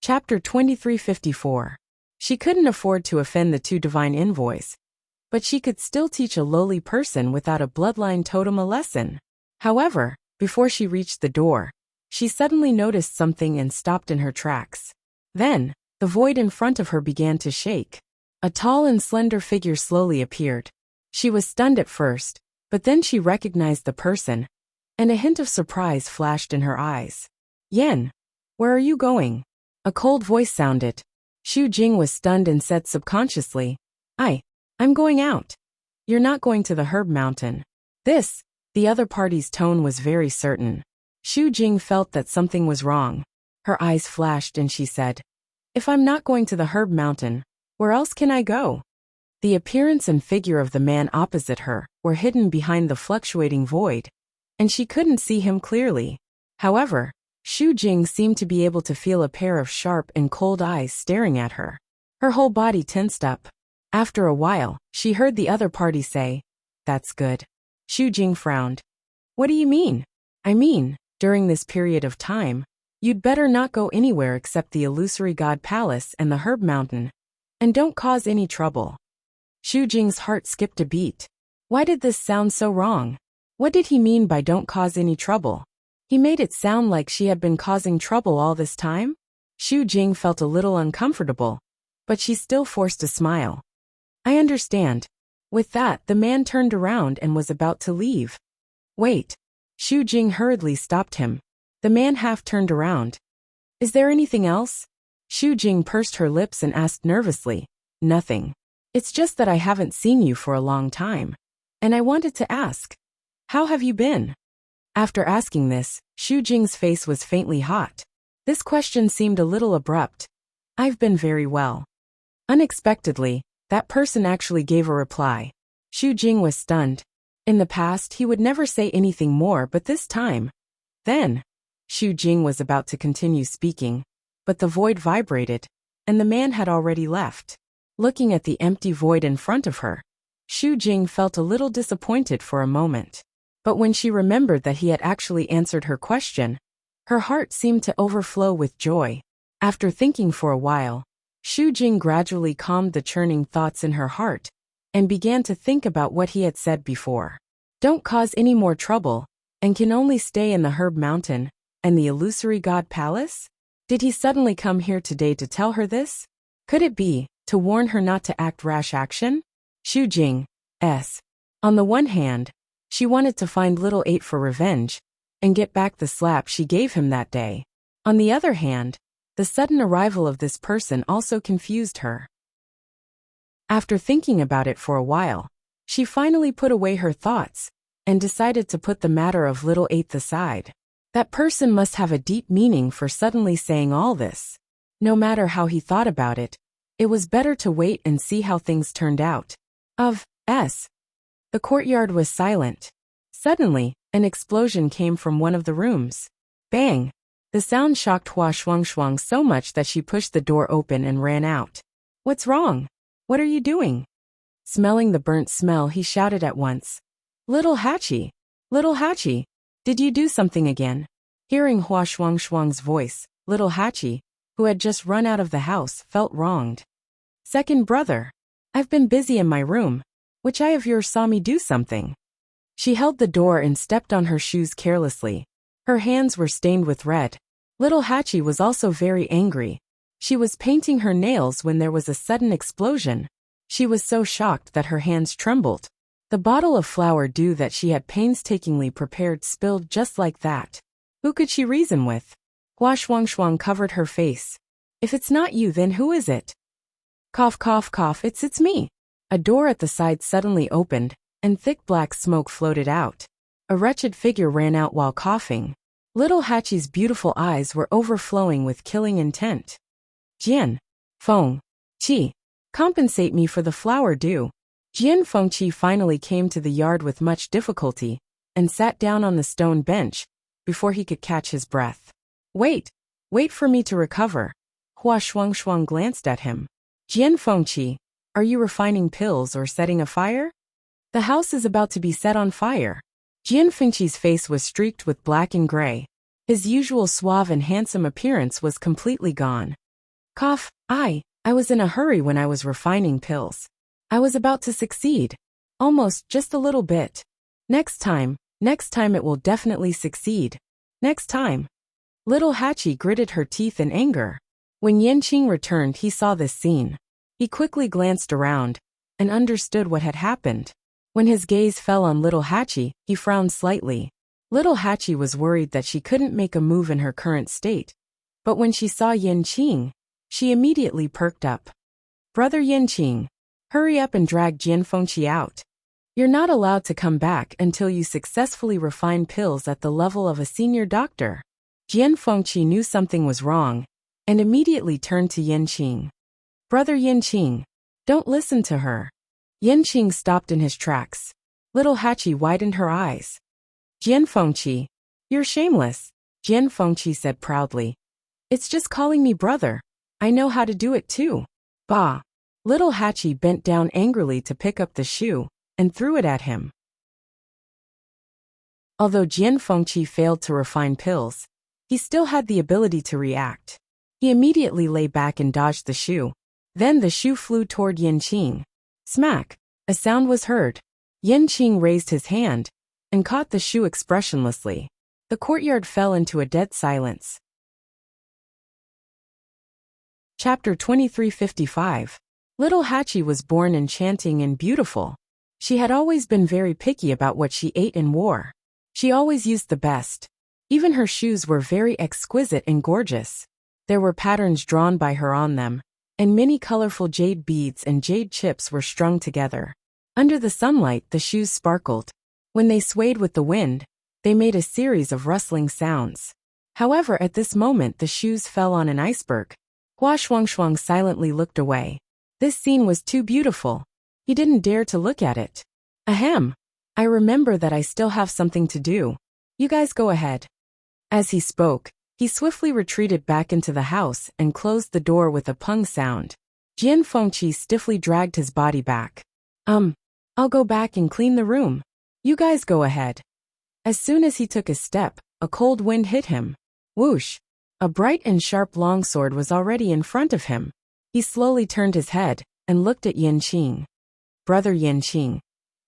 Chapter 2354. She couldn't afford to offend the two divine envoys, but she could still teach a lowly person without a bloodline totem a lesson. However, before she reached the door, she suddenly noticed something and stopped in her tracks. Then, the void in front of her began to shake. A tall and slender figure slowly appeared. She was stunned at first, but then she recognized the person, and a hint of surprise flashed in her eyes. "Yen, where are you going?" A cold voice sounded. Xu Jing was stunned and said subconsciously, I'm going out. You're not going to the Herb Mountain. The other party's tone was very certain. Xu Jing felt that something was wrong. Her eyes flashed and she said, "If I'm not going to the Herb Mountain, where else can I go?" The appearance and figure of the man opposite her were hidden behind the fluctuating void, and she couldn't see him clearly. However, Xu Jing seemed to be able to feel a pair of sharp and cold eyes staring at her. Her whole body tensed up. After a while, she heard the other party say, "That's good." Xu Jing frowned. "What do you mean?" "I mean, during this period of time, you'd better not go anywhere except the Illusory God Palace and the Herb Mountain, and don't cause any trouble." Xu Jing's heart skipped a beat. Why did this sound so wrong? What did he mean by don't cause any trouble? He made it sound like she had been causing trouble all this time? Xu Jing felt a little uncomfortable, but she still forced a smile. "I understand." With that, the man turned around and was about to leave. "Wait." Xu Jing hurriedly stopped him. The man half turned around. "Is there anything else?" Xu Jing pursed her lips and asked nervously. "Nothing. It's just that I haven't seen you for a long time, and I wanted to ask, how have you been?" After asking this, Xu Jing's face was faintly hot. This question seemed a little abrupt. "I've been very well." Unexpectedly, that person actually gave a reply. Xu Jing was stunned. In the past, he would never say anything more, but this time. Then, Xu Jing was about to continue speaking, but the void vibrated, and the man had already left. Looking at the empty void in front of her, Xu Jing felt a little disappointed for a moment. But when she remembered that he had actually answered her question, her heart seemed to overflow with joy. After thinking for a while, Xu Jing gradually calmed the churning thoughts in her heart and began to think about what he had said before. Don't cause any more trouble, and can only stay in the Herb Mountain and the Illusory God Palace? Did he suddenly come here today to tell her this? Could it be to warn her not to act rash action? Xu Jing, S. On the one hand, she wanted to find Little 8 for revenge and get back the slap she gave him that day. On the other hand, the sudden arrival of this person also confused her. After thinking about it for a while, she finally put away her thoughts and decided to put the matter of Little 8 aside. That person must have a deep meaning for suddenly saying all this. No matter how he thought about it, it was better to wait and see how things turned out. The courtyard was silent. Suddenly, an explosion came from one of the rooms. Bang! The sound shocked Hua Shuang so much that she pushed the door open and ran out. "What's wrong? What are you doing?" Smelling the burnt smell, he shouted at once. Little Hachi, did you do something again?" Hearing Hua Shuang's voice, Little Hachi, who had just run out of the house, felt wronged. "Second brother, I've been busy in my room. Which eye of yours saw me do something?" She held the door and stepped on her shoes carelessly. Her hands were stained with red. Little Hachi was also very angry. She was painting her nails when there was a sudden explosion. She was so shocked that her hands trembled. The bottle of flower dew that she had painstakingly prepared spilled just like that. Who could she reason with? Hua Shuang covered her face. "If it's not you, then who is it?" Cough, cough, cough, it's me. A door at the side suddenly opened, and thick black smoke floated out. A wretched figure ran out while coughing. Little Hachi's beautiful eyes were overflowing with killing intent. "Jian, Feng, Qi, compensate me for the flower dew." Jian Fengqi finally came to the yard with much difficulty and sat down on the stone bench before he could catch his breath. Wait for me to recover." Hua Shuang glanced at him. "Jian Fengqi, are you refining pills or setting a fire?" "The house is about to be set on fire." Jian Fengqi's face was streaked with black and gray. His usual suave and handsome appearance was completely gone. Cough. I was in a hurry when I was refining pills. I was about to succeed. Almost, just a little bit. Next time it will definitely succeed. Next time. Little Hachi gritted her teeth in anger. When Yanqing returned, he saw this scene. He quickly glanced around and understood what had happened. When his gaze fell on Little Hachi, he frowned slightly. Little Hachi was worried that she couldn't make a move in her current state. But when she saw Yanqing, she immediately perked up. Brother Yanqing, hurry up and drag Jianfengqi out. You're not allowed to come back until you successfully refine pills at the level of a senior doctor. Jianfengqi knew something was wrong and immediately turned to Yanqing. Brother Yanqing, don't listen to her. Yanqing stopped in his tracks. Little Hachi widened her eyes. Jianfengqi, you're shameless, Jianfengqi said proudly. It's just calling me brother. I know how to do it too. Bah! Little Hachi bent down angrily to pick up the shoe and threw it at him. Although Jianfengqi failed to refine pills, he still had the ability to react. He immediately lay back and dodged the shoe. Then the shoe flew toward Yanqing. Smack! A sound was heard. Yanqing raised his hand and caught the shoe expressionlessly. The courtyard fell into a dead silence. Chapter 2355. Little Hachi was born enchanting and beautiful. She had always been very picky about what she ate and wore. She always used the best. Even her shoes were very exquisite and gorgeous. There were patterns drawn by her on them, and many colorful jade beads and jade chips were strung together. Under the sunlight, the shoes sparkled. When they swayed with the wind, they made a series of rustling sounds. However, at this moment the shoes fell on an iceberg. Hua Shuangshuang silently looked away. This scene was too beautiful. He didn't dare to look at it. Ahem. I remember that I still have something to do. You guys go ahead. As he spoke, he swiftly retreated back into the house and closed the door with a pung sound. Jianfengqi stiffly dragged his body back. I'll go back and clean the room. You guys go ahead. As soon as he took a step, a cold wind hit him. Whoosh! A bright and sharp longsword was already in front of him. He slowly turned his head and looked at Yanqing. Brother Yanqing,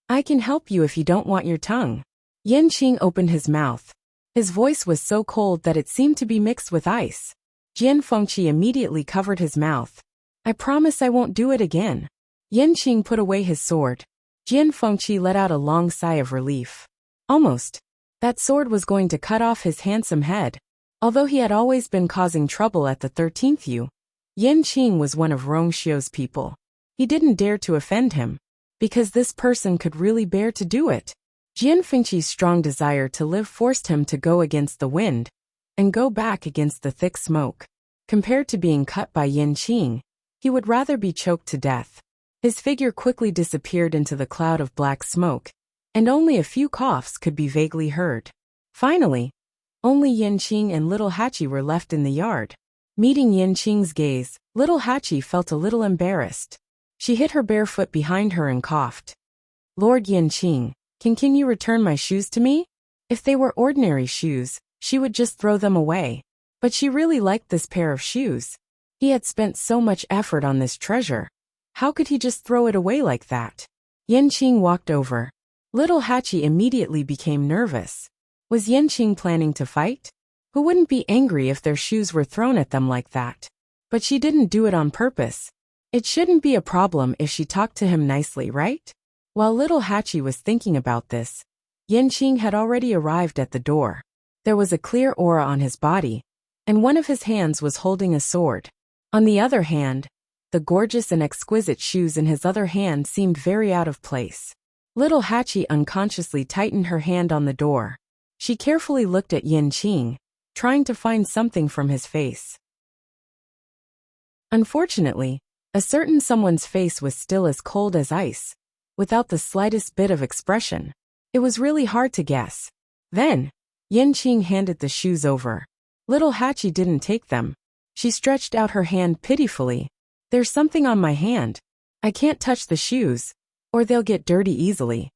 I can help you if you don't want your tongue. Yanqing opened his mouth. His voice was so cold that it seemed to be mixed with ice. Jianfengqi immediately covered his mouth. I promise I won't do it again. Yanqing put away his sword. Jianfengqi let out a long sigh of relief. Almost. That sword was going to cut off his handsome head. Although he had always been causing trouble at the 13th U, Yanqing was one of Rongxiu's people. He didn't dare to offend him, because this person could really bear to do it. Jianfengqi's strong desire to live forced him to go against the wind and go back against the thick smoke. Compared to being cut by Yanqing, he would rather be choked to death. His figure quickly disappeared into the cloud of black smoke, and only a few coughs could be vaguely heard. Finally, only Yanqing and Little Hachi were left in the yard. Meeting Yanqing's gaze, Little Hachi felt a little embarrassed. She hit her bare foot behind her and coughed. Lord Yanqing, can you return my shoes to me? If they were ordinary shoes, she would just throw them away. But she really liked this pair of shoes. He had spent so much effort on this treasure. How could he just throw it away like that? Yanqing walked over. Little Hachi immediately became nervous. Was Yanqing planning to fight? Who wouldn't be angry if their shoes were thrown at them like that? But she didn't do it on purpose. It shouldn't be a problem if she talked to him nicely, right? While Little Hachi was thinking about this, Yanqing had already arrived at the door. There was a clear aura on his body, and one of his hands was holding a sword. On the other hand, the gorgeous and exquisite shoes in his other hand seemed very out of place. Little Hachi unconsciously tightened her hand on the door. She carefully looked at Yanqing, trying to find something from his face. Unfortunately, a certain someone's face was still as cold as ice, without the slightest bit of expression. It was really hard to guess. Then, Yanqing handed the shoes over. Little Hachi didn't take them. She stretched out her hand pitifully. There's something on my hand. I can't touch the shoes, or they'll get dirty easily.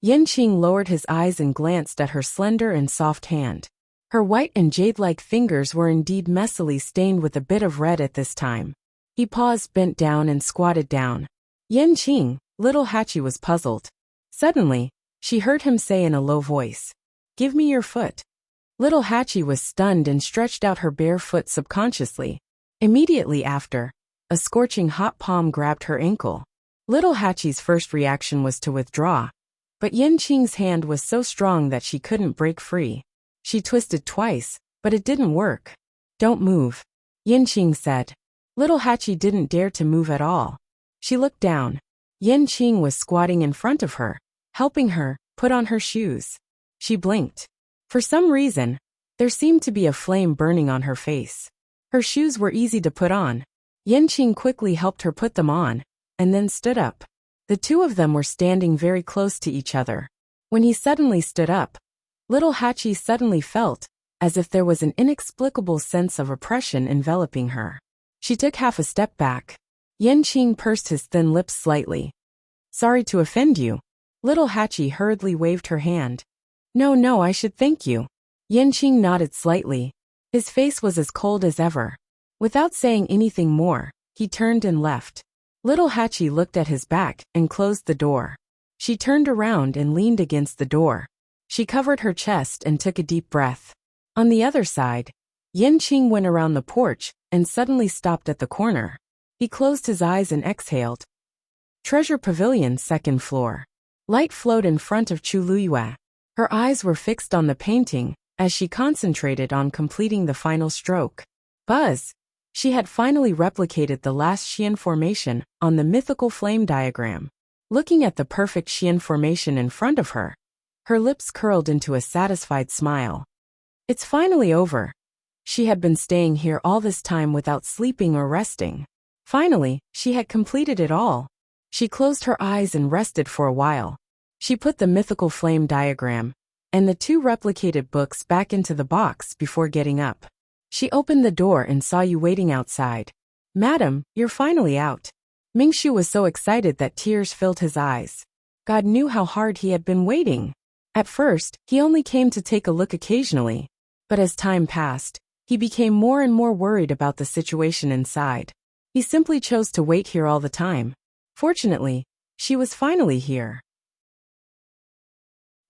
Yanqing lowered his eyes and glanced at her slender and soft hand. Her white and jade-like fingers were indeed messily stained with a bit of red at this time. He paused, bent down, and squatted down. Yanqing, little Hachi was puzzled. Suddenly, she heard him say in a low voice, "Give me your foot." Little Hachi was stunned and stretched out her bare foot subconsciously. Immediately after, a scorching hot palm grabbed her ankle. Little Hachi's first reaction was to withdraw, but Yanqing's hand was so strong that she couldn't break free. She twisted twice, but it didn't work. "Don't move," Yanqing said. Little Hachi didn't dare to move at all. She looked down. Yanqing was squatting in front of her, helping her put on her shoes. She blinked. For some reason, there seemed to be a flame burning on her face. Her shoes were easy to put on. Yanqing quickly helped her put them on, and then stood up. The two of them were standing very close to each other. When he suddenly stood up, little Hachi suddenly felt as if there was an inexplicable sense of oppression enveloping her. She took half a step back. Yanqing pursed his thin lips slightly. "Sorry to offend you." Little Hachi hurriedly waved her hand. No, I should thank you." Yanqing nodded slightly. His face was as cold as ever. Without saying anything more, he turned and left. Little Hachi looked at his back and closed the door. She turned around and leaned against the door. She covered her chest and took a deep breath. On the other side, Yanqing went around the porch and suddenly stopped at the corner. He closed his eyes and exhaled. Treasure Pavilion, second floor. Light flowed in front of Chu Luyue. Her eyes were fixed on the painting as she concentrated on completing the final stroke. Buzz! She had finally replicated the last Xian formation on the mythical flame diagram. Looking at the perfect Xian formation in front of her, her lips curled into a satisfied smile. It's finally over. She had been staying here all this time without sleeping or resting. Finally, she had completed it all. She closed her eyes and rested for a while. She put the mythical flame diagram and the two replicated books back into the box before getting up. She opened the door and saw Yu waiting outside. "Madam, you're finally out." Mingshu was so excited that tears filled his eyes. God knew how hard he had been waiting. At first, he only came to take a look occasionally, but as time passed, he became more and more worried about the situation inside. He simply chose to wait here all the time. Fortunately, she was finally here.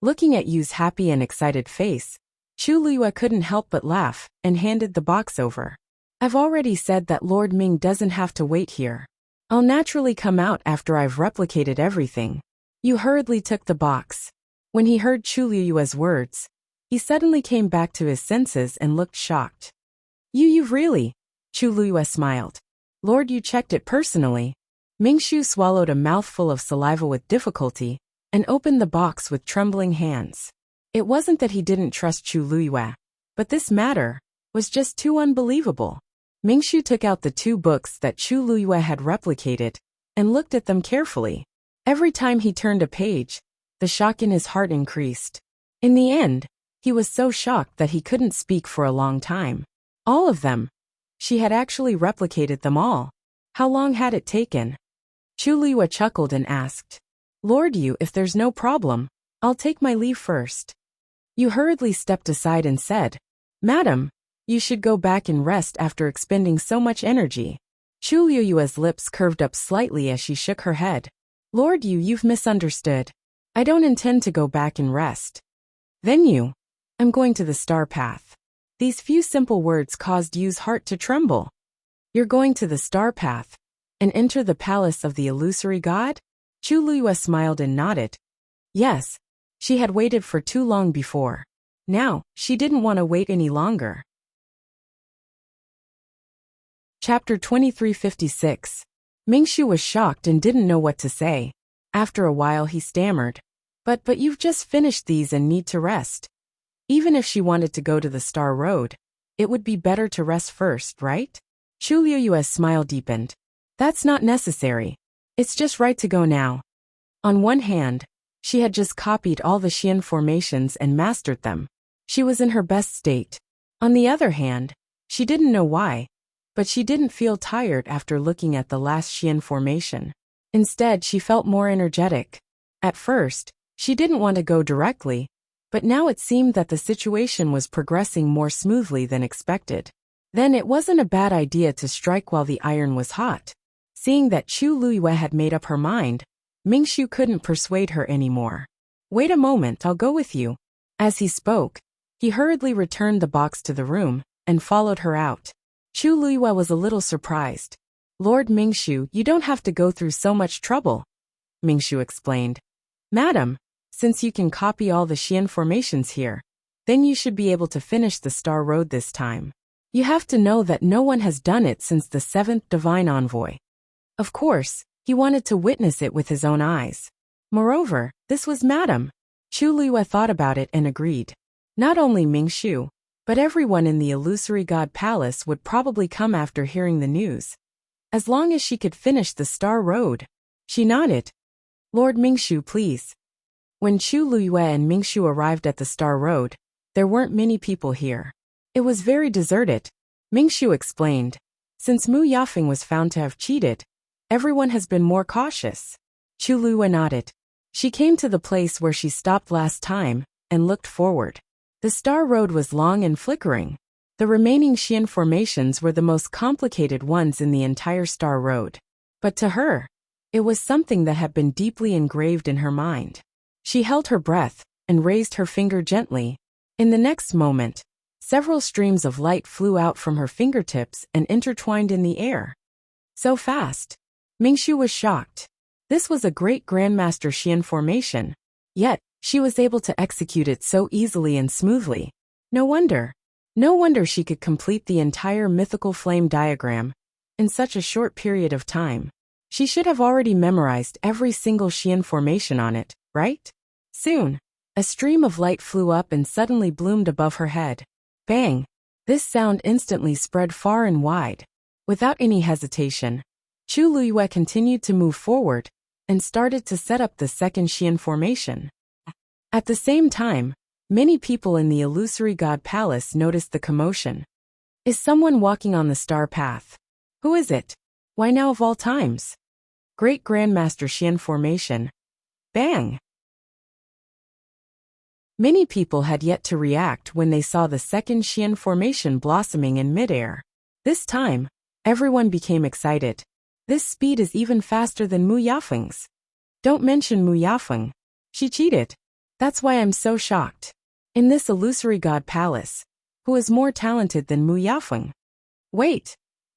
Looking at Yu's happy and excited face, Chu Liyue couldn't help but laugh and handed the box over. "I've already said that Lord Ming doesn't have to wait here. I'll naturally come out after I've replicated everything." Yu hurriedly took the box. When he heard Chu Liyue's words, he suddenly came back to his senses and looked shocked. You've really?" Chu Liyue smiled. "Lord, you checked it personally." Mingshu swallowed a mouthful of saliva with difficulty and opened the box with trembling hands. It wasn't that he didn't trust Chu Liyue, but this matter was just too unbelievable. Mingshu took out the two books that Chu Liyue had replicated and looked at them carefully. Every time he turned a page, the shock in his heart increased. In the end, he was so shocked that he couldn't speak for a long time. All of them. She had actually replicated them all. How long had it taken? Chu Liyue chuckled and asked, "Lord Yu, if there's no problem, I'll take my leave first." Yu hurriedly stepped aside and said, "Madam, you should go back and rest after expending so much energy." Chu Liyue's lips curved up slightly as she shook her head. "Lord Yu, you've misunderstood. I don't intend to go back and rest." "Then you?" "I'm going to the star path." These few simple words caused Yu's heart to tremble. "You're going to the star path and enter the palace of the illusory god?" Chu Liyue smiled and nodded. Yes, she had waited for too long before. Now, she didn't want to wait any longer. Chapter 2356. Mingshu was shocked and didn't know what to say. After a while he stammered, But you've just finished these and need to rest." Even if she wanted to go to the Star Road, it would be better to rest first, right? Chu Liyue's smile deepened. "That's not necessary. It's just right to go now." On one hand, she had just copied all the Xian formations and mastered them. She was in her best state. On the other hand, she didn't know why, but she didn't feel tired after looking at the last Xian formation. Instead, she felt more energetic. At first, she didn't want to go directly, But now it seemed that the situation was progressing more smoothly than expected. Then it wasn't a bad idea to strike while the iron was hot. Seeing that Chu Luiyue had made up her mind, Mingshu couldn't persuade her anymore. Wait a moment, I'll go with you. As he spoke, he hurriedly returned the box to the room and followed her out. Chu Luiyue was a little surprised. Lord Mingshu, you don't have to go through so much trouble, Mingshu explained. Madam, since you can copy all the Xian formations here, then you should be able to finish the Star Road this time. You have to know that no one has done it since the 7th Divine Envoy. Of course, he wanted to witness it with his own eyes. Moreover, this was Madam. Chu Luiyue thought about it and agreed. Not only Mingshu, but everyone in the Illusory God Palace would probably come after hearing the news. As long as she could finish the Star Road. She nodded. Lord Mingshu, please. When Chu Luiyue and Mingshu arrived at the Star Road, there weren't many people here. It was very deserted. Mingshu explained. Since Mu Yafeng was found to have cheated, everyone has been more cautious. Chu Luiyue nodded. She came to the place where she stopped last time and looked forward. The Star Road was long and flickering. The remaining Xian formations were the most complicated ones in the entire Star Road. But to her, it was something that had been deeply engraved in her mind. She held her breath and raised her finger gently. In the next moment, several streams of light flew out from her fingertips and intertwined in the air. So fast. Mingshu was shocked. This was a great Grandmaster Xian formation. Yet, she was able to execute it so easily and smoothly. No wonder she could complete the entire mythical flame diagram in such a short period of time. She should have already memorized every single Xian formation on it, right? Soon, a stream of light flew up and suddenly bloomed above her head. Bang! This sound instantly spread far and wide. Without any hesitation, Chu Luiyue continued to move forward and started to set up the second Xian formation. At the same time, many people in the Illusory God Palace noticed the commotion. Is someone walking on the star path? Who is it? Why now of all times? Great Grandmaster Xian formation. Bang! Many people had yet to react when they saw the second Xian formation blossoming in midair. This time, everyone became excited. This speed is even faster than Mu Yafeng's. Don't mention Mu Yafeng. She cheated. That's why I'm so shocked. In this Illusory God Palace, who is more talented than Mu Yafeng? Wait.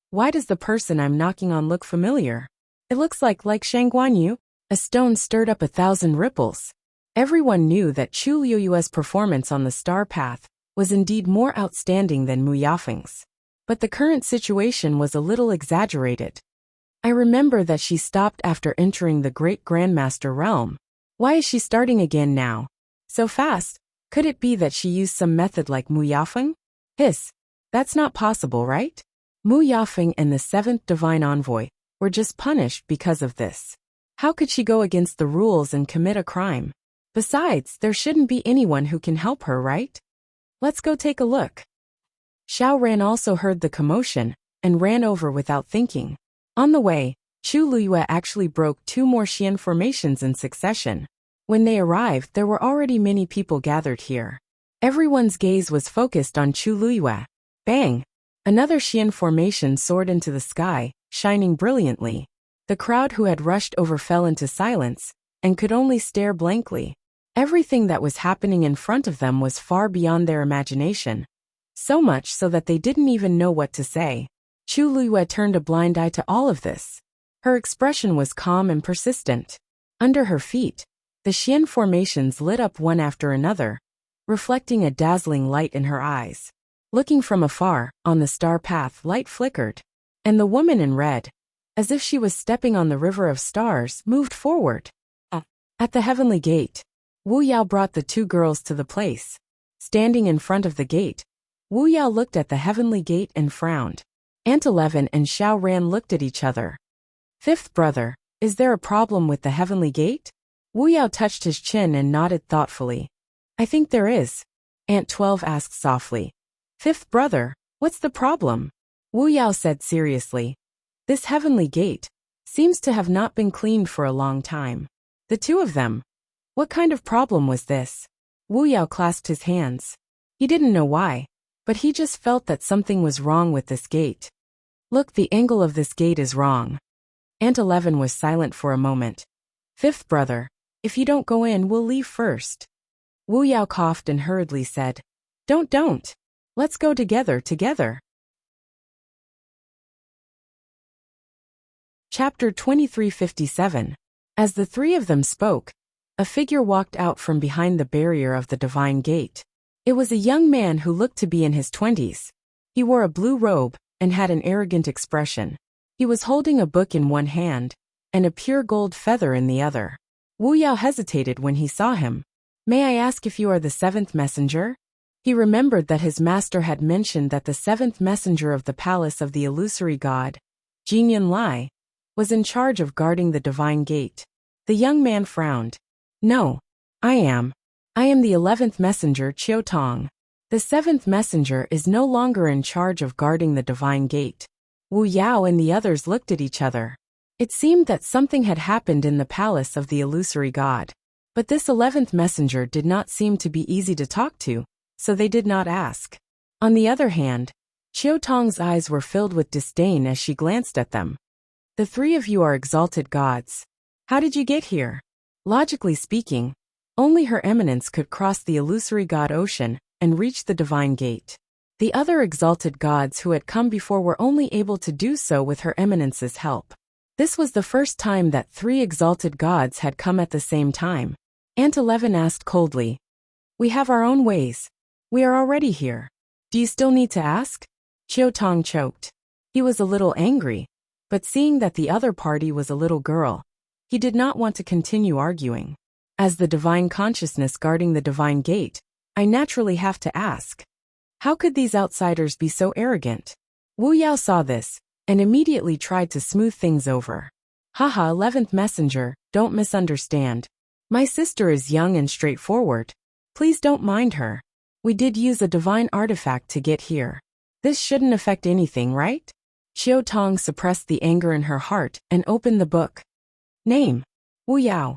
Why does the person I'm knocking on look familiar? It looks like Shang Guanyu. A stone stirred up 1,000 ripples. Everyone knew that Chu Luiyue's performance on the star path was indeed more outstanding than Mu Yafeng's. But the current situation was a little exaggerated. I remember that she stopped after entering the Great Grandmaster realm. Why is she starting again now? So fast? Could it be that she used some method like Mu Yafeng? Hiss. That's not possible, right? Mu Yafeng and the 7th Divine Envoy were just punished because of this. How could she go against the rules and commit a crime? Besides, there shouldn't be anyone who can help her, right? Let's go take a look. Xiao Ran also heard the commotion and ran over without thinking. On the way, Chu Luiyue actually broke 2 more Xian formations in succession. When they arrived, there were already many people gathered here. Everyone's gaze was focused on Chu Luiyue. Bang! Another Xian formation soared into the sky, shining brilliantly. The crowd who had rushed over fell into silence and could only stare blankly. Everything that was happening in front of them was far beyond their imagination. So much so that they didn't even know what to say. Chu Luiyue turned a blind eye to all of this. Her expression was calm and persistent. Under her feet, the Xian formations lit up one after another, reflecting a dazzling light in her eyes. Looking from afar, on the star path, light flickered, and the woman in red, as if she was stepping on the river of stars, moved forward. At the heavenly gate, Wu Yao brought the 2 girls to the place. Standing in front of the gate, Wu Yao looked at the heavenly gate and frowned. Aunt 11 and Xiao Ran looked at each other. 5th brother, is there a problem with the heavenly gate? Wu Yao touched his chin and nodded thoughtfully. I think there is. Aunt 12 asked softly. 5th brother, what's the problem? Wu Yao said seriously. This heavenly gate seems to have not been cleaned for a long time. The 2 of them. What kind of problem was this? Wu Yao clasped his hands. He didn't know why, but he just felt that something was wrong with this gate. Look, the angle of this gate is wrong. Aunt 11 was silent for a moment. Fifth brother, if you don't go in, we'll leave first. Wu Yao coughed and hurriedly said, Don't. Let's go together. Chapter 2357. As the three of them spoke, a figure walked out from behind the barrier of the divine gate. It was a young man who looked to be in his 20s. He wore a blue robe and had an arrogant expression. He was holding a book in one hand and a pure gold feather in the other. Wu Yao hesitated when he saw him. May I ask if you are the seventh messenger? He remembered that his master had mentioned that the seventh messenger of the palace of the illusory god, Jingyun Lai, was in charge of guarding the divine gate. The young man frowned. No, I am the 11th messenger, Chiao Tong. The 7th messenger is no longer in charge of guarding the divine gate. Wu Yao and the others looked at each other. It seemed that something had happened in the palace of the illusory god. But this 11th messenger did not seem to be easy to talk to, so they did not ask. On the other hand, Chiao Tong's eyes were filled with disdain as she glanced at them. The three of you are exalted gods. How did you get here? Logically speaking, only Her Eminence could cross the illusory god ocean and reach the divine gate. The other exalted gods who had come before were only able to do so with Her Eminence's help. This was the first time that three exalted gods had come at the same time. Aunt 11 asked coldly, We have our own ways. We are already here. Do you still need to ask? Chiao Tong choked. He was a little angry, but seeing that the other party was a little girl, he did not want to continue arguing. As the divine consciousness guarding the divine gate, I naturally have to ask. How could these outsiders be so arrogant? Wu Yao saw this, and immediately tried to smooth things over. Haha, 11th messenger, don't misunderstand. My sister is young and straightforward. Please don't mind her. We did use a divine artifact to get here. This shouldn't affect anything, right? Chiao Tong suppressed the anger in her heart and opened the book. Name: Wu Yao.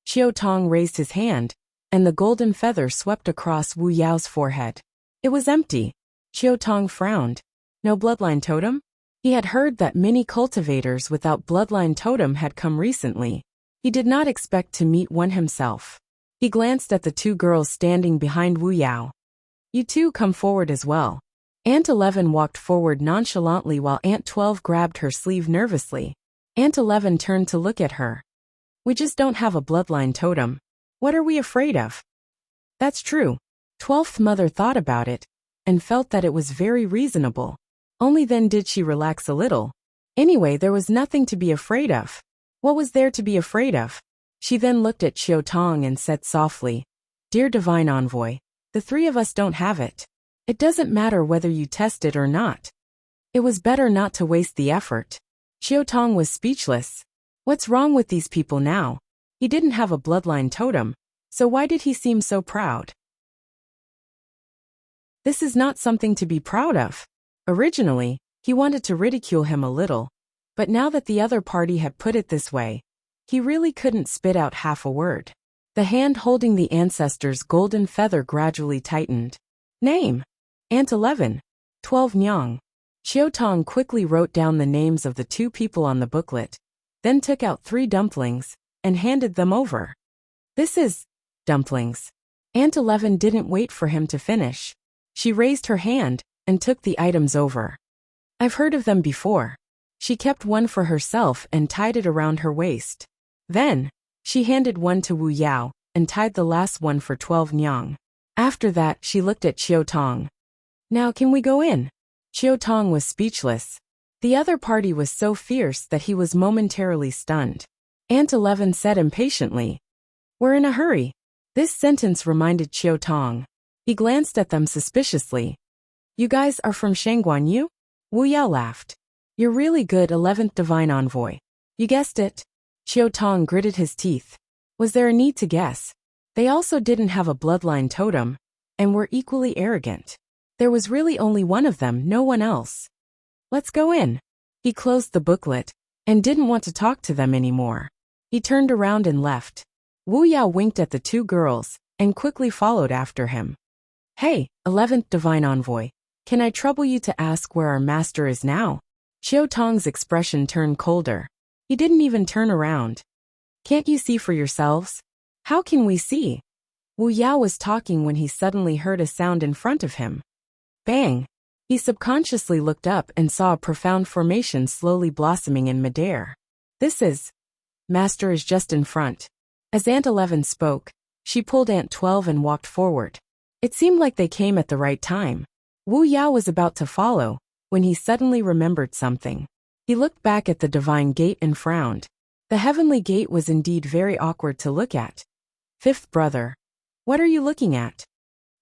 Chiao Tong raised his hand, and the golden feather swept across Wu Yao's forehead. It was empty. Chiao Tong frowned. No bloodline totem? He had heard that many cultivators without bloodline totem had come recently. He did not expect to meet one himself. He glanced at the two girls standing behind Wu Yao. You two come forward as well. Aunt 11 walked forward nonchalantly while Aunt 12 grabbed her sleeve nervously. Aunt 11 turned to look at her. We just don't have a bloodline totem. What are we afraid of? That's true. 12th mother thought about it and felt that it was very reasonable. Only then did she relax a little. Anyway, there was nothing to be afraid of. What was there to be afraid of? She then looked at Chiao Tong and said softly, Dear Divine Envoy, the three of us don't have it. It doesn't matter whether you test it or not. It was better not to waste the effort. Chiao Tong was speechless. What's wrong with these people now? He didn't have a bloodline totem, so why did he seem so proud? This is not something to be proud of. Originally, he wanted to ridicule him a little, but now that the other party had put it this way, he really couldn't spit out half a word. The hand holding the ancestor's golden feather gradually tightened. Name: Aunt 11, 12 Nyang. Chiao Tong quickly wrote down the names of the two people on the booklet, then took out 3 dumplings and handed them over. This is dumplings. Aunt 11 didn't wait for him to finish. She raised her hand and took the items over. I've heard of them before. She kept one for herself and tied it around her waist. Then, she handed one to Wu Yao and tied the last one for 12 Nyang. After that, she looked at Chiao Tong. Now can we go in? Chiao Tong was speechless. The other party was so fierce that he was momentarily stunned. Aunt 11 said impatiently, We're in a hurry. This sentence reminded Chiao Tong. He glanced at them suspiciously. You guys are from Shangguanyu? Wu Yao laughed. You're really good, 11th Divine Envoy. You guessed it. Chiao Tong gritted his teeth. Was there a need to guess? They also didn't have a bloodline totem, and were equally arrogant. There was really only one of them, no one else. Let's go in. He closed the booklet, and didn't want to talk to them anymore. He turned around and left. Wu Yao winked at the two girls, and quickly followed after him. Hey, 11th Divine Envoy, can I trouble you to ask where our master is now? Qiu Tong's expression turned colder. He didn't even turn around. Can't you see for yourselves? How can we see? Wu Yao was talking when he suddenly heard a sound in front of him. Bang! He subconsciously looked up and saw a profound formation slowly blossoming in midair. This is... Master is just in front. As Aunt 11 spoke, she pulled Aunt 12 and walked forward. It seemed like they came at the right time. Wu Yao was about to follow, when he suddenly remembered something. He looked back at the divine gate and frowned. The heavenly gate was indeed very awkward to look at. Fifth brother. What are you looking at?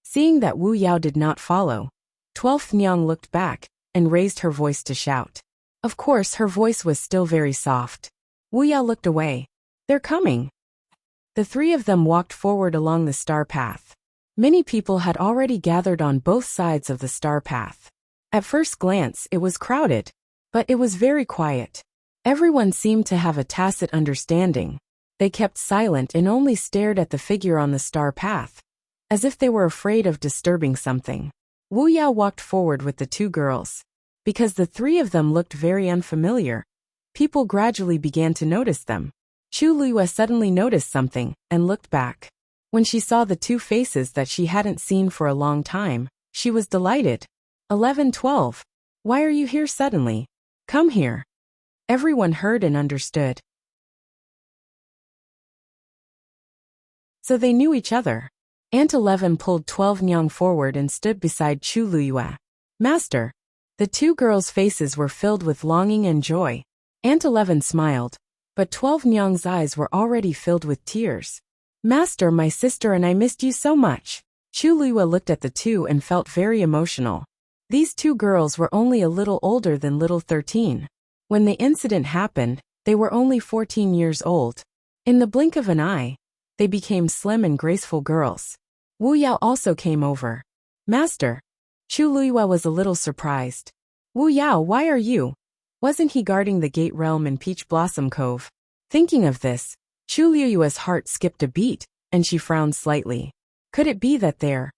Seeing that Wu Yao did not follow, 12th Nyang looked back and raised her voice to shout. Of course, her voice was still very soft. Wu Yao looked away. They're coming. The three of them walked forward along the star path. Many people had already gathered on both sides of the star path. At first glance, it was crowded, but it was very quiet. Everyone seemed to have a tacit understanding. They kept silent and only stared at the figure on the star path, as if they were afraid of disturbing something. Wu Yao walked forward with the two girls. Because the three of them looked very unfamiliar, people gradually began to notice them. Chu Liyue suddenly noticed something and looked back. When she saw the two faces that she hadn't seen for a long time, she was delighted. 11-12. Why are you here suddenly? Come here. Everyone heard and understood. So they knew each other. Aunt 11 pulled 12 Nyang forward and stood beside Chu Liyue. Master. The two girls' faces were filled with longing and joy. Aunt 11 smiled, but 12 Nyang's eyes were already filled with tears. Master, my sister and I missed you so much. Chu Liyue looked at the two and felt very emotional. These two girls were only a little older than little 13. When the incident happened, they were only 14 years old. In the blink of an eye, they became slim and graceful girls. Wu Yao also came over. Master. Chu Liyue was a little surprised. Wu Yao, why are you? Wasn't he guarding the gate realm in Peach Blossom Cove? Thinking of this, Chu Liyue's heart skipped a beat, and she frowned slightly. Could it be that there?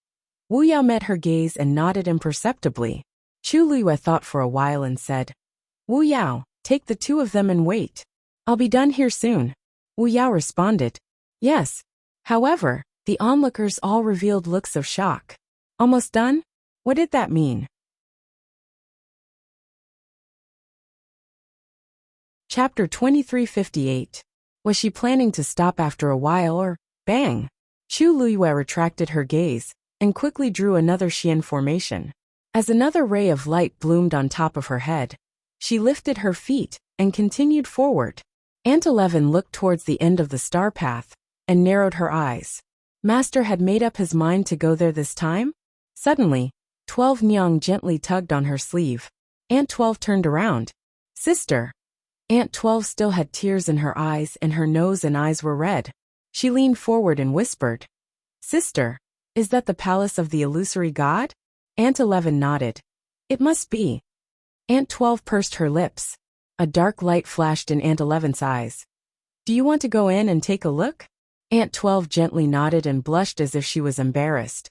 Wu Yao met her gaze and nodded imperceptibly. Chu Liyue thought for a while and said, Wu Yao, take the two of them and wait. I'll be done here soon. Wu Yao responded, yes. However, the onlookers all revealed looks of shock. Almost done? What did that mean? Chapter 2358. Was she planning to stop after a while or, bang? Chu Liyue retracted her gaze and quickly drew another Xian formation. As another ray of light bloomed on top of her head, she lifted her feet and continued forward. Aunt 11 looked towards the end of the star path and narrowed her eyes. Master had made up his mind to go there this time? Suddenly, 12 Nyang gently tugged on her sleeve. Aunt 12 turned around. Sister. Aunt 12 still had tears in her eyes and her nose and eyes were red. She leaned forward and whispered, Sister, is that the palace of the illusory god? Aunt 11 nodded. It must be. Aunt 12 pursed her lips. A dark light flashed in Aunt 11's eyes. Do you want to go in and take a look? Aunt 12 gently nodded and blushed as if she was embarrassed.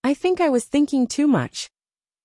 I think I was thinking too much.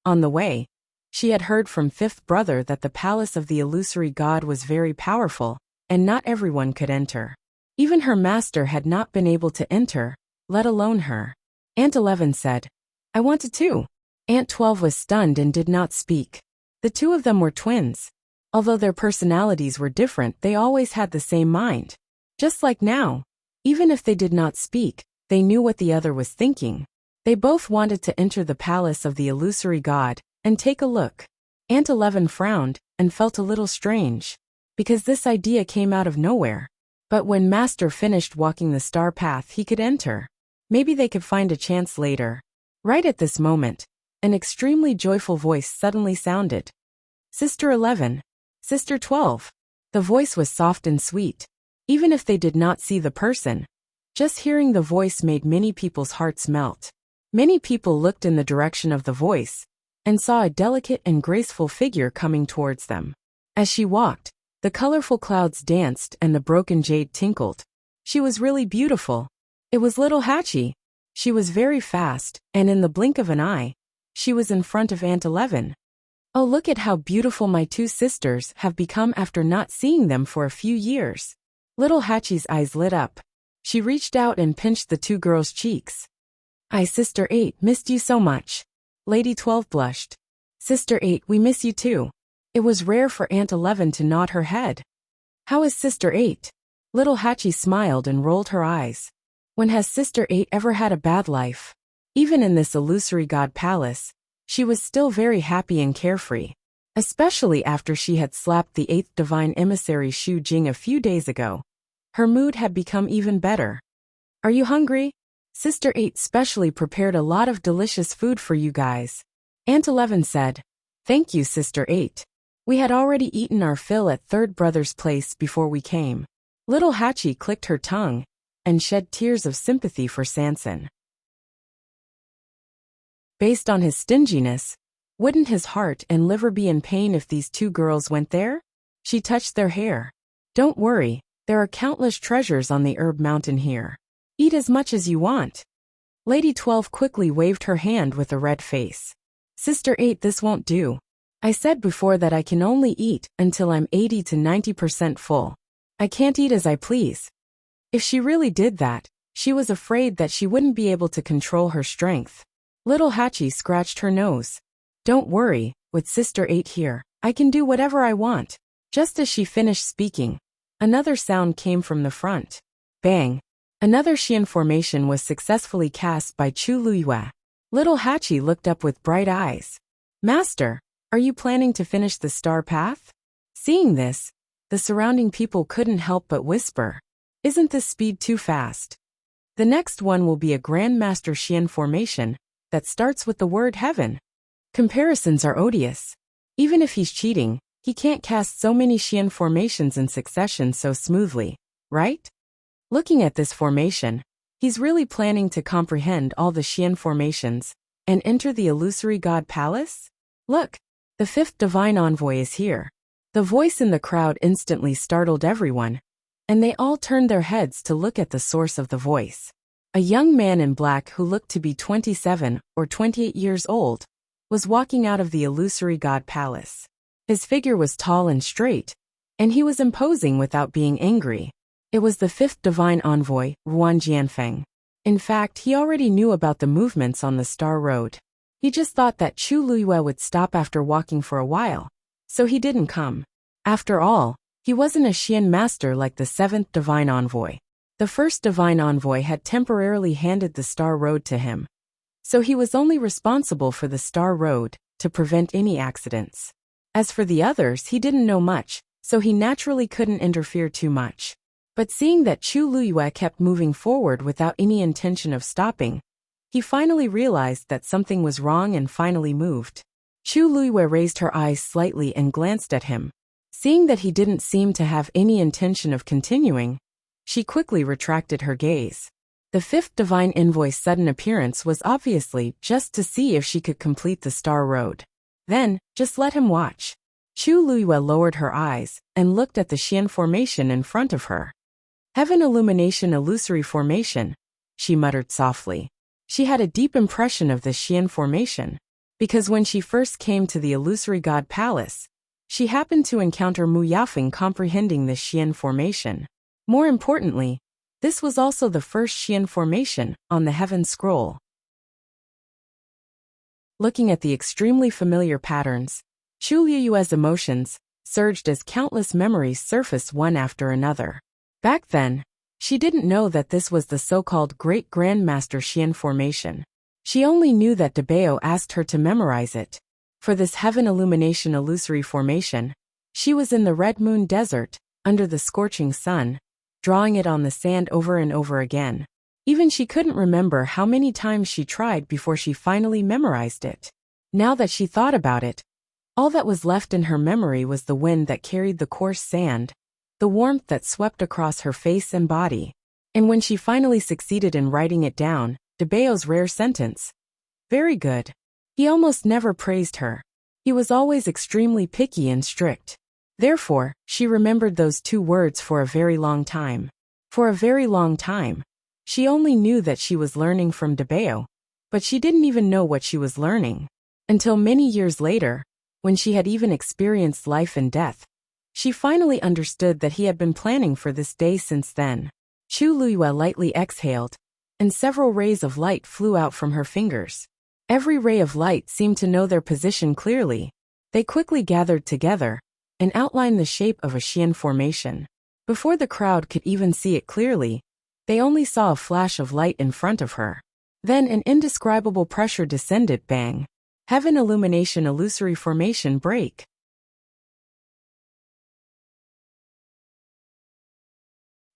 On the way, she had heard from fifth brother that the palace of the illusory god was very powerful, and not everyone could enter. Even her master had not been able to enter, let alone her. Aunt 11 said, I wanted to. Aunt 12 was stunned and did not speak. The two of them were twins. Although their personalities were different, they always had the same mind. Just like now. Even if they did not speak, they knew what the other was thinking. They both wanted to enter the palace of the illusory god and take a look. Aunt 11 frowned and felt a little strange, because this idea came out of nowhere. But when Master finished walking the star path, he could enter. Maybe they could find a chance later. Right at this moment, an extremely joyful voice suddenly sounded. Sister 11. Sister 12. The voice was soft and sweet. Even if they did not see the person, just hearing the voice made many people's hearts melt. Many people looked in the direction of the voice and saw a delicate and graceful figure coming towards them. As she walked, the colorful clouds danced and the broken jade tinkled. She was really beautiful. It was little Hachi. She was very fast, and in the blink of an eye, she was in front of Aunt 11. Oh, look at how beautiful my two sisters have become after not seeing them for a few years. Little Hatchie's eyes lit up. She reached out and pinched the two girls' cheeks. I, Sister 8, missed you so much. Lady 12 blushed. Sister 8, we miss you too. It was rare for Aunt 11 to nod her head. How is Sister 8? Little Hatchie smiled and rolled her eyes. When has Sister 8 ever had a bad life? Even in this illusory god palace, she was still very happy and carefree. Especially after she had slapped the 8th divine emissary Shu Jing a few days ago. Her mood had become even better. Are you hungry? Sister 8 specially prepared a lot of delicious food for you guys. Aunt 11 said. Thank you, Sister 8. We had already eaten our fill at third brother's place before we came. Little Hatchie clicked her tongue and shed tears of sympathy for Sanson. Based on his stinginess, wouldn't his heart and liver be in pain if these two girls went there? She touched their hair. Don't worry, there are countless treasures on the herb mountain here. Eat as much as you want. Lady 12 quickly waved her hand with a red face. Sister 8, this won't do. I said before that I can only eat until I'm 80 to 90% full. I can't eat as I please. If she really did that, she was afraid that she wouldn't be able to control her strength. Little Hatchie scratched her nose. Don't worry, with Sister 8 here, I can do whatever I want. Just as she finished speaking, another sound came from the front. Bang! Another Xian formation was successfully cast by Chu Luiyue. Little Hatchie looked up with bright eyes. Master, are you planning to finish the star path? Seeing this, the surrounding people couldn't help but whisper. Isn't this speed too fast? The next one will be a Grandmaster Xian formation that starts with the word heaven. Comparisons are odious. Even if he's cheating, he can't cast so many Xian formations in succession so smoothly, right? Looking at this formation, he's really planning to comprehend all the Xian formations and enter the illusory god palace? Look, the 5th divine envoy is here. The voice in the crowd instantly startled everyone, and they all turned their heads to look at the source of the voice. A young man in black who looked to be 27 or 28 years old was walking out of the illusory god palace. His figure was tall and straight, and he was imposing without being angry. It was the 5th divine envoy, Ruan Jianfeng. In fact, he already knew about the movements on the Star Road. He just thought that Chu Luiyue would stop after walking for a while, so he didn't come. After all, he wasn't a Xian master like the 7th divine envoy. The 1st divine envoy had temporarily handed the Star Road to him, so he was only responsible for the Star Road to prevent any accidents. As for the others, he didn't know much, so he naturally couldn't interfere too much. But seeing that Chu Luiyue kept moving forward without any intention of stopping, he finally realized that something was wrong and finally moved. Chu Luiyue raised her eyes slightly and glanced at him. Seeing that he didn't seem to have any intention of continuing, she quickly retracted her gaze. The 5th divine envoy's sudden appearance was obviously just to see if she could complete the Star Road. Then, just let him watch. Chu Luiyue lowered her eyes and looked at the Xian formation in front of her. Heaven Illumination Illusory Formation, she muttered softly. She had a deep impression of the Xian formation, because when she first came to the illusory god palace, she happened to encounter Mu Yaofeng comprehending the Xian formation. More importantly, this was also the first Xian formation on the Heaven Scroll. Looking at the extremely familiar patterns, Chu Luiyue's emotions surged as countless memories surfaced one after another. Back then, she didn't know that this was the so-called Great Grandmaster Xian formation. She only knew that Debao asked her to memorize it. For this Heaven Illumination Illusory Formation, she was in the Red Moon Desert, under the scorching sun, drawing it on the sand over and over again. Even she couldn't remember how many times she tried before she finally memorized it. Now that she thought about it, all that was left in her memory was the wind that carried the coarse sand, the warmth that swept across her face and body. And when she finally succeeded in writing it down, Debao's rare sentence, "Very good." He almost never praised her. He was always extremely picky and strict. Therefore, she remembered those two words for a very long time. For a very long time, She only knew that she was learning from Debeo, but she didn't even know what she was learning. Until many years later, when she had even experienced life and death, she finally understood that he had been planning for this day since then. Chu Luyue lightly exhaled, and several rays of light flew out from her fingers. Every ray of light seemed to know their position clearly. They quickly gathered together and outlined the shape of a Xian formation. Before the crowd could even see it clearly, they only saw a flash of light in front of her. Then an indescribable pressure descended. Bang! Heaven illumination illusory formation break.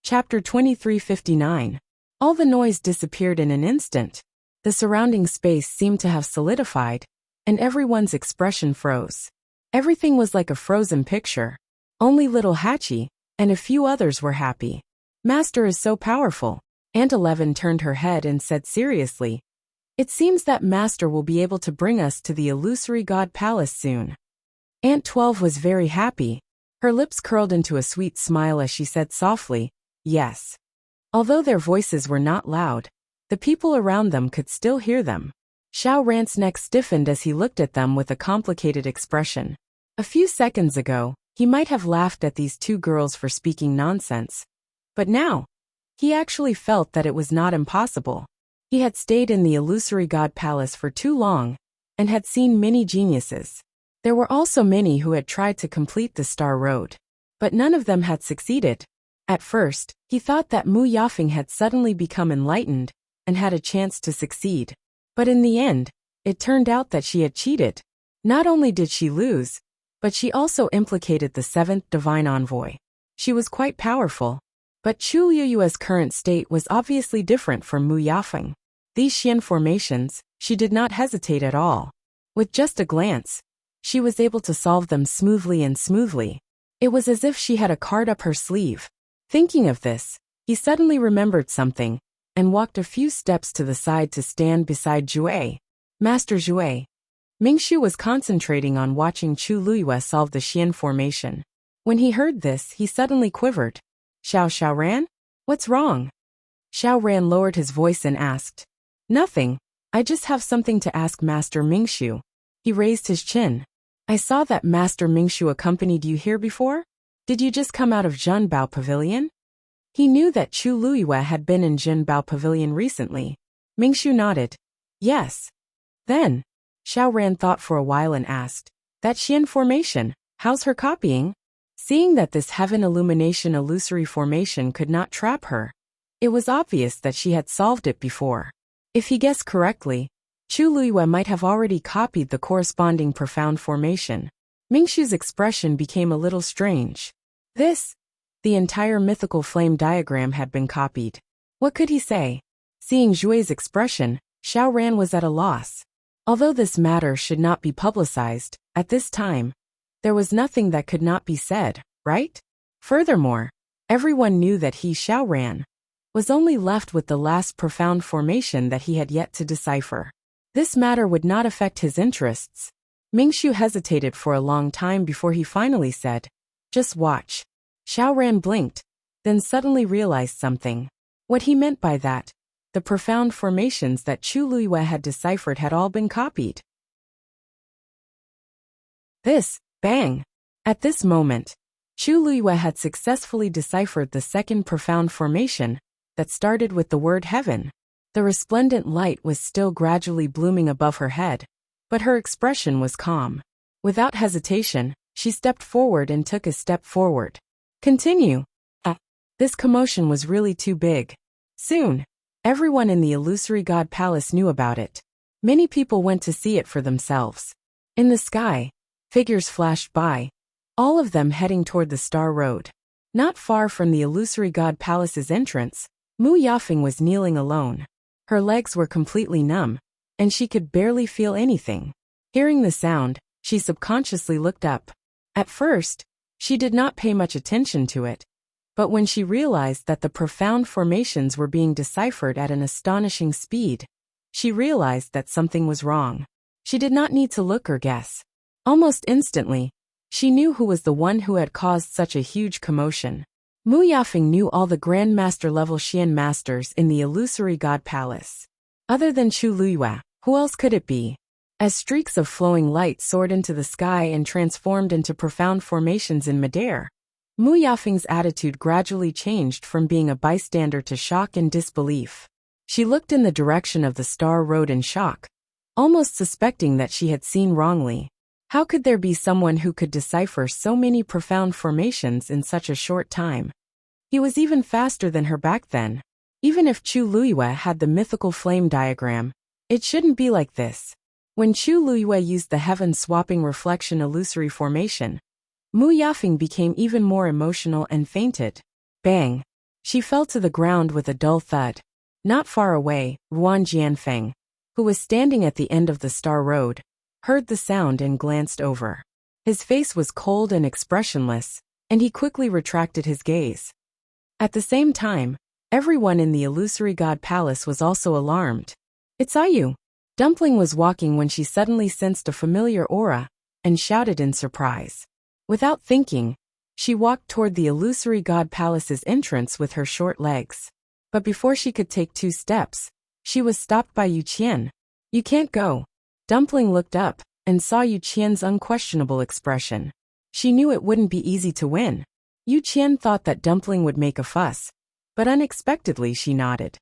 Chapter 2359. All the noise disappeared in an instant. The surrounding space seemed to have solidified, and everyone's expression froze. Everything was like a frozen picture. Only little Hachi and a few others were happy. Master is so powerful. Aunt 11 turned her head and said seriously, "It seems that Master will be able to bring us to the illusory God Palace soon." Aunt 12 was very happy. Her lips curled into a sweet smile as she said softly, "Yes." Although their voices were not loud, the people around them could still hear them. Xiao Ran's neck stiffened as he looked at them with a complicated expression. A few seconds ago, he might have laughed at these two girls for speaking nonsense. But now, he actually felt that it was not impossible. He had stayed in the illusory God Palace for too long, and had seen many geniuses. There were also many who had tried to complete the Star Road, but none of them had succeeded. At first, he thought that Mu Yafeng had suddenly become enlightened and had a chance to succeed. But in the end, it turned out that she had cheated. Not only did she lose, but she also implicated the seventh divine envoy. She was quite powerful. But Chu Luyue's current state was obviously different from Mu Yafeng. These Xian formations, she did not hesitate at all. With just a glance, she was able to solve them smoothly. It was as if she had a card up her sleeve. Thinking of this, he suddenly remembered something, and walked a few steps to the side to stand beside Jue. "Master Jue." Mingshu was concentrating on watching Chu Luyue solve the Xian formation. When he heard this, he suddenly quivered. Xiao Ran? What's wrong?" Xiao Ran lowered his voice and asked. "Nothing. I just have something to ask Master Mingshu." He raised his chin. "I saw that Master Mingshu accompanied you here before? Did you just come out of Zhenbao Pavilion?" He knew that Chu Luyue had been in Zhenbao Pavilion recently. Mingshu nodded. "Yes." Then, Xiao Ran thought for a while and asked, "That Xian formation, how's her copying?" Seeing that this heaven illumination illusory formation could not trap her, it was obvious that she had solved it before. If he guessed correctly, Chu Luyue might have already copied the corresponding profound formation. Mingshu's expression became a little strange. The entire mythical flame diagram had been copied. What could he say? Seeing Jue's expression, Xiao Ran was at a loss. Although this matter should not be publicized, at this time, there was nothing that could not be said, right? Furthermore, everyone knew that he, Xiao Ran, was only left with the last profound formation that he had yet to decipher. This matter would not affect his interests. Mingshu hesitated for a long time before he finally said, "Just watch." Xiao Ran blinked, then suddenly realized something. What he meant by that, the profound formations that Chu Luyue had deciphered had all been copied. Bang! At this moment, Chu Luyue had successfully deciphered the second profound formation that started with the word heaven. The resplendent light was still gradually blooming above her head, but her expression was calm. Without hesitation, she stepped forward and took a step forward. "Continue." This commotion was really too big. Soon, everyone in the illusory God Palace knew about it. Many people went to see it for themselves. In the sky, figures flashed by, all of them heading toward the Star Road. Not far from the illusory God Palace's entrance, Mu Yafeng was kneeling alone. Her legs were completely numb, and she could barely feel anything. Hearing the sound, she subconsciously looked up. At first, she did not pay much attention to it, but when she realized that the profound formations were being deciphered at an astonishing speed, she realized that something was wrong. She did not need to look or guess. Almost instantly, she knew who was the one who had caused such a huge commotion. Mu Yafeng knew all the Grandmaster-level Xian masters in the illusory God Palace. Other than Chu Luyue, who else could it be? As streaks of flowing light soared into the sky and transformed into profound formations in midair, Mu Yafeng's attitude gradually changed from being a bystander to shock and disbelief. She looked in the direction of the star road in shock, almost suspecting that she had seen wrongly. How could there be someone who could decipher so many profound formations in such a short time? He was even faster than her back then. Even if Chu Luyue had the mythical flame diagram, it shouldn't be like this. When Chu Luyue used the heaven-swapping reflection illusory formation, Mu Yafeng became even more emotional and fainted. Bang! She fell to the ground with a dull thud. Not far away, Ruan Jianfeng, who was standing at the end of the star road, heard the sound and glanced over. His face was cold and expressionless, and he quickly retracted his gaze. At the same time, everyone in the illusory God Palace was also alarmed. "It's Ayu." Dumpling was walking when she suddenly sensed a familiar aura, and shouted in surprise. Without thinking, she walked toward the illusory God Palace's entrance with her short legs. But before she could take 2 steps, she was stopped by Yu Qian. "You can't go." Dumpling looked up, and saw Yu Qian's unquestionable expression. She knew it wouldn't be easy to win. Yu Qian thought that Dumpling would make a fuss, but unexpectedly she nodded.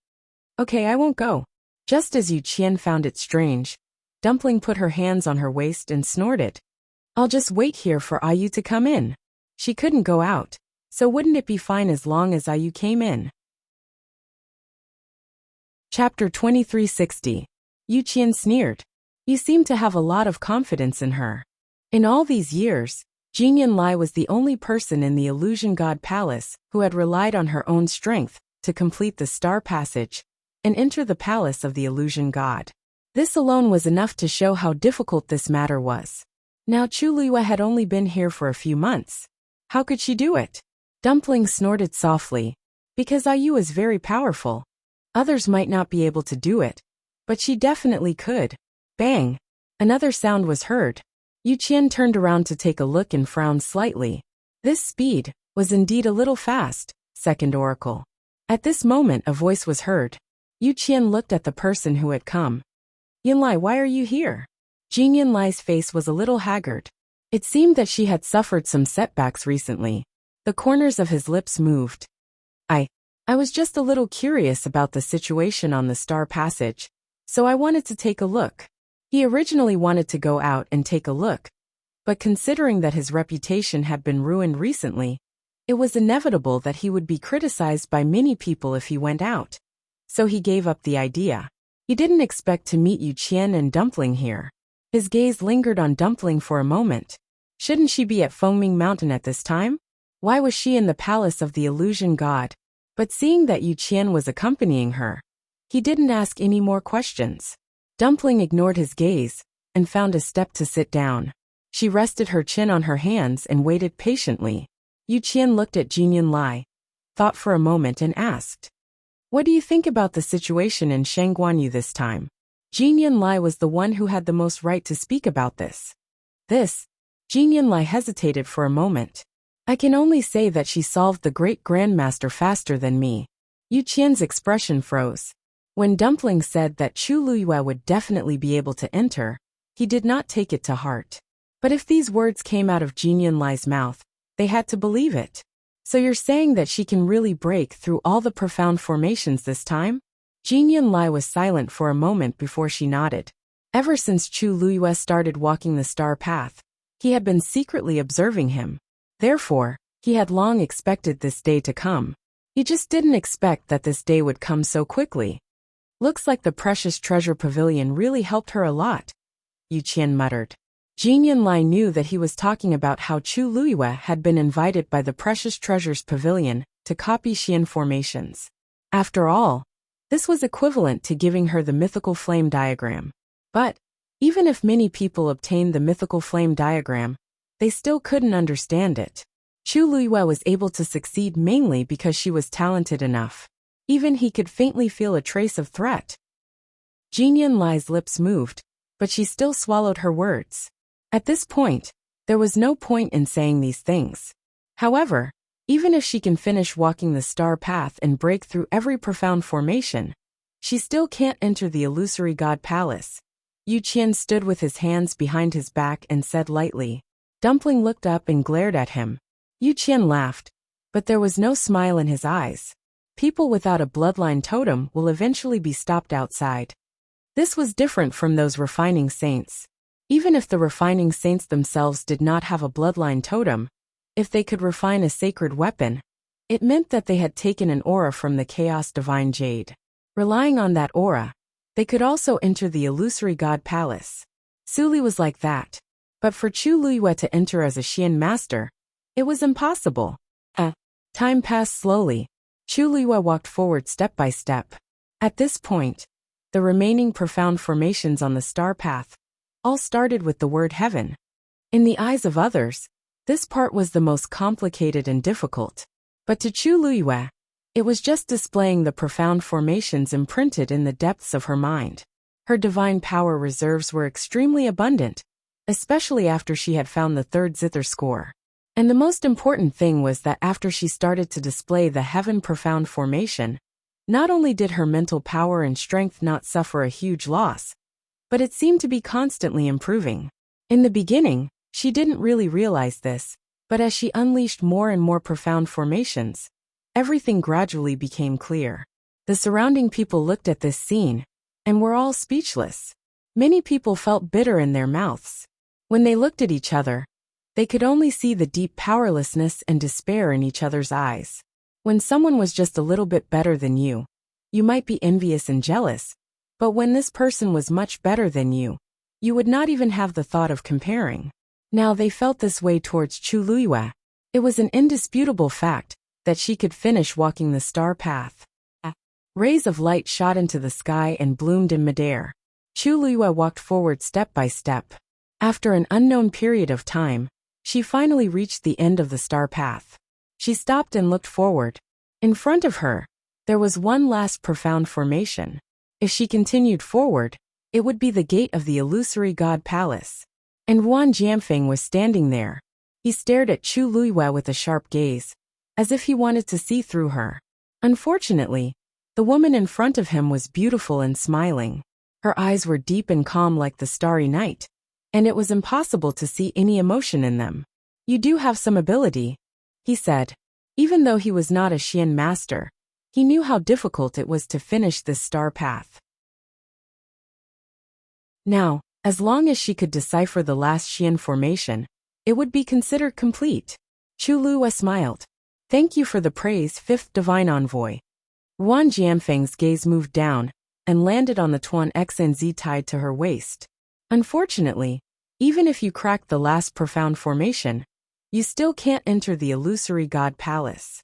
"Okay, I won't go." Just as Yu Qian found it strange, Dumpling put her hands on her waist and snorted. "I'll just wait here for Ayu to come in." She couldn't go out, so wouldn't it be fine as long as Ayu came in? Chapter 2360. Yu Qian sneered. "You seem to have a lot of confidence in her." In all these years, Jingyan Lai was the only person in the Illusion God Palace who had relied on her own strength to complete the Star Passage and enter the Palace of the Illusion God. This alone was enough to show how difficult this matter was. Now Chu Luyue had only been here for a few months. How could she do it? Dumpling snorted softly. Because Ayu is very powerful. Others might not be able to do it, but she definitely could. Bang! Another sound was heard. Yu Qian turned around to take a look and frowned slightly. This speed was indeed a little fast, Second Oracle. At this moment a voice was heard. Yu Qian looked at the person who had come. "Yanlai, why are you here?" Jingyan Lai's face was a little haggard. It seemed that she had suffered some setbacks recently. The corners of his lips moved. I was just a little curious about the situation on the Star Passage, so I wanted to take a look." He originally wanted to go out and take a look, but considering that his reputation had been ruined recently, it was inevitable that he would be criticized by many people if he went out. So he gave up the idea. He didn't expect to meet Yu Qian and Dumpling here. His gaze lingered on Dumpling for a moment. Shouldn't she be at Fengming Mountain at this time? Why was she in the palace of the Illusion God? But seeing that Yu Qian was accompanying her, he didn't ask any more questions. Dumpling ignored his gaze and found a step to sit down. She rested her chin on her hands and waited patiently. Yu Qian looked at Jingyan Lai, thought for a moment and asked, "What do you think about the situation in Shangguanyu this time?" Jingyan Lai was the one who had the most right to speak about this. Jingyan Lai hesitated for a moment. "I can only say that she solved the Great Grandmaster faster than me." Yu Qian's expression froze. When Dumpling said that Chu Luyue would definitely be able to enter, he did not take it to heart. But if these words came out of Jingyan Lai's mouth, they had to believe it. "So you're saying that she can really break through all the profound formations this time?" Jingyan Lai was silent for a moment before she nodded. Ever since Chu Luyue started walking the star path, he had been secretly observing him. Therefore, he had long expected this day to come. He just didn't expect that this day would come so quickly. "Looks like the precious treasure pavilion really helped her a lot," Yu Qian muttered. Jingyan Lai knew that he was talking about how Chu Luyue had been invited by the Precious Treasures Pavilion to copy Xian formations. After all, this was equivalent to giving her the mythical flame diagram. But, even if many people obtained the mythical flame diagram, they still couldn't understand it. Chu Luyue was able to succeed mainly because she was talented enough. Even he could faintly feel a trace of threat. Jingyan Lai's lips moved, but she still swallowed her words. At this point, there was no point in saying these things. However, Even if she can finish walking the star path and break through every profound formation, she still can't enter the illusory god palace. Yu Qian stood with his hands behind his back and said lightly. Dumpling looked up and glared at him. Yu Qian laughed, but there was no smile in his eyes. People without a bloodline totem will eventually be stopped outside. This was different from those refining saints. Even if the refining saints themselves did not have a bloodline totem, if they could refine a sacred weapon, it meant that they had taken an aura from the chaos divine jade. Relying on that aura, they could also enter the illusory god palace. Su Li was like that. But for Chu Luiyue to enter as a Xian master, it was impossible. Time passed slowly. Chu Luiyue walked forward step by step. At this point, the remaining profound formations on the star path all started with the word heaven. In the eyes of others, this part was the most complicated and difficult. But to Chu Luiyue, it was just displaying the profound formations imprinted in the depths of her mind. Her divine power reserves were extremely abundant, especially after she had found the third zither score. And the most important thing was that after she started to display the heaven profound formation, not only did her mental power and strength not suffer a huge loss, but it seemed to be constantly improving. In the beginning, she didn't really realize this, but as she unleashed more and more profound formations, everything gradually became clear. The surrounding people looked at this scene and were all speechless. Many people felt bitter in their mouths. When they looked at each other, they could only see the deep powerlessness and despair in each other's eyes. When someone was just a little bit better than you might be envious and jealous, but when this person was much better than you would not even have the thought of comparing. Now they felt this way towards Chu Luiyue. It was an indisputable fact that she could finish walking the star path. Rays of light shot into the sky and bloomed in midair. Chu Luiyue walked forward step by step. After an unknown period of time, she finally reached the end of the star path. She stopped and looked forward. In front of her, there was one last profound formation. If she continued forward, it would be the gate of the illusory god palace. And Wan Jianfeng was standing there. He stared at Chu Luiyue with a sharp gaze, as if he wanted to see through her. Unfortunately, the woman in front of him was beautiful and smiling. Her eyes were deep and calm like the starry night, and it was impossible to see any emotion in them. You do have some ability, he said. Even though he was not a Xian master, he knew how difficult it was to finish this star path. Now, as long as she could decipher the last Xian formation, it would be considered complete. Chu Luiyue smiled. Thank you for the praise, fifth divine envoy. Wan Jianfeng's gaze moved down and landed on the Tuan Xnz tied to her waist. Unfortunately, even if you crack the last profound formation, you still can't enter the illusory god palace.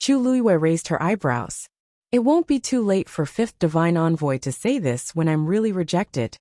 Chu Luiyue raised her eyebrows. It won't be too late for fifth divine envoy to say this when I'm really rejected.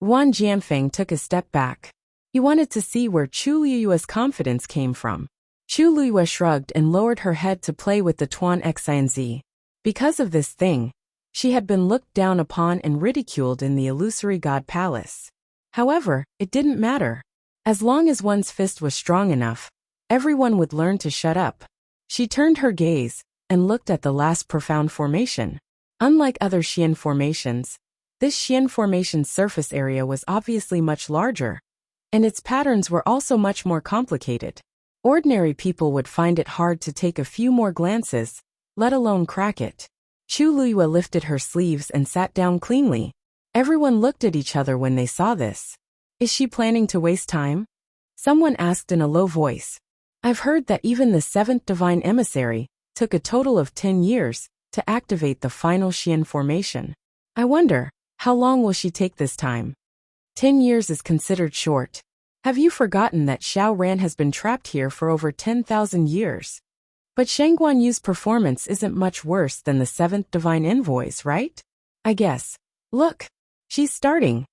Wan Jianfeng took a step back. He wanted to see where Chu Luiyue's confidence came from. Chu Luiyue shrugged and lowered her head to play with the Tuan Xnz. Because of this thing, she had been looked down upon and ridiculed in the illusory god palace. However, it didn't matter. As long as one's fist was strong enough, everyone would learn to shut up. She turned her gaze and looked at the last profound formation. Unlike other Xian formations, this Xian formation's surface area was obviously much larger, and its patterns were also much more complicated. Ordinary people would find it hard to take a few more glances, let alone crack it. Chu Luiyue lifted her sleeves and sat down cleanly. Everyone looked at each other when they saw this. Is she planning to waste time? Someone asked in a low voice. I've heard that even the seventh divine emissary took a total of 10 years to activate the final Xian formation. I wonder, how long will she take this time? 10 years is considered short. Have you forgotten that Xiao Ran has been trapped here for over 10,000 years? But Shang Guanyu's performance isn't much worse than the seventh divine envoy's, right? I guess. Look, she's starting.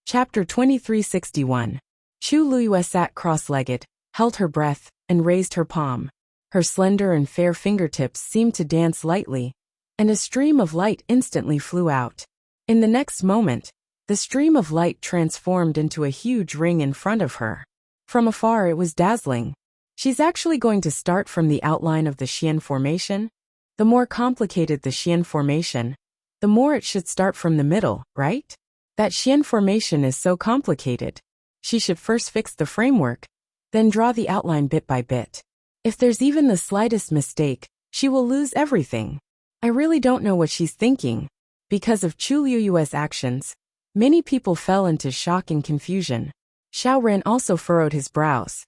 Chapter 2361. Chu Luiyue sat cross-legged, held her breath, and raised her palm. Her slender and fair fingertips seemed to dance lightly, and a stream of light instantly flew out. In the next moment, the stream of light transformed into a huge ring in front of her. From afar it was dazzling. She's actually going to start from the outline of the Xian formation? The more complicated the Xian formation, the more it should start from the middle, right? That Xian formation is so complicated. She should first fix the framework, then draw the outline bit by bit. If there's even the slightest mistake, she will lose everything. I really don't know what she's thinking. Because of Chu Liyue's actions, many people fell into shock and confusion. Xiao Ran also furrowed his brows.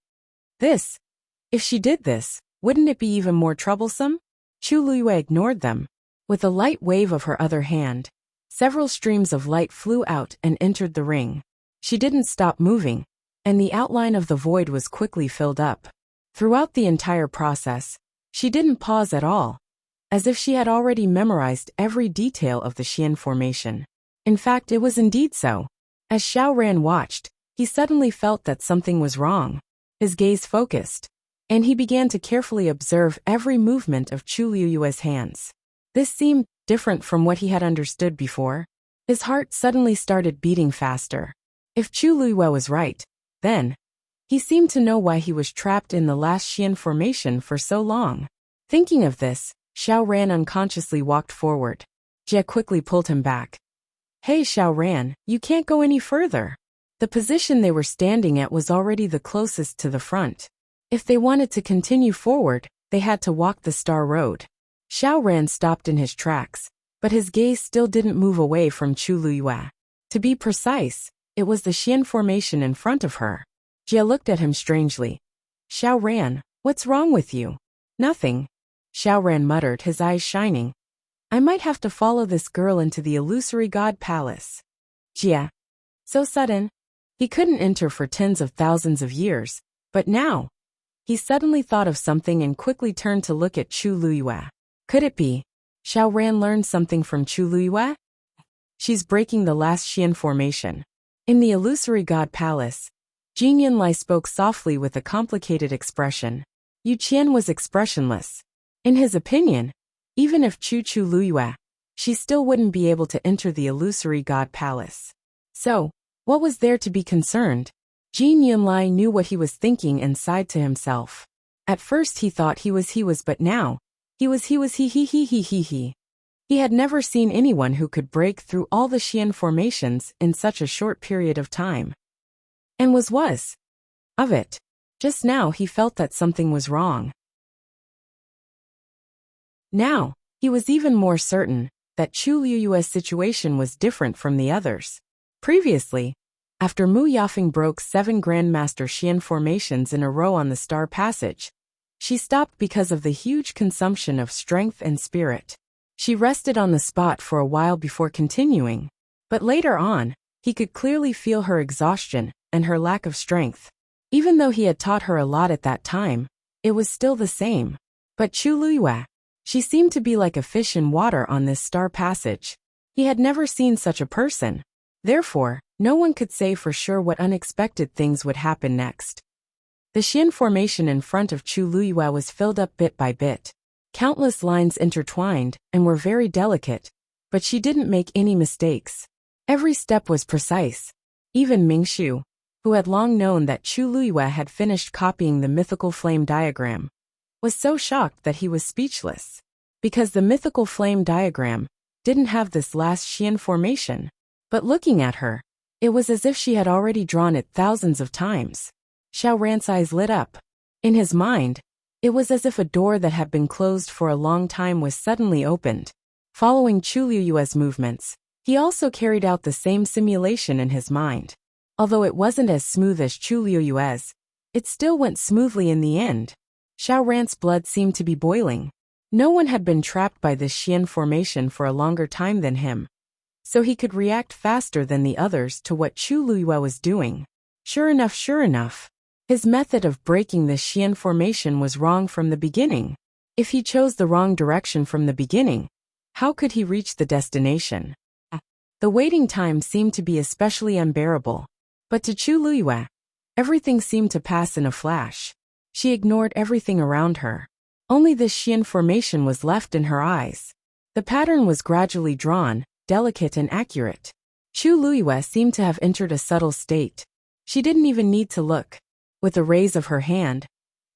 If she did this, wouldn't it be even more troublesome? Chu Liyue ignored them. With a light wave of her other hand, several streams of light flew out and entered the ring. She didn't stop moving, and the outline of the void was quickly filled up. Throughout the entire process, she didn't pause at all, as if she had already memorized every detail of the Xian formation. In fact, it was indeed so. As Xiao Ran watched, he suddenly felt that something was wrong. His gaze focused, and he began to carefully observe every movement of Chu Liyue's hands. This seemed different from what he had understood before. His heart suddenly started beating faster. If Chu Liyue was right, then he seemed to know why he was trapped in the last Xian formation for so long. Thinking of this, Xiao Ran unconsciously walked forward. Jie quickly pulled him back. Hey Xiao Ran, you can't go any further. The position they were standing at was already the closest to the front. If they wanted to continue forward, they had to walk the star road. Xiao Ran stopped in his tracks, but his gaze still didn't move away from Chu Liyue. To be precise, it was the Xian formation in front of her. Jie looked at him strangely. Xiao Ran, what's wrong with you? Nothing. Xiao Ran muttered, his eyes shining. I might have to follow this girl into the illusory god palace. Jie. So sudden. He couldn't enter for tens of thousands of years, but now. He suddenly thought of something and quickly turned to look at Chu Liyue. Could it be? Xiao Ran learned something from Chu Liyue? She's breaking the last Xian formation. In the illusory god palace, Jin Yunlai spoke softly with a complicated expression. Yu Qian was expressionless. In his opinion, even if Chu Liyue, she still wouldn't be able to enter the illusory god palace. So, what was there to be concerned? Jin Yunlai knew what he was thinking and sighed to himself. At first he thought he was but now, he was he. He had never seen anyone who could break through all the Xian formations in such a short period of time. And was of it. Just now he felt that something was wrong. Now, he was even more certain that Chu Liyue's situation was different from the others. Previously, after Mu Yafeng broke 7 Grandmaster Xian formations in a row on the Star Passage, she stopped because of the huge consumption of strength and spirit. She rested on the spot for a while before continuing, but later on, he could clearly feel her exhaustion and her lack of strength. Even though he had taught her a lot at that time, it was still the same. But Chu Liyue, she seemed to be like a fish in water on this Star Passage. He had never seen such a person. Therefore, no one could say for sure what unexpected things would happen next. The Xian formation in front of Chu Liyue was filled up bit by bit. Countless lines intertwined and were very delicate, but she didn't make any mistakes. Every step was precise. Even Mingxu, who had long known that Chu Liyue had finished copying the mythical flame diagram, was so shocked that he was speechless. Because the mythical flame diagram didn't have this last Xian formation. But looking at her, it was as if she had already drawn it thousands of times. Xiao Ran's eyes lit up. In his mind, it was as if a door that had been closed for a long time was suddenly opened. Following Chu Liyue's movements, he also carried out the same simulation in his mind. Although it wasn't as smooth as Chu Liyue's, it still went smoothly in the end. Xiao Ran's blood seemed to be boiling. No one had been trapped by this Xian formation for a longer time than him, so he could react faster than the others to what Chu Liyue was doing. Sure enough, his method of breaking the Xian formation was wrong from the beginning. If he chose the wrong direction from the beginning, how could he reach the destination? The waiting time seemed to be especially unbearable. But to Chu Liyue, everything seemed to pass in a flash. She ignored everything around her. Only this Xian formation was left in her eyes. The pattern was gradually drawn, delicate and accurate. Chu Luiyue seemed to have entered a subtle state. She didn't even need to look. With a raise of her hand,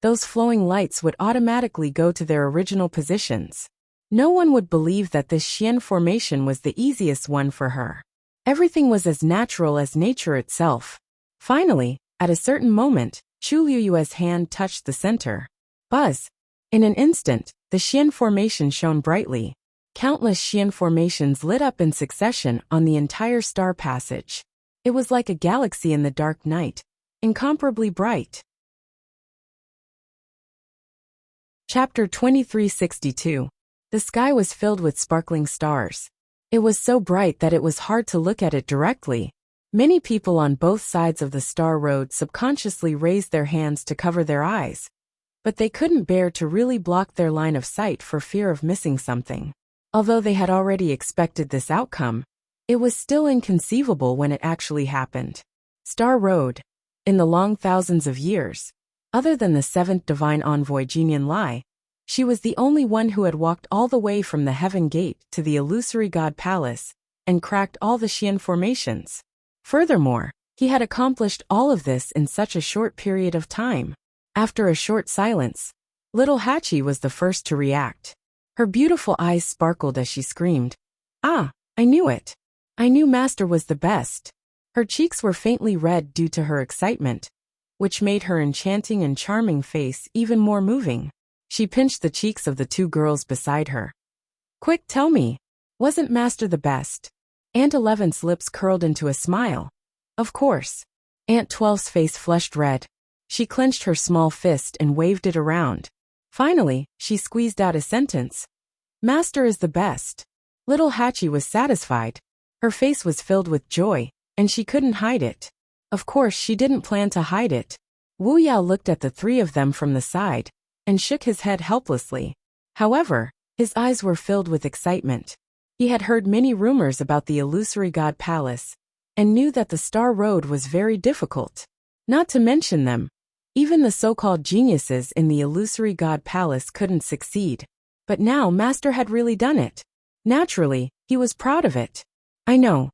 those flowing lights would automatically go to their original positions. No one would believe that this Xian formation was the easiest one for her. Everything was as natural as nature itself. Finally, at a certain moment, Chu Luiyue's hand touched the center. Buzz! In an instant, the Xian formation shone brightly. Countless Xian formations lit up in succession on the entire star passage. It was like a galaxy in the dark night, incomparably bright. Chapter 2362. The sky was filled with sparkling stars. It was so bright that it was hard to look at it directly. Many people on both sides of the star road subconsciously raised their hands to cover their eyes, but they couldn't bear to really block their line of sight for fear of missing something. Although they had already expected this outcome, it was still inconceivable when it actually happened. Star Road. In the long thousands of years, other than the seventh divine envoy Jinyan Lai, she was the only one who had walked all the way from the Heaven Gate to the illusory God Palace and cracked all the Xian formations. Furthermore, he had accomplished all of this in such a short period of time. After a short silence, little Hachi was the first to react. Her beautiful eyes sparkled as she screamed, "Ah, I knew it! I knew Master was the best!" Her cheeks were faintly red due to her excitement, which made her enchanting and charming face even more moving. She pinched the cheeks of the two girls beside her. "Quick, tell me, wasn't Master the best?" Aunt 11's lips curled into a smile. Of course. Aunt 12's face flushed red. She clenched her small fist and waved it around. Finally, she squeezed out a sentence. "Master is the best." Little Hachi was satisfied. Her face was filled with joy, and she couldn't hide it. Of course, she didn't plan to hide it. Wu Yao looked at the three of them from the side and shook his head helplessly. However, his eyes were filled with excitement. He had heard many rumors about the illusory God Palace and knew that the Star Road was very difficult. Not to mention them, even the so-called geniuses in the illusory God Palace couldn't succeed. But now Master had really done it. Naturally, he was proud of it. I know.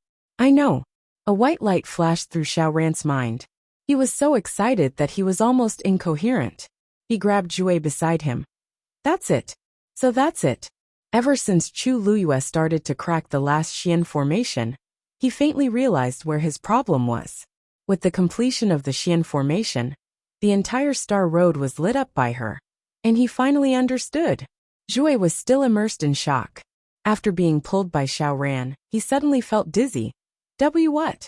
A white light flashed through Xiaoran's mind. He was so excited that he was almost incoherent. He grabbed Jue beside him. "That's it. So that's it." Ever since Chu Luiyue started to crack the last Xian formation, he faintly realized where his problem was. With the completion of the Xian formation, the entire Star Road was lit up by her, and he finally understood. Jue was still immersed in shock. After being pulled by Xiaoran, he suddenly felt dizzy. What?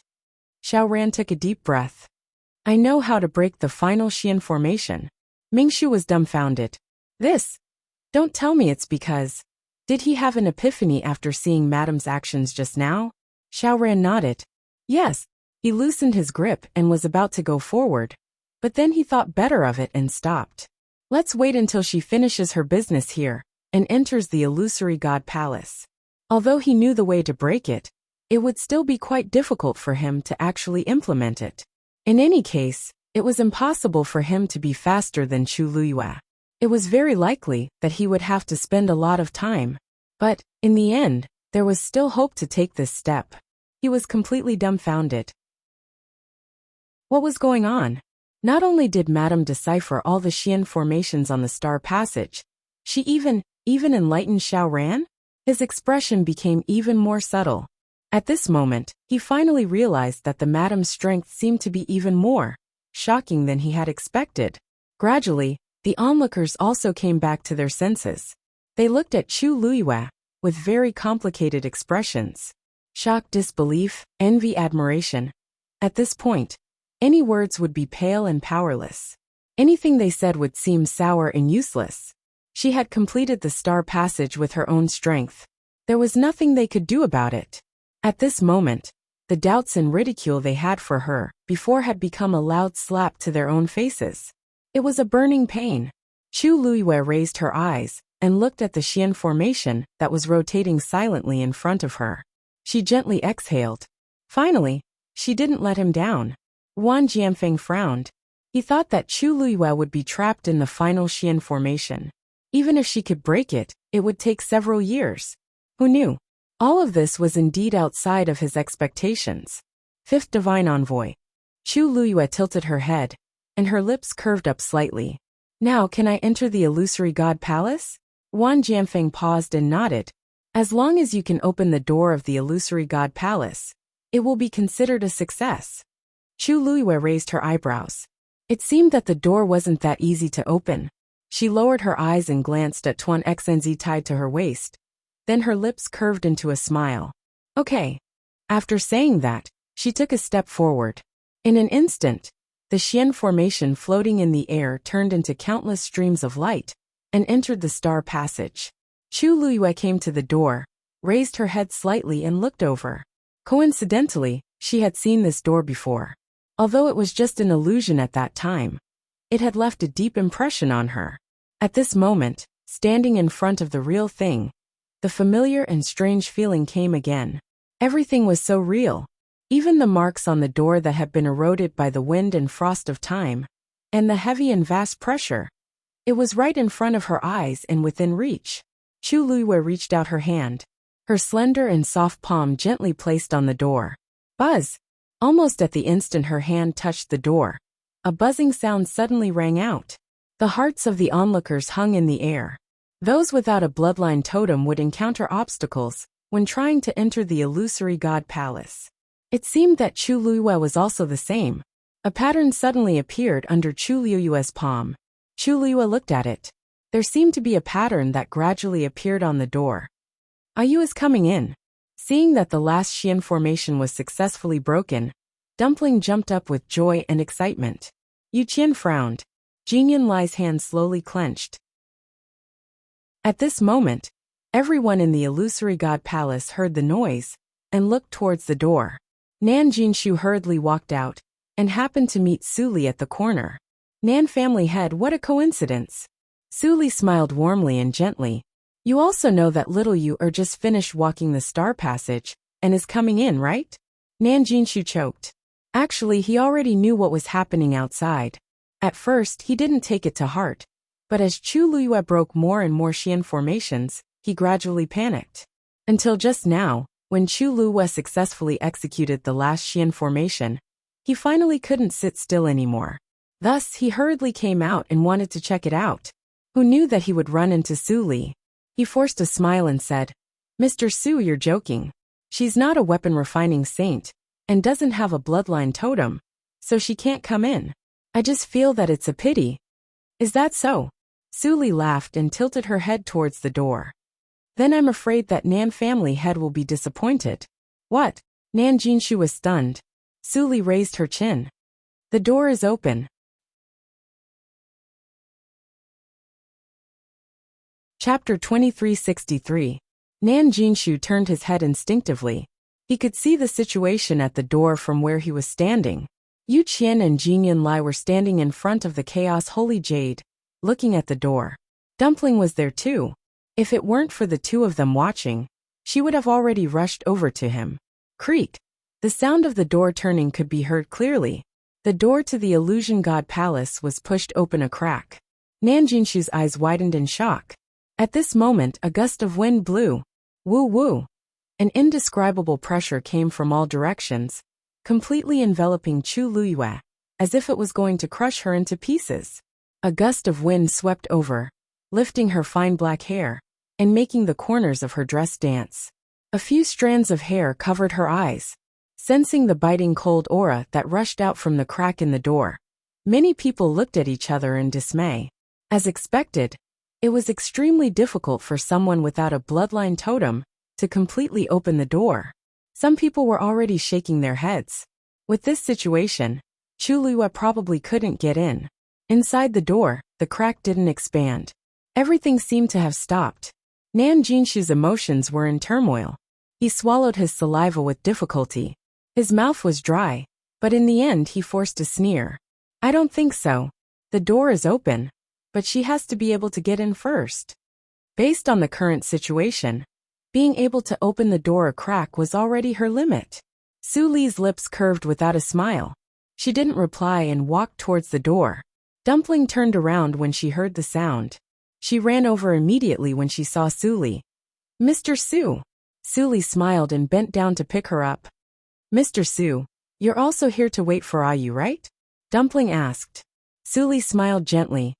Xiaoran took a deep breath. "I know how to break the final Xian formation." Mingshu was dumbfounded. "This? Don't tell me it's because..." Did he have an epiphany after seeing Madam's actions just now? Xiaoran nodded. Yes. He loosened his grip and was about to go forward, but then he thought better of it and stopped. Let's wait until she finishes her business here and enters the illusory God Palace. Although he knew the way to break it, it would still be quite difficult for him to actually implement it. In any case, it was impossible for him to be faster than Chu Luiyue. It was very likely that he would have to spend a lot of time. But, in the end, there was still hope to take this step. He was completely dumbfounded. What was going on? Not only did Madame decipher all the Xian formations on the star passage, she even enlightened Xiaoran? His expression became even more subtle. At this moment, he finally realized that the Madame's strength seemed to be even more shocking than he had expected. Gradually, the onlookers also came back to their senses. They looked at Chu Luiyue with very complicated expressions. Shock, disbelief, envy, admiration. At this point, any words would be pale and powerless. Anything they said would seem sour and useless. She had completed the star passage with her own strength. There was nothing they could do about it. At this moment, the doubts and ridicule they had for her before had become a loud slap to their own faces. It was a burning pain. Chu Luiyue raised her eyes and looked at the Xian formation that was rotating silently in front of her. She gently exhaled. Finally, she didn't let him down. Wan Jianfeng frowned. He thought that Chu Luiyue would be trapped in the final Xian formation. Even if she could break it, it would take several years. Who knew? All of this was indeed outside of his expectations. Fifth Divine Envoy. Chu Luyue tilted her head, and her lips curved up slightly. Now can I enter the illusory god palace? Wan Jianfeng paused and nodded. As long as you can open the door of the illusory god palace, it will be considered a success. Chu Luyue raised her eyebrows. It seemed that the door wasn't that easy to open. She lowered her eyes and glanced at Tuan Xnz tied to her waist. Then her lips curved into a smile. Okay. After saying that, she took a step forward. In an instant, the Xian formation floating in the air turned into countless streams of light and entered the star passage. Chu Luyue came to the door, raised her head slightly and looked over. Coincidentally, she had seen this door before. Although it was just an illusion at that time, it had left a deep impression on her. At this moment, standing in front of the real thing, the familiar and strange feeling came again. Everything was so real. Even the marks on the door that had been eroded by the wind and frost of time, and the heavy and vast pressure. It was right in front of her eyes and within reach. Chu Luyue reached out her hand, her slender and soft palm gently placed on the door. Buzz! Almost at the instant her hand touched the door, a buzzing sound suddenly rang out. The hearts of the onlookers hung in the air. Those without a bloodline totem would encounter obstacles when trying to enter the illusory god palace. It seemed that Chu Luyue was also the same. A pattern suddenly appeared under Chu Luyue's palm. Chu Luyue looked at it. There seemed to be a pattern that gradually appeared on the door. Ayu is coming in. Seeing that the last Xian formation was successfully broken, Dumpling jumped up with joy and excitement. Yu Qian frowned. Jingyan Lai's hand slowly clenched. At this moment, everyone in the illusory god palace heard the noise and looked towards the door. Nan Jinshu hurriedly walked out and happened to meet Su Li at the corner. Nan family head, what a coincidence. Su Li smiled warmly and gently. You also know that little Yu just finished walking the star passage and is coming in, right? Nan Jinshu choked. Actually, he already knew what was happening outside. At first, he didn't take it to heart, but as Chu Luyue broke more and more Xian formations, he gradually panicked. Until just now, when Chu Luyue successfully executed the last Xian formation, he finally couldn't sit still anymore. Thus, he hurriedly came out and wanted to check it out. Who knew that he would run into Su Li? He forced a smile and said, Mr. Su, you're joking. She's not a weapon refining saint, and doesn't have a bloodline totem, so she can't come in. I just feel that it's a pity. Is that so? Su Li laughed and tilted her head towards the door. Then I'm afraid that Nan family head will be disappointed. What? Nan Jinshu was stunned. Su Li raised her chin. The door is open. Chapter 2363. Nan Jinshu turned his head instinctively. He could see the situation at the door from where he was standing. Yu Qian and Jingyan Lai were standing in front of the Chaos Holy Jade, looking at the door. Dumpling was there too. If it weren't for the two of them watching, she would have already rushed over to him. Creak! The sound of the door turning could be heard clearly. The door to the Illusion God Palace was pushed open a crack. Nan Jinshu's eyes widened in shock. At this moment, a gust of wind blew. Woo woo! An indescribable pressure came from all directions, completely enveloping Chu Luyue, as if it was going to crush her into pieces. A gust of wind swept over, lifting her fine black hair, and making the corners of her dress dance. A few strands of hair covered her eyes. Sensing the biting cold aura that rushed out from the crack in the door, many people looked at each other in dismay. As expected, it was extremely difficult for someone without a bloodline totem to completely open the door. Some people were already shaking their heads. With this situation, Chu Luyue probably couldn't get in. Inside the door, the crack didn't expand. Everything seemed to have stopped. Nan Jinshu's emotions were in turmoil. He swallowed his saliva with difficulty. His mouth was dry, but in the end he forced a sneer. I don't think so. The door is open, but she has to be able to get in first. Based on the current situation, being able to open the door a crack was already her limit. Su Li's lips curved without a smile. She didn't reply and walked towards the door. Dumpling turned around when she heard the sound. She ran over immediately when she saw Su Li. Mr. Su. Suli smiled and bent down to pick her up. Mr. Su, you're also here to wait for Ayu, right? Dumpling asked. Suli smiled gently.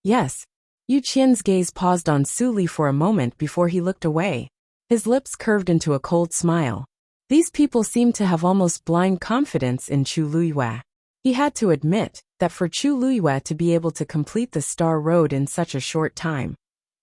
Yes. Yu Qian's gaze paused on Suli for a moment before he looked away. His lips curved into a cold smile. These people seemed to have almost blind confidence in Chu Luiyue. He had to admit that for Chu Luiyue to be able to complete the Star Road in such a short time,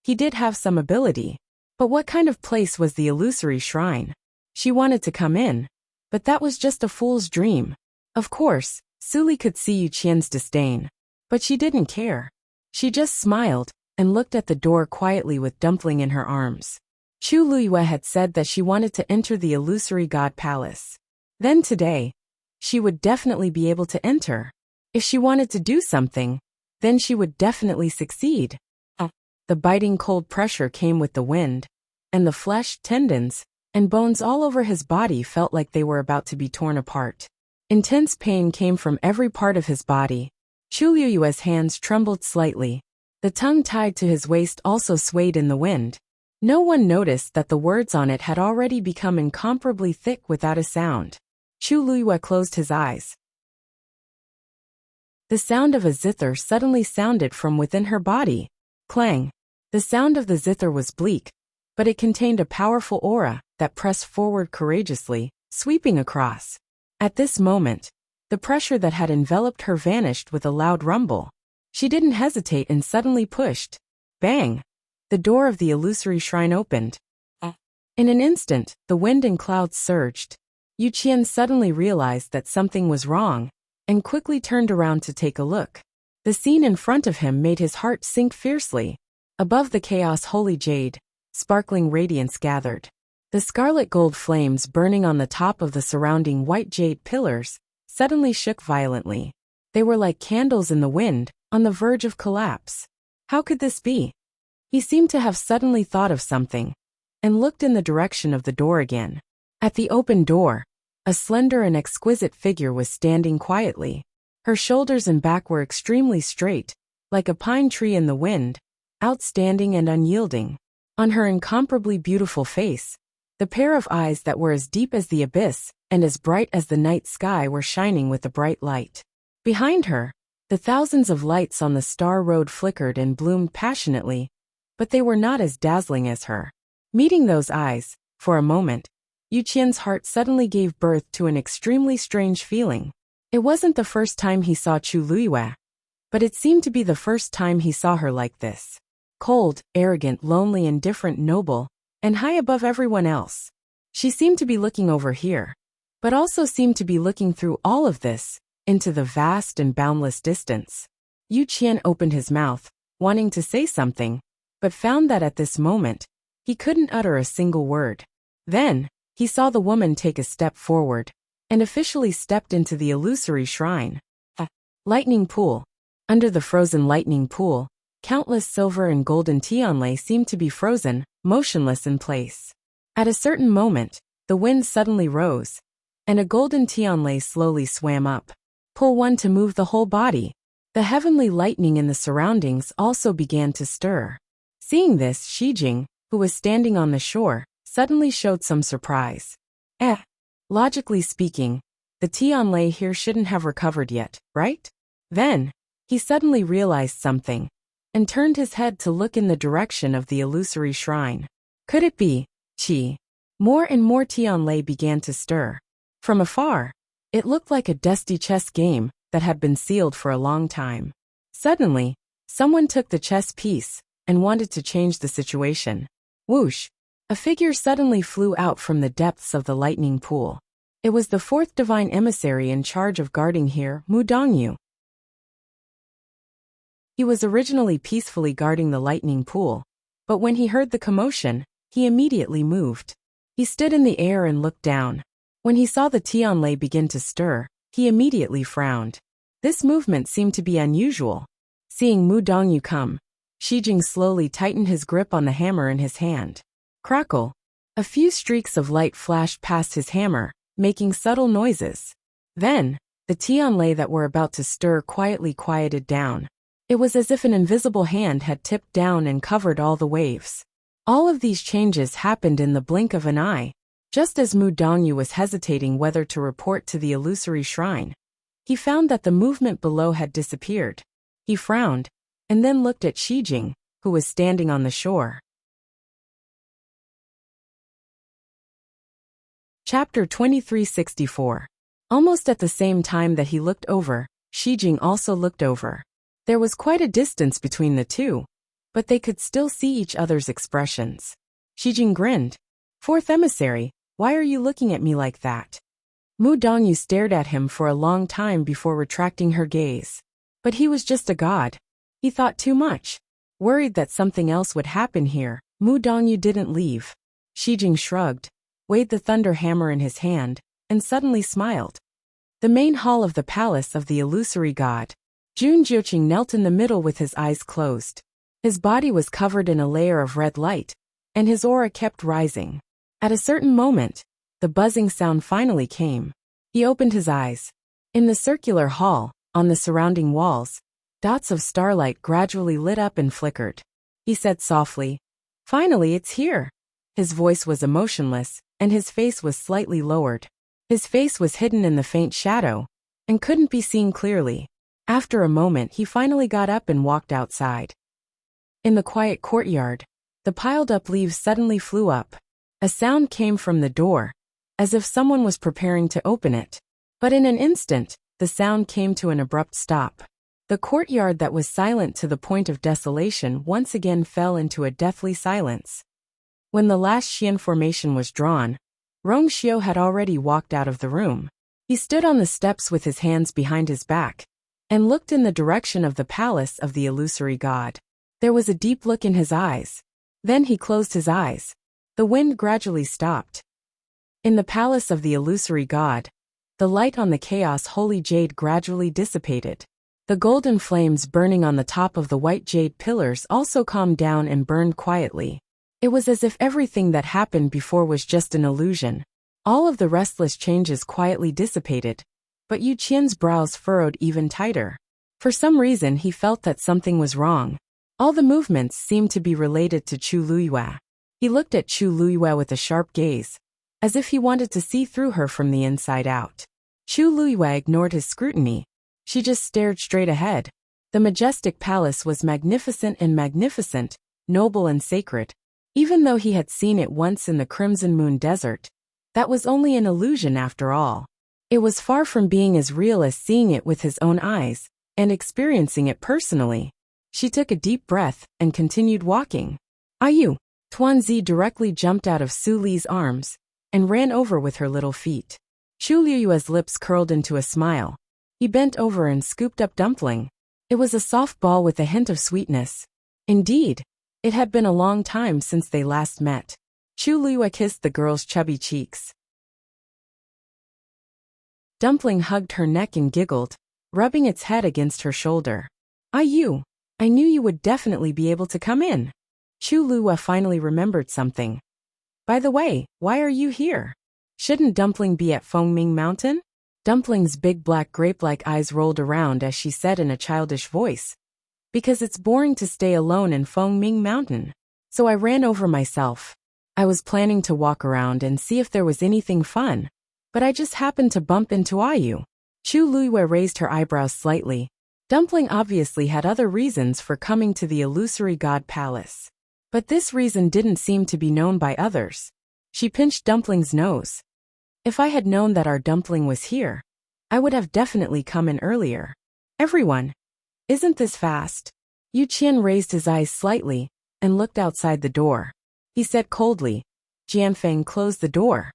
he did have some ability. But what kind of place was the illusory shrine? She wanted to come in, but that was just a fool's dream. Of course, Suli could see Yu Qian's disdain, but she didn't care. She just smiled and looked at the door quietly with Dumpling in her arms. Chu Luiyue had said that she wanted to enter the illusory god palace. Then today, she would definitely be able to enter. If she wanted to do something, then she would definitely succeed. The biting cold pressure came with the wind, and the flesh, tendons, and bones all over his body felt like they were about to be torn apart. Intense pain came from every part of his body. Chu Luiyue's hands trembled slightly. The tongue tied to his waist also swayed in the wind. No one noticed that the words on it had already become incomparably thick without a sound. Chu Luiyue closed his eyes. The sound of a zither suddenly sounded from within her body. Clang. The sound of the zither was bleak, but it contained a powerful aura that pressed forward courageously, sweeping across. At this moment, the pressure that had enveloped her vanished with a loud rumble. She didn't hesitate and suddenly pushed. Bang! The door of the illusory shrine opened. In an instant, the wind and clouds surged. Yu Qian suddenly realized that something was wrong, and quickly turned around to take a look. The scene in front of him made his heart sink fiercely. Above the chaos holy jade, sparkling radiance gathered. The scarlet gold flames burning on the top of the surrounding white jade pillars suddenly shook violently. They were like candles in the wind, on the verge of collapse. How could this be? He seemed to have suddenly thought of something, and looked in the direction of the door again. At the open door, a slender and exquisite figure was standing quietly. Her shoulders and back were extremely straight, like a pine tree in the wind, outstanding and unyielding. On her incomparably beautiful face, the pair of eyes that were as deep as the abyss and as bright as the night sky were shining with a bright light. Behind her, the thousands of lights on the Star Road flickered and bloomed passionately, but they were not as dazzling as her. Meeting those eyes, for a moment, Yu Qian's heart suddenly gave birth to an extremely strange feeling. It wasn't the first time he saw Chu Luiyue, but it seemed to be the first time he saw her like this. Cold, arrogant, lonely, indifferent, noble, and high above everyone else. She seemed to be looking over here, but also seemed to be looking through all of this, into the vast and boundless distance. Yu Qian opened his mouth, wanting to say something, but found that at this moment, he couldn't utter a single word. Then, he saw the woman take a step forward, and officially stepped into the illusory shrine. A lightning pool. Under the frozen lightning pool, countless silver and golden tianlei seemed to be frozen, motionless in place. At a certain moment, the wind suddenly rose, and a golden tianlei slowly swam up. Pull one to move the whole body. The heavenly lightning in the surroundings also began to stir. Seeing this, Shijing, who was standing on the shore, suddenly showed some surprise. Logically speaking, the tianlei here shouldn't have recovered yet, right? Then, he suddenly realized something, and turned his head to look in the direction of the illusory shrine. Could it be Qi? More and more tianlei began to stir. From afar, it looked like a dusty chess game that had been sealed for a long time. Suddenly, someone took the chess piece and wanted to change the situation. Whoosh! A figure suddenly flew out from the depths of the lightning pool. It was the fourth divine emissary in charge of guarding here, Mu Dongyu. He was originally peacefully guarding the lightning pool, but when he heard the commotion, he immediately moved. He stood in the air and looked down. When he saw the tianlei begin to stir, he immediately frowned. This movement seemed to be unusual. Seeing Mu Dongyu come, Shijing slowly tightened his grip on the hammer in his hand. Crackle! A few streaks of light flashed past his hammer, making subtle noises. Then, the tianlei that were about to stir quietly quieted down. It was as if an invisible hand had tipped down and covered all the waves. All of these changes happened in the blink of an eye, just as Mu Dongyu was hesitating whether to report to the illusory shrine. He found that the movement below had disappeared. He frowned, and then looked at Shijing, who was standing on the shore. Chapter 2364. Almost at the same time that he looked over, Shijing also looked over. There was quite a distance between the two, but they could still see each other's expressions. Shijing grinned. "Fourth emissary, why are you looking at me like that?" Mu Dongyu stared at him for a long time before retracting her gaze. But he was just a god. He thought too much. Worried that something else would happen here, Mu Dongyu didn't leave. Shijing shrugged, weighed the thunder hammer in his hand, and suddenly smiled. The main hall of the palace of the illusory god. Jun Jiuqing knelt in the middle with his eyes closed. His body was covered in a layer of red light, and his aura kept rising. At a certain moment, the buzzing sound finally came. He opened his eyes. In the circular hall, on the surrounding walls, dots of starlight gradually lit up and flickered. He said softly, "Finally, it's here." His voice was emotionless, and his face was slightly lowered. His face was hidden in the faint shadow, and couldn't be seen clearly. After a moment, he finally got up and walked outside. In the quiet courtyard, the piled-up leaves suddenly flew up. A sound came from the door, as if someone was preparing to open it. But in an instant, the sound came to an abrupt stop. The courtyard that was silent to the point of desolation once again fell into a deathly silence. When the last Xian formation was drawn, Rong Xiu had already walked out of the room. He stood on the steps with his hands behind his back, and looked in the direction of the palace of the illusory god. There was a deep look in his eyes. Then he closed his eyes. The wind gradually stopped. In the palace of the illusory god, the light on the chaos holy jade gradually dissipated. The golden flames burning on the top of the white jade pillars also calmed down and burned quietly. It was as if everything that happened before was just an illusion. All of the restless changes quietly dissipated, but Yu Qian's brows furrowed even tighter. For some reason he felt that something was wrong. All the movements seemed to be related to Chu Luyue. He looked at Chu Luyue with a sharp gaze, as if he wanted to see through her from the inside out. Chu Luyue ignored his scrutiny. She just stared straight ahead. The majestic palace was magnificent, noble and sacred. Even though he had seen it once in the Crimson Moon Desert, that was only an illusion after all. It was far from being as real as seeing it with his own eyes and experiencing it personally. She took a deep breath and continued walking. "Ayu!" Tuanzi directly jumped out of Su Li's arms and ran over with her little feet. Chu Liyue's lips curled into a smile. He bent over and scooped up Dumpling. It was a soft ball with a hint of sweetness. Indeed, it had been a long time since they last met. Chu Liyue kissed the girl's chubby cheeks. Dumpling hugged her neck and giggled, rubbing its head against her shoulder. "Ayu, I knew you would definitely be able to come in." Chu Liyue finally remembered something. "By the way, why are you here? Shouldn't Dumpling be at Fengming Mountain?" Dumpling's big black grape-like eyes rolled around as she said in a childish voice, "Because it's boring to stay alone in Fengming Mountain. So I ran over myself. I was planning to walk around and see if there was anything fun, but I just happened to bump into Ayu." Chu Liyue raised her eyebrows slightly. Dumpling obviously had other reasons for coming to the illusory god palace. But this reason didn't seem to be known by others. She pinched Dumpling's nose. "If I had known that our Dumpling was here, I would have definitely come in earlier." "Everyone, isn't this fast?" Yu Qian raised his eyes slightly and looked outside the door. He said coldly, "Jianfeng, close the door."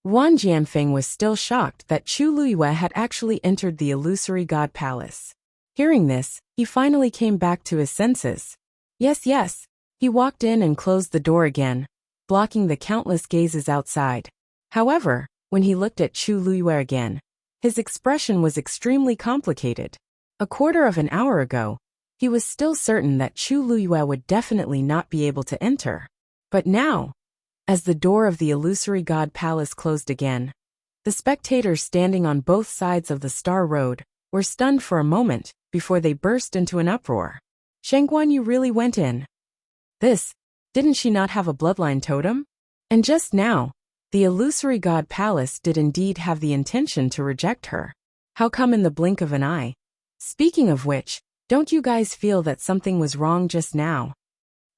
Wan Jianfeng was still shocked that Chu Liyue had actually entered the illusory god palace. Hearing this, he finally came back to his senses. Yes. He walked in and closed the door again, blocking the countless gazes outside. However, when he looked at Chu Liyue again, his expression was extremely complicated. A quarter of an hour ago, he was still certain that Chu Liyue would definitely not be able to enter. But now, as the door of the illusory god palace closed again, the spectators standing on both sides of the Star Road were stunned for a moment before they burst into an uproar. "Shengguan, you really went in?" This Didn't she not have a bloodline totem? And just now, the illusory god palace did indeed have the intention to reject her. How come in the blink of an eye? Speaking of which, don't you guys feel that something was wrong just now?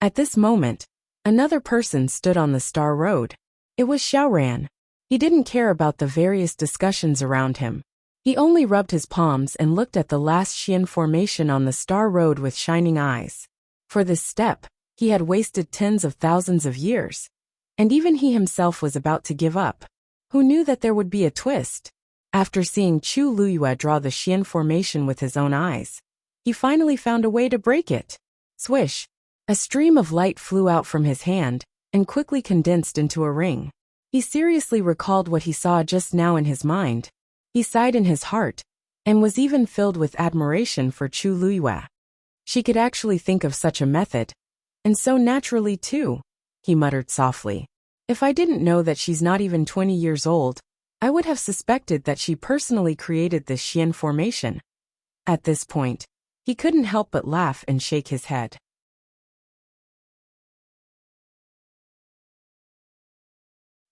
At this moment, another person stood on the Star Road. It was Xiaoran. He didn't care about the various discussions around him. He only rubbed his palms and looked at the last Xian formation on the Star Road with shining eyes. For this step, he had wasted tens of thousands of years. And even he himself was about to give up. Who knew that there would be a twist? After seeing Chu Luyue draw the Xian formation with his own eyes, he finally found a way to break it. Swish! A stream of light flew out from his hand and quickly condensed into a ring. He seriously recalled what he saw just now in his mind. He sighed in his heart and was even filled with admiration for Chu Luyue. She could actually think of such a method. And so naturally too, he muttered softly. If I didn't know that she's not even 20 years old, I would have suspected that she personally created this Xian formation. At this point, he couldn't help but laugh and shake his head.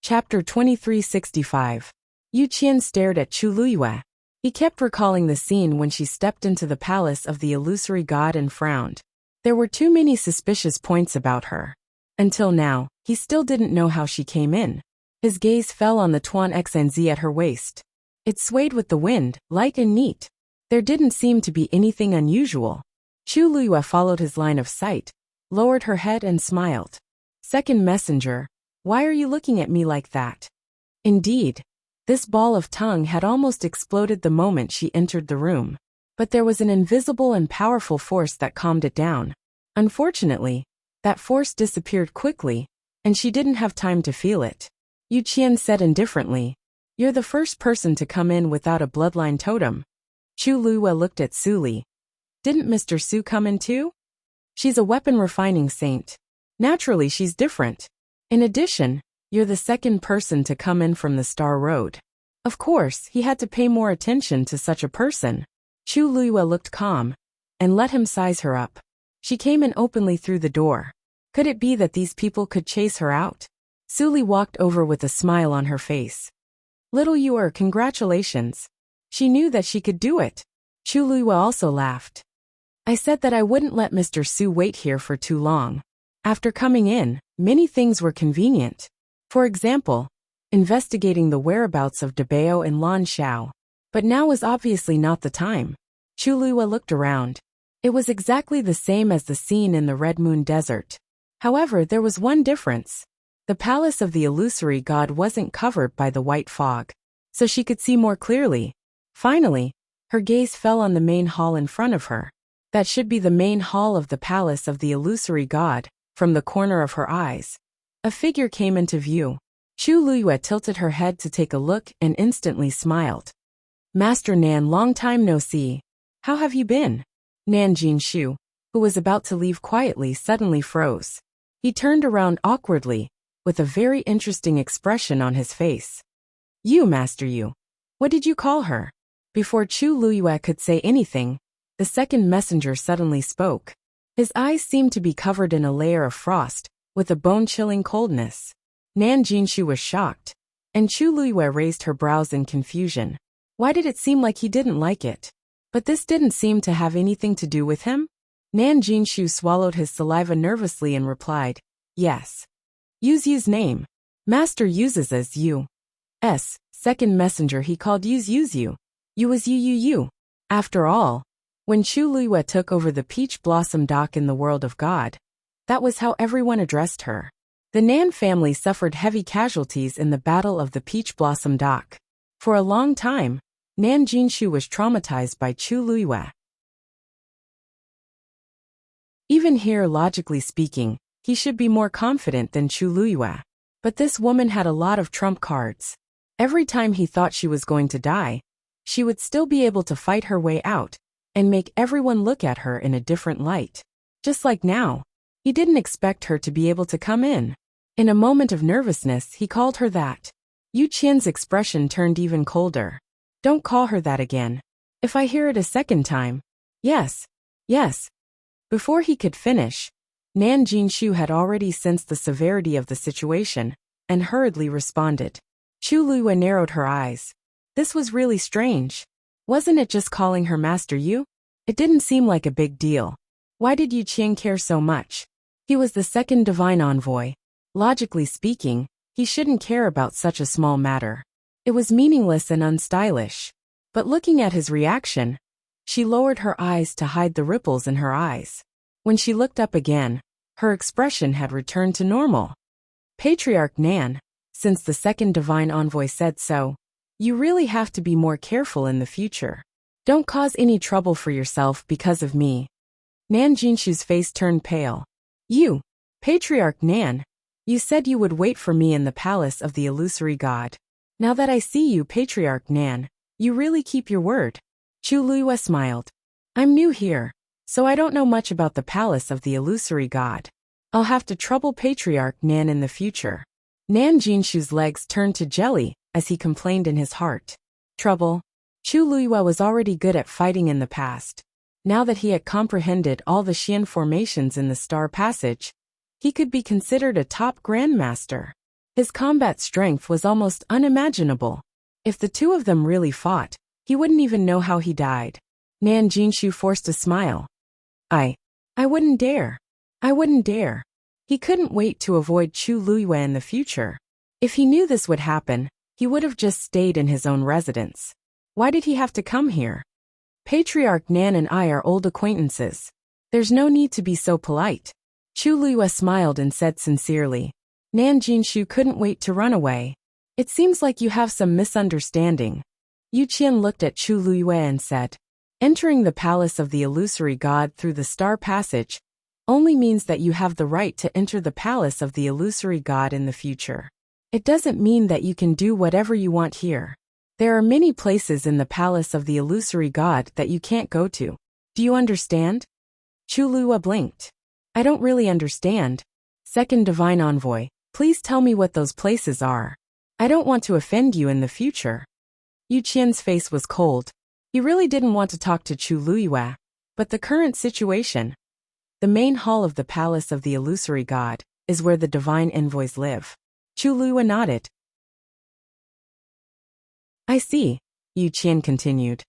Chapter 2365. Yu Qian stared at Chu Luyue. He kept recalling the scene when she stepped into the palace of the illusory god and frowned. There were too many suspicious points about her. Until now, he still didn't know how she came in. His gaze fell on the Tuan Xnz at her waist. It swayed with the wind, light and neat. There didn't seem to be anything unusual. Chu Luyue followed his line of sight, lowered her head and smiled. Second messenger, why are you looking at me like that? Indeed, this ball of tongue had almost exploded the moment she entered the room. But there was an invisible and powerful force that calmed it down. Unfortunately, that force disappeared quickly, and she didn't have time to feel it. Yu Qian said indifferently, "You're the first person to come in without a bloodline totem." Chu Luyue looked at Su Li. "Didn't Mr. Su come in too?" "She's a weapon refining saint. Naturally she's different. In addition, you're the second person to come in from the Star Road." Of course, he had to pay more attention to such a person. Chu Luyue looked calm and let him size her up. She came in openly through the door. Could it be that these people could chase her out? Su Li walked over with a smile on her face. "Little Yu, congratulations." She knew that she could do it. Chu Luyue also laughed. "I said that I wouldn't let Mr. Su wait here for too long. After coming in, many things were convenient. For example, investigating the whereabouts of Debao and Lan Xiao. But now was obviously not the time." Chu Luyue looked around. It was exactly the same as the scene in the Red Moon Desert. However, there was one difference. The palace of the illusory god wasn't covered by the white fog, so she could see more clearly. Finally, her gaze fell on the main hall in front of her. That should be the main hall of the palace of the illusory god. From the corner of her eyes, a figure came into view. Chu Luyue tilted her head to take a look and instantly smiled. "Master Nan, long time no see. How have you been?" Nan Jinshu, who was about to leave quietly, suddenly froze. He turned around awkwardly, with a very interesting expression on his face. "You, Master Yu. What did you call her?" Before Chu Luyue could say anything, the second messenger suddenly spoke. His eyes seemed to be covered in a layer of frost, with a bone-chilling coldness. Nan Jinshu was shocked, and Chu Luyue raised her brows in confusion. Why did it seem like he didn't like it? But this didn't seem to have anything to do with him? Nan Jinshu swallowed his saliva nervously and replied, "Yes. Yu's name. Master uses as Yu. S. Second messenger he called Yu's Yu. Yu was Yu. After all, when Chu Luyue took over the Peach Blossom Dock in the world of God, that was how everyone addressed her. The Nan family suffered heavy casualties in the Battle of the Peach Blossom Dock. For a long time, Nan Jinshu was traumatized by Chu Luyue. Even here, logically speaking, he should be more confident than Chu Luyue. But this woman had a lot of trump cards. Every time he thought she was going to die, she would still be able to fight her way out and make everyone look at her in a different light. Just like now, he didn't expect her to be able to come in. In a moment of nervousness, he called her that. Yu Qian's expression turned even colder. "Don't call her that again. If I hear it a second time." Yes. Before he could finish, Nan Jinshu had already sensed the severity of the situation and hurriedly responded. Chu Luiyue narrowed her eyes. This was really strange. Wasn't it just calling her Master Yu? It didn't seem like a big deal. Why did Yu Qian care so much? He was the second divine envoy. Logically speaking, he shouldn't care about such a small matter. It was meaningless and unstylish. But looking at his reaction, she lowered her eyes to hide the ripples in her eyes. When she looked up again, her expression had returned to normal. Patriarch Nan, since the second divine envoy said so, you really have to be more careful in the future. Don't cause any trouble for yourself because of me. Nan Jinshu's face turned pale. You, Patriarch Nan, you said you would wait for me in the palace of the illusory god. Now that I see you, Patriarch Nan, you really keep your word. Chu Luiyue smiled. I'm new here, so I don't know much about the palace of the illusory god. I'll have to trouble Patriarch Nan in the future. Nan Jinshu's legs turned to jelly as he complained in his heart. Trouble? Chu Luiyue was already good at fighting in the past. Now that he had comprehended all the Xian formations in the Star Passage, he could be considered a top grandmaster. His combat strength was almost unimaginable. If the two of them really fought, he wouldn't even know how he died. Nan Jinshu forced a smile. I wouldn't dare. I wouldn't dare. He couldn't wait to avoid Chu Luiyue in the future. If he knew this would happen, he would have just stayed in his own residence. Why did he have to come here? Patriarch Nan and I are old acquaintances. There's no need to be so polite. Chu Luiyue smiled and said sincerely. Nan Jinshu couldn't wait to run away. It seems like you have some misunderstanding. Yu Qian looked at Chu Luiyue and said, entering the palace of the illusory god through the Star Passage only means that you have the right to enter the palace of the illusory god in the future. It doesn't mean that you can do whatever you want here. There are many places in the palace of the illusory god that you can't go to. Do you understand? Chu Luiyue blinked. I don't really understand. Second divine envoy, please tell me what those places are. I don't want to offend you in the future. Yu Qian's face was cold. He really didn't want to talk to Chu Luiyue, but the current situation, the main hall of the palace of the illusory god, is where the divine envoys live. Chu Luiyue nodded. I see, Yu Qian continued.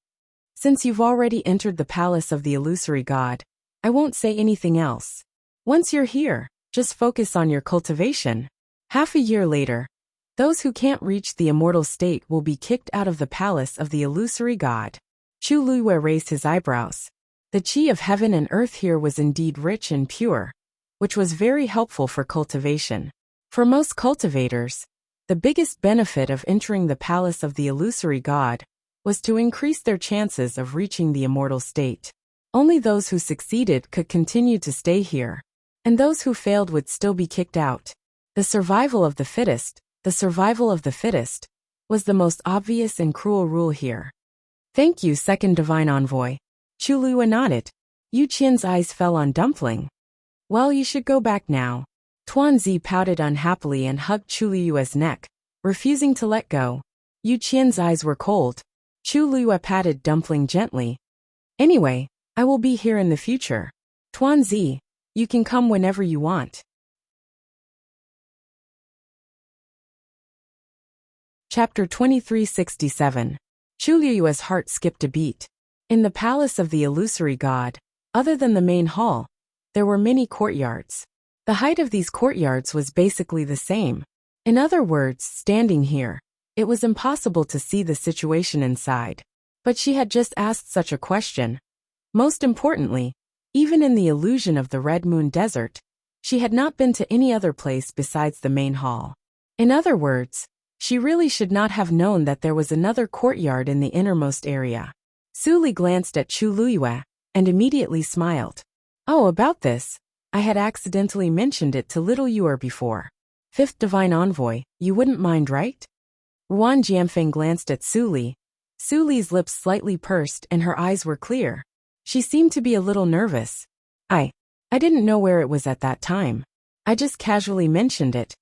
Since you've already entered the palace of the illusory god, I won't say anything else. Once you're here, just focus on your cultivation. Half a year later, those who can't reach the immortal state will be kicked out of the palace of the illusory god. Chu Luiyue raised his eyebrows. The qi of heaven and earth here was indeed rich and pure, which was very helpful for cultivation. For most cultivators, the biggest benefit of entering the palace of the illusory god was to increase their chances of reaching the immortal state. Only those who succeeded could continue to stay here, and those who failed would still be kicked out. The survival of the fittest, was the most obvious and cruel rule here. Thank you, second divine envoy. Chu Luiyue nodded. Yu Qian's eyes fell on Dumpling. Well, you should go back now. Tuanzi pouted unhappily and hugged Chu Luiyue's neck, refusing to let go. Yu Qian's eyes were cold. Chu Luiyue patted Dumpling gently. Anyway, I will be here in the future. Tuanzi, you can come whenever you want. Chapter 2367. Chu Luiyue's heart skipped a beat. In the palace of the illusory god, other than the main hall, there were many courtyards. The height of these courtyards was basically the same. In other words, standing here, it was impossible to see the situation inside. But she had just asked such a question. Most importantly, even in the illusion of the Red Moon Desert, she had not been to any other place besides the main hall. In other words, she really should not have known that there was another courtyard in the innermost area. Su Li glanced at Chu Luiyue and immediately smiled. Oh, about this, I had accidentally mentioned it to little Yuer before. Fifth divine envoy, you wouldn't mind, right? Ruan Jianfeng glanced at Su Li. Su Li's lips slightly pursed and her eyes were clear. She seemed to be a little nervous. I didn't know where it was at that time. I just casually mentioned it.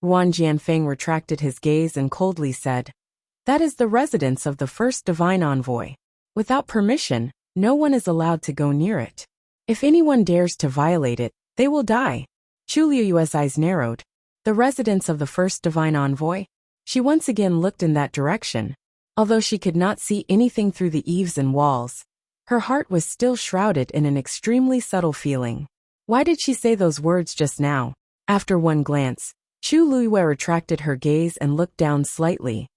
Ruan Jianfeng retracted his gaze and coldly said, that is the residence of the first divine envoy. Without permission, no one is allowed to go near it. If anyone dares to violate it, They will die. Chu Liyue's eyes narrowed. The residence of the first divine envoy? She once again looked in that direction. Although she could not see anything through the eaves and walls, her heart was still shrouded in an extremely subtle feeling. Why did she say those words just now? After one glance, Chu Liyue retracted her gaze and looked down slightly.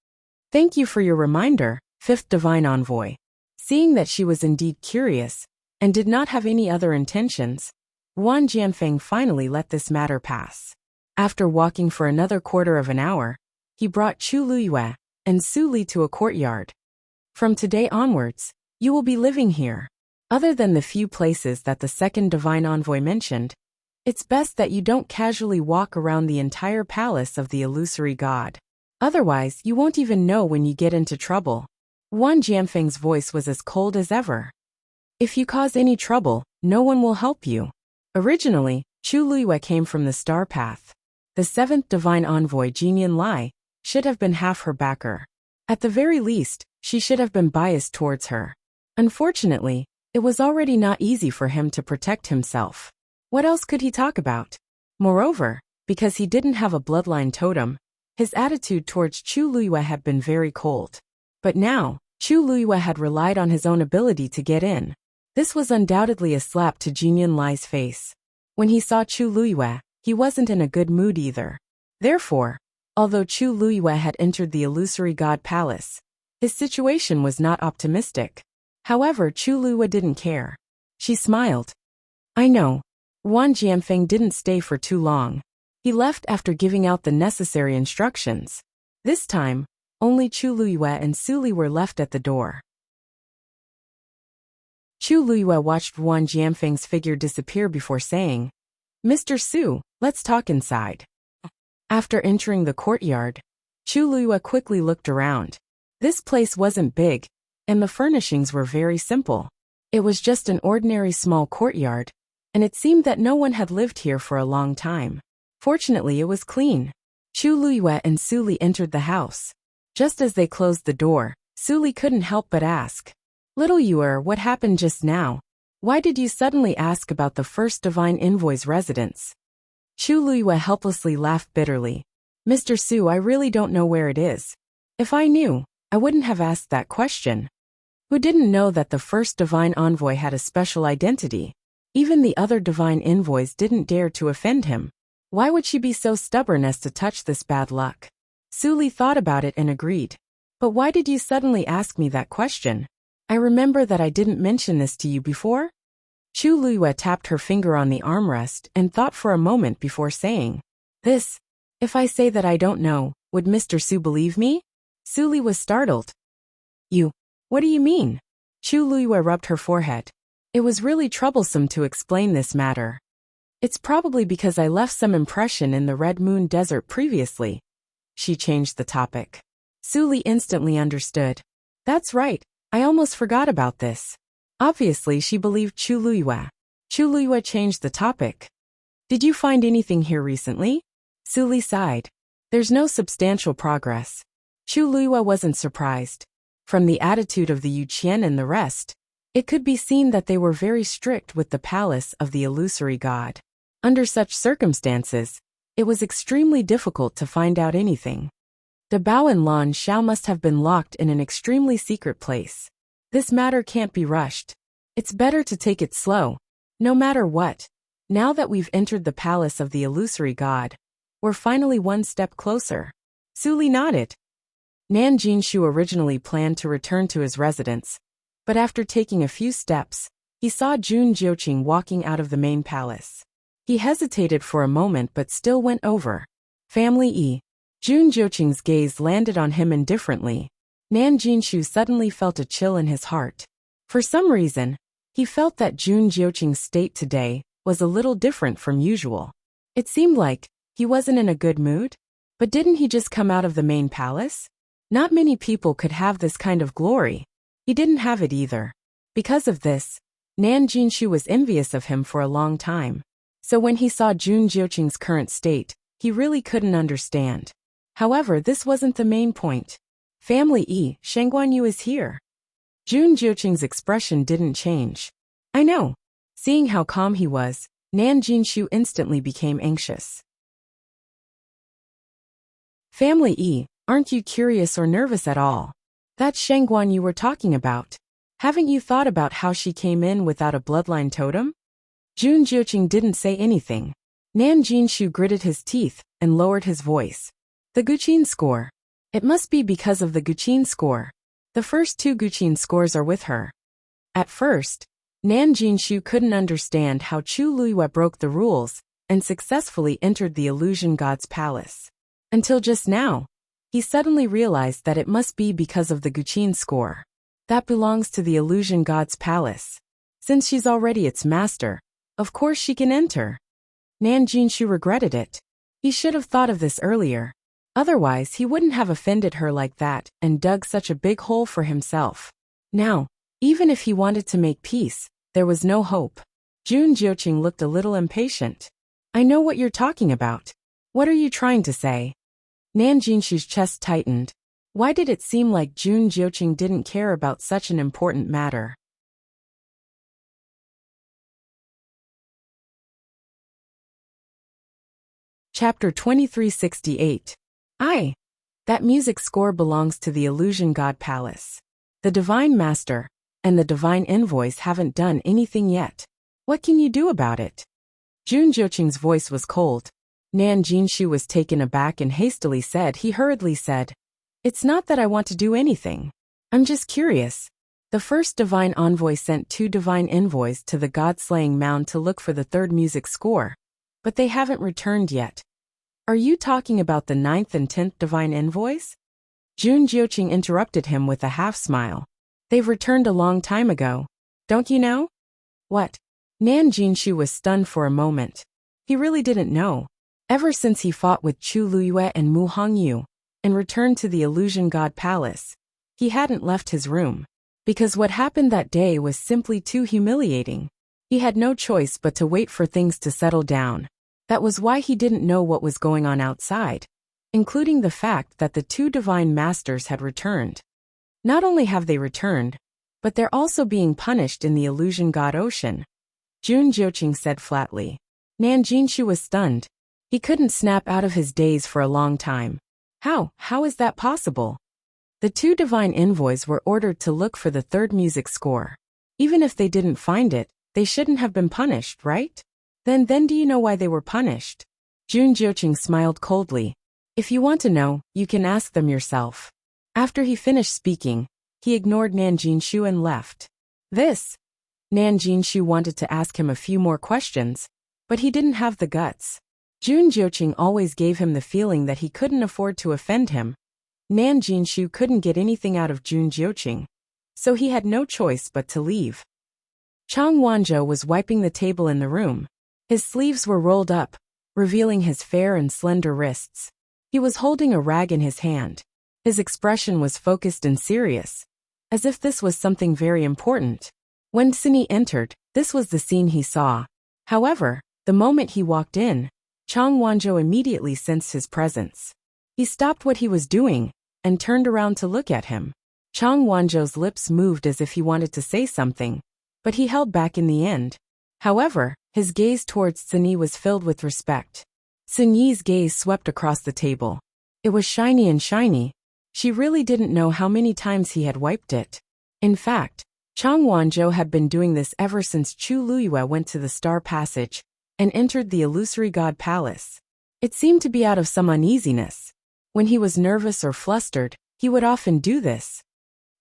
Thank you for your reminder, fifth divine envoy. Seeing that she was indeed curious, and did not have any other intentions, Wan Jianfeng finally let this matter pass. After walking for another quarter of an hour, he brought Chu Liyue and Su Li to a courtyard. From today onwards, you will be living here. Other than the few places that the second divine envoy mentioned, it's best that you don't casually walk around the entire palace of the illusory god. Otherwise, you won't even know when you get into trouble. Wan Jianfeng's voice was as cold as ever. If you cause any trouble, no one will help you. Originally, Chu Liyue came from the star path. The seventh divine envoy Jinian Lai should have been half her backer. At the very least, she should have been biased towards her. Unfortunately, it was already not easy for him to protect himself. What else could he talk about? Moreover, because he didn't have a bloodline totem, his attitude towards Chu Liyue had been very cold. But now, Chu Liyue had relied on his own ability to get in. This was undoubtedly a slap to Jinian Lai's face. When he saw Chu Liyue, he wasn't in a good mood either. Therefore, although Chu Liyue had entered the illusory god palace, his situation was not optimistic. However, Chu Liyue didn't care. She smiled. I know. Wan Jianfeng didn't stay for too long. He left after giving out the necessary instructions. This time, only Chu Liyue and Su Li were left at the door. Chu Liyue watched Wan Jianfeng's figure disappear before saying, Mr. Su, let's talk inside. After entering the courtyard, Chu Liyue quickly looked around. This place wasn't big, and the furnishings were very simple. It was just an ordinary small courtyard, and it seemed that no one had lived here for a long time. Fortunately, it was clean. Chu Liyue and Su Li entered the house. Just as they closed the door, Su Li couldn't help but ask, Little Yue, what happened just now? Why did you suddenly ask about the first divine envoy's residence? Chu Liyue helplessly laughed bitterly. Mr. Su, I really don't know where it is. If I knew, I wouldn't have asked that question. Who didn't know that the first divine envoy had a special identity? Even the other divine envoys didn't dare to offend him. Why would she be so stubborn as to touch this bad luck? Su Li thought about it and agreed. But why did you suddenly ask me that question? I remember that I didn't mention this to you before? Chu Liyue tapped her finger on the armrest and thought for a moment before saying, This. If I say that I don't know, would Mr. Su believe me? Su Li was startled. You. What do you mean? Chu Liyue rubbed her forehead. It was really troublesome to explain this matter. It's probably because I left some impression in the Red Moon Desert previously. She changed the topic. Su Li instantly understood. That's right, I almost forgot about this. Obviously she believed Chu Liyue. Chu Liyue changed the topic. Did you find anything here recently? Su Li sighed. There's no substantial progress. Chu Liyue wasn't surprised. From the attitude of the Yuqian and the rest, it could be seen that they were very strict with the palace of the illusory god. Under such circumstances, it was extremely difficult to find out anything. De Bao and Lan Xiao must have been locked in an extremely secret place. This matter can't be rushed. It's better to take it slow. No matter what, now that we've entered the palace of the illusory god, we're finally one step closer. Su Li nodded. Nan Jinshu originally planned to return to his residence, but after taking a few steps, he saw Jun Jiuqing walking out of the main palace. He hesitated for a moment but still went over. Family E. Jun Jiuqing's gaze landed on him indifferently. Nan Jinshu suddenly felt a chill in his heart. For some reason, he felt that Jun Jiuqing's state today was a little different from usual. It seemed like he wasn't in a good mood. But didn't he just come out of the main palace? Not many people could have this kind of glory. He didn't have it either. Because of this, Nan Jinshu was envious of him for a long time. So when he saw Jun Jiuqing's current state, he really couldn't understand. However, this wasn't the main point. Family E, Sheng Guanyu is here. Jun Jiuqing's expression didn't change. I know. Seeing how calm he was, Nan Jinshu instantly became anxious. Family E, aren't you curious or nervous at all? That's Shengguan you were talking about. Haven't you thought about how she came in without a bloodline totem? Jun Jiuqing didn't say anything. Nan Jinshu gritted his teeth and lowered his voice. The Guqin score. It must be because of the Guqin score. The first 2 Guqin scores are with her. At first, Nan Jinshu couldn't understand how Chu Luiyue broke the rules and successfully entered the illusion god's palace. Until just now, he suddenly realized that it must be because of the Guqin score. That belongs to the illusion god's palace. Since she's already its master, of course she can enter. Nan Jinshu regretted it. He should have thought of this earlier. Otherwise, he wouldn't have offended her like that and dug such a big hole for himself. Now, even if he wanted to make peace, there was no hope. Jun Jiuqing looked a little impatient. I know what you're talking about. What are you trying to say? Nan Jinshu's chest tightened. Why did it seem like Jun Jiuqing didn't care about such an important matter? Chapter 2368. That music score belongs to the illusion god palace. The divine master and the divine invoice haven't done anything yet. What can you do about it? Jun Jiuqing's voice was cold. Nan Jinshu was taken aback and hurriedly said, It's not that I want to do anything. I'm just curious. The first divine envoy sent 2 divine envoys to the god-slaying mound to look for the 3rd music score, but they haven't returned yet. Are you talking about the 9th and 10th divine envoys? Jun Jiuqing interrupted him with a half-smile. They've returned a long time ago. Don't you know? What? Nan Jinshu was stunned for a moment. He really didn't know. Ever since he fought with Chu Luiyue and Mu Hongyu and returned to the illusion god palace, he hadn't left his room. Because what happened that day was simply too humiliating. He had no choice but to wait for things to settle down. That was why he didn't know what was going on outside, including the fact that the 2 divine masters had returned. Not only have they returned, but they're also being punished in the illusion god ocean. Jun Jiuqing said flatly. Nan Jinshu was stunned. He couldn't snap out of his daze for a long time. How is that possible? The 2 divine envoys were ordered to look for the 3rd music score. Even if they didn't find it, they shouldn't have been punished, right? Then do you know why they were punished? Jun Jiuqing smiled coldly. If you want to know, you can ask them yourself. After he finished speaking, he ignored Nan Jinshu and left. Nan Jinshu wanted to ask him a few more questions, but he didn't have the guts. Jun Jiuqing always gave him the feeling that he couldn't afford to offend him. Nan Jinshu couldn't get anything out of Jun Jiuqing, so he had no choice but to leave. Chang Wanzhou was wiping the table in the room. His sleeves were rolled up, revealing his fair and slender wrists. He was holding a rag in his hand. His expression was focused and serious, as if this was something very important. When Cindy entered, this was the scene he saw. However, the moment he walked in, Chang Wanzhou immediately sensed his presence. He stopped what he was doing and turned around to look at him. Chang Wanzhou's lips moved as if he wanted to say something, but he held back in the end. However, his gaze towards Cindy was filled with respect. Cindy's gaze swept across the table. It was shiny and shiny. She really didn't know how many times he had wiped it. In fact, Chang Wanzhou had been doing this ever since Chu Luiyue went to the Star Passage and entered the Illusory God Palace. It seemed to be out of some uneasiness. When he was nervous or flustered, he would often do this.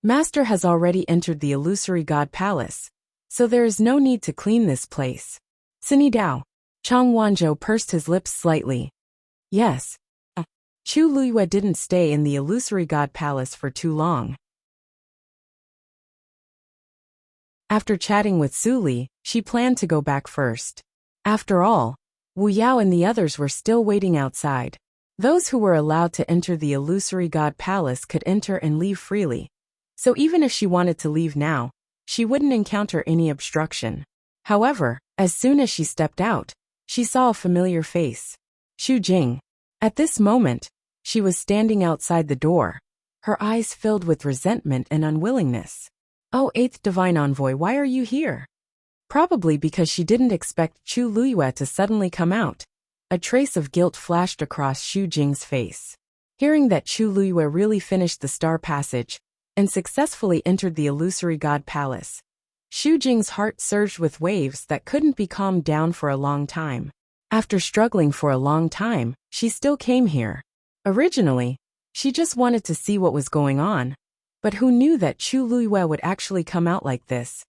Master has already entered the Illusory God Palace, so there is no need to clean this place. Sini Dao. Chang Wanzhou pursed his lips slightly. Yes. Chu Luiyue didn't stay in the Illusory God Palace for too long. After chatting with Su Li, she planned to go back first. After all, Wu Yao and the others were still waiting outside. Those who were allowed to enter the Illusory God Palace could enter and leave freely. So even if she wanted to leave now, she wouldn't encounter any obstruction. However, as soon as she stepped out, she saw a familiar face. Xu Jing. At this moment, she was standing outside the door, her eyes filled with resentment and unwillingness. "Oh, 8th Divine Envoy, why are you here?" Probably because she didn't expect Chu Luyue to suddenly come out. A trace of guilt flashed across Xu Jing's face. Hearing that Chu Luyue really finished the star passage and successfully entered the illusory god palace, Xu Jing's heart surged with waves that couldn't be calmed down for a long time. After struggling for a long time, she still came here. Originally, she just wanted to see what was going on, but who knew that Chu Luyue would actually come out like this?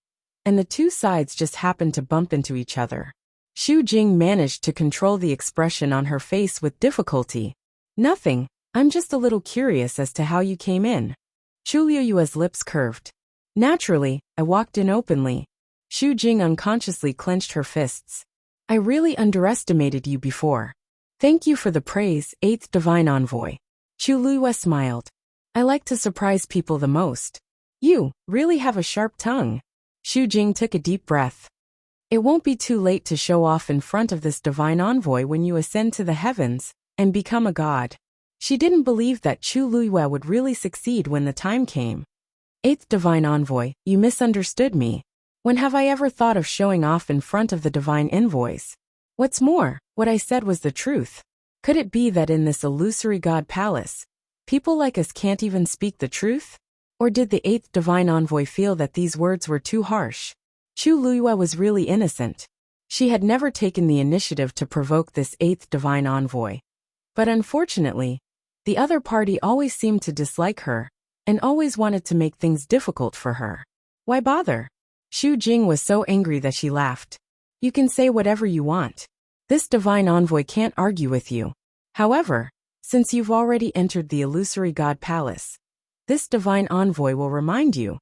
And the two sides just happened to bump into each other. Xu Jing managed to control the expression on her face with difficulty. Nothing, I'm just a little curious as to how you came in. Chu Luyue's lips curved. Naturally, I walked in openly. Xu Jing unconsciously clenched her fists. I really underestimated you before. Thank you for the praise, 8th Divine Envoy. Chu Luyue smiled. I like to surprise people the most. You really have a sharp tongue. Xu Jing took a deep breath. It won't be too late to show off in front of this divine envoy when you ascend to the heavens and become a god. She didn't believe that Chu Luyue would really succeed when the time came. 8th Divine Envoy, you misunderstood me. When have I ever thought of showing off in front of the divine envoys? What's more, what I said was the truth. Could it be that in this illusory god palace, people like us can't even speak the truth? Or did the 8th Divine Envoy feel that these words were too harsh? Chu Luyue was really innocent. She had never taken the initiative to provoke this 8th Divine Envoy. But unfortunately, the other party always seemed to dislike her, and always wanted to make things difficult for her. Why bother? Xu Jing was so angry that she laughed. You can say whatever you want. This divine envoy can't argue with you. However, since you've already entered the illusory god palace, this divine envoy will remind you.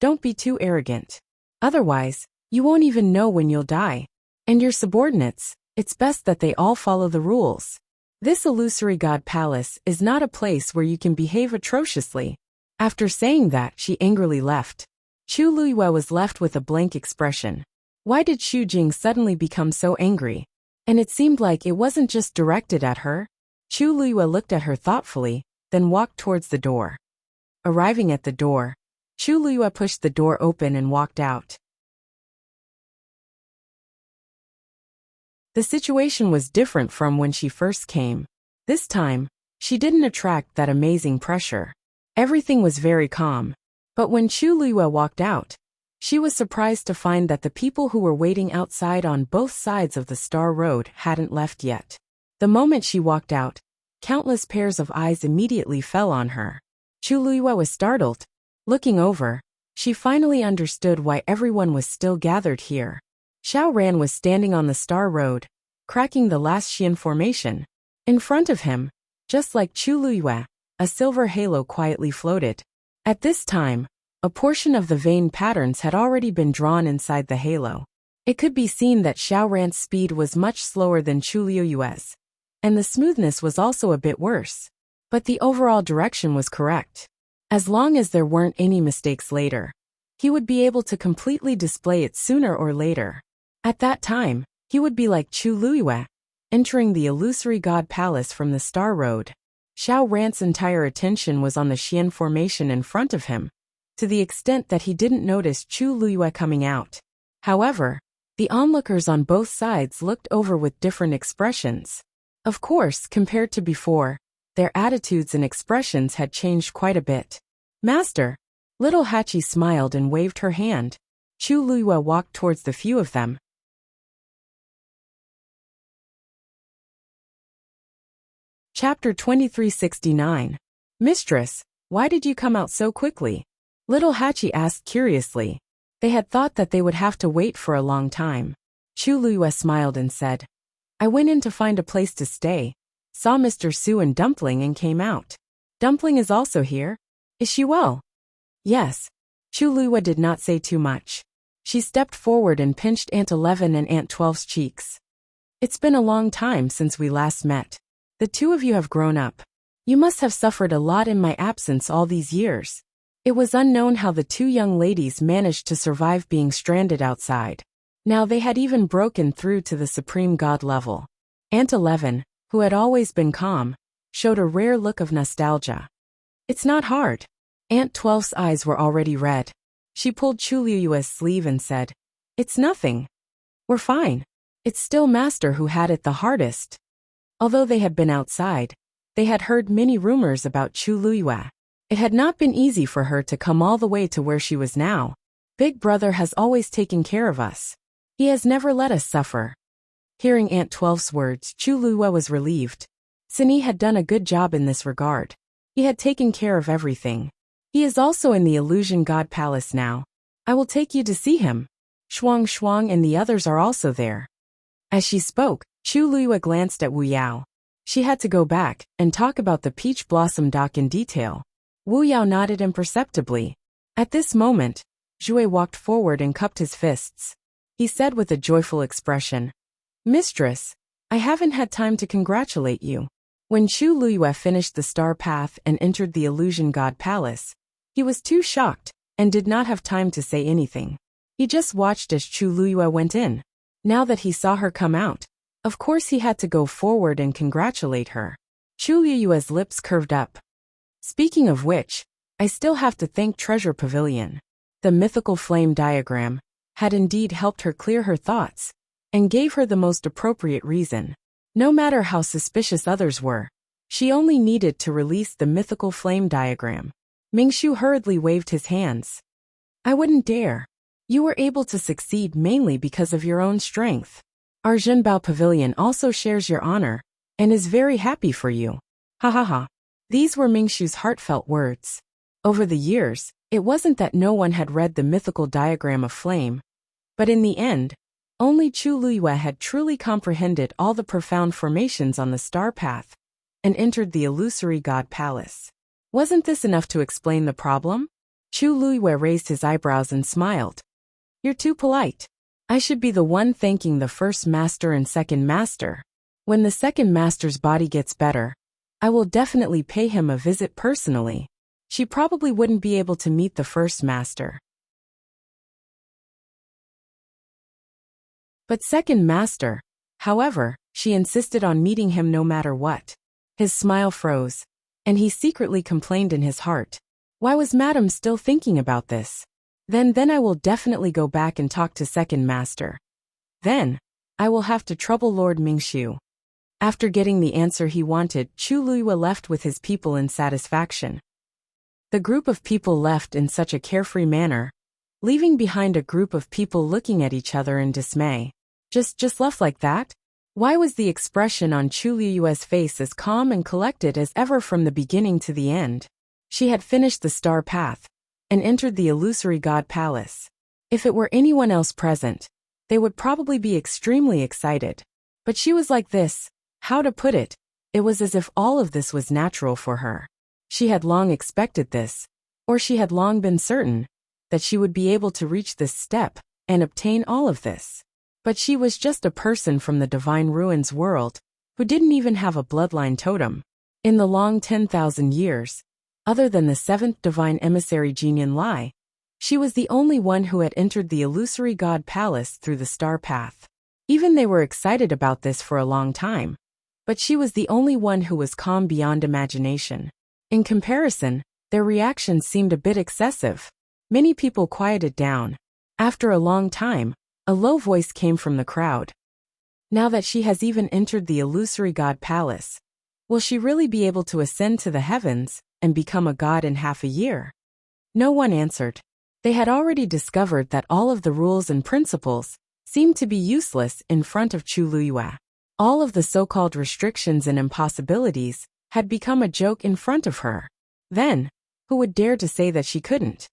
Don't be too arrogant. Otherwise, you won't even know when you'll die. And your subordinates, it's best that they all follow the rules. This illusory god palace is not a place where you can behave atrociously. After saying that, she angrily left. Chu Luyue was left with a blank expression. Why did Xu Jing suddenly become so angry? And it seemed like it wasn't just directed at her. Chu Luyue looked at her thoughtfully, then walked towards the door. Arriving at the door, Chu Luyue pushed the door open and walked out. The situation was different from when she first came. This time, she didn't attract that amazing pressure. Everything was very calm. But when Chu Luyue walked out, she was surprised to find that the people who were waiting outside on both sides of the Star Road hadn't left yet. The moment she walked out, countless pairs of eyes immediately fell on her. Chu Luyue was startled. Looking over, she finally understood why everyone was still gathered here. Xiao Ran was standing on the Star Road, cracking the last Xian formation. In front of him, just like Chu Luyue, a silver halo quietly floated. At this time, a portion of the vein patterns had already been drawn inside the halo. It could be seen that Xiao Ran's speed was much slower than Chu Luyue's, and the smoothness was also a bit worse. But the overall direction was correct. As long as there weren't any mistakes later, he would be able to completely display it sooner or later. At that time, he would be like Chu Luyue, entering the illusory god palace from the Star Road. Xiao Ran's entire attention was on the Xian formation in front of him, to the extent that he didn't notice Chu Luyue coming out. However, the onlookers on both sides looked over with different expressions. Of course, compared to before, their attitudes and expressions had changed quite a bit. Master! Little Hachi smiled and waved her hand. Chu Luyue walked towards the few of them. Chapter 2369. Mistress, why did you come out so quickly? Little Hachi asked curiously. They had thought that they would have to wait for a long time. Chu Luyue smiled and said, I went in to find a place to stay, saw Mr. Su and Dumpling and came out. Dumpling is also here? Is she well? Yes. Chu Luyue did not say too much. She stepped forward and pinched Aunt 11 and Aunt 12's cheeks. It's been a long time since we last met. The two of you have grown up. You must have suffered a lot in my absence all these years. It was unknown how the two young ladies managed to survive being stranded outside. Now they had even broken through to the Supreme God level. Aunt 11, who had always been calm, showed a rare look of nostalgia. It's not hard. Aunt 12's eyes were already red. She pulled Chu Luyue's sleeve and said, It's nothing. We're fine. It's still Master who had it the hardest. Although they had been outside, they had heard many rumors about Chu Luiyue. It had not been easy for her to come all the way to where she was now. Big Brother has always taken care of us. He has never let us suffer. Hearing Aunt Twelve's words, Chu Luiyue was relieved. Sini had done a good job in this regard. He had taken care of everything. He is also in the Illusion God Palace now. I will take you to see him. Shuang Shuang and the others are also there. As she spoke, Chu Luiyue glanced at Wu Yao. She had to go back and talk about the peach blossom dock in detail. Wu Yao nodded imperceptibly. At this moment, Zhui walked forward and cupped his fists. He said with a joyful expression, "Mistress, I haven't had time to congratulate you." When Chu Luiyue finished the Star Path and entered the Illusion God Palace, he was too shocked and did not have time to say anything. He just watched as Chu Luiyue went in. Now that he saw her come out, of course he had to go forward and congratulate her. Chu Luiyue's lips curved up. Speaking of which, I still have to thank Treasure Pavilion. The mythical flame diagram had indeed helped her clear her thoughts and gave her the most appropriate reason. No matter how suspicious others were, she only needed to release the mythical flame diagram. Mingshu hurriedly waved his hands. "I wouldn't dare. You were able to succeed mainly because of your own strength. Our Zhenbao Pavilion also shares your honor and is very happy for you." Ha ha ha. These were Mingshu's heartfelt words. Over the years, it wasn't that no one had read the mythical diagram of flame, but in the end, only Chu Luiyue had truly comprehended all the profound formations on the Star Path and entered the illusory God Palace. Wasn't this enough to explain the problem? Chu Luiyue raised his eyebrows and smiled. "You're too polite. I should be the one thanking the first master and second master. When the second master's body gets better, I will definitely pay him a visit personally. She probably wouldn't be able to meet the first master. But second master, however, she insisted on meeting him no matter what." His smile froze, and he secretly complained in his heart. Why was Madame still thinking about this? Then I will definitely go back and talk to second master. Then, I will have to trouble Lord Mingshu. After getting the answer he wanted, Chu Luiyue left with his people in satisfaction. The group of people left in such a carefree manner, leaving behind a group of people looking at each other in dismay. Just left like that? Why was the expression on Chu Luiyue's face as calm and collected as ever from the beginning to the end? She had finished the Star Path and entered the illusory God Palace. If it were anyone else present, they would probably be extremely excited. But she was like this. How to put it? It was as if all of this was natural for her. She had long expected this, or she had long been certain that she would be able to reach this step and obtain all of this. But she was just a person from the Divine Ruins world who didn't even have a bloodline totem. In the long 10,000 years, other than the seventh divine emissary Jinyan Lai, she was the only one who had entered the illusory God Palace through the Star Path. Even they were excited about this for a long time, but she was the only one who was calm beyond imagination. In comparison, their reactions seemed a bit excessive. Many people quieted down. After a long time, a low voice came from the crowd. Now that she has even entered the illusory God Palace, will she really be able to ascend to the heavens and become a god in half a year? No one answered. They had already discovered that all of the rules and principles seemed to be useless in front of Chu Luiyue. All of the so-called restrictions and impossibilities had become a joke in front of her. Then, who would dare to say that she couldn't?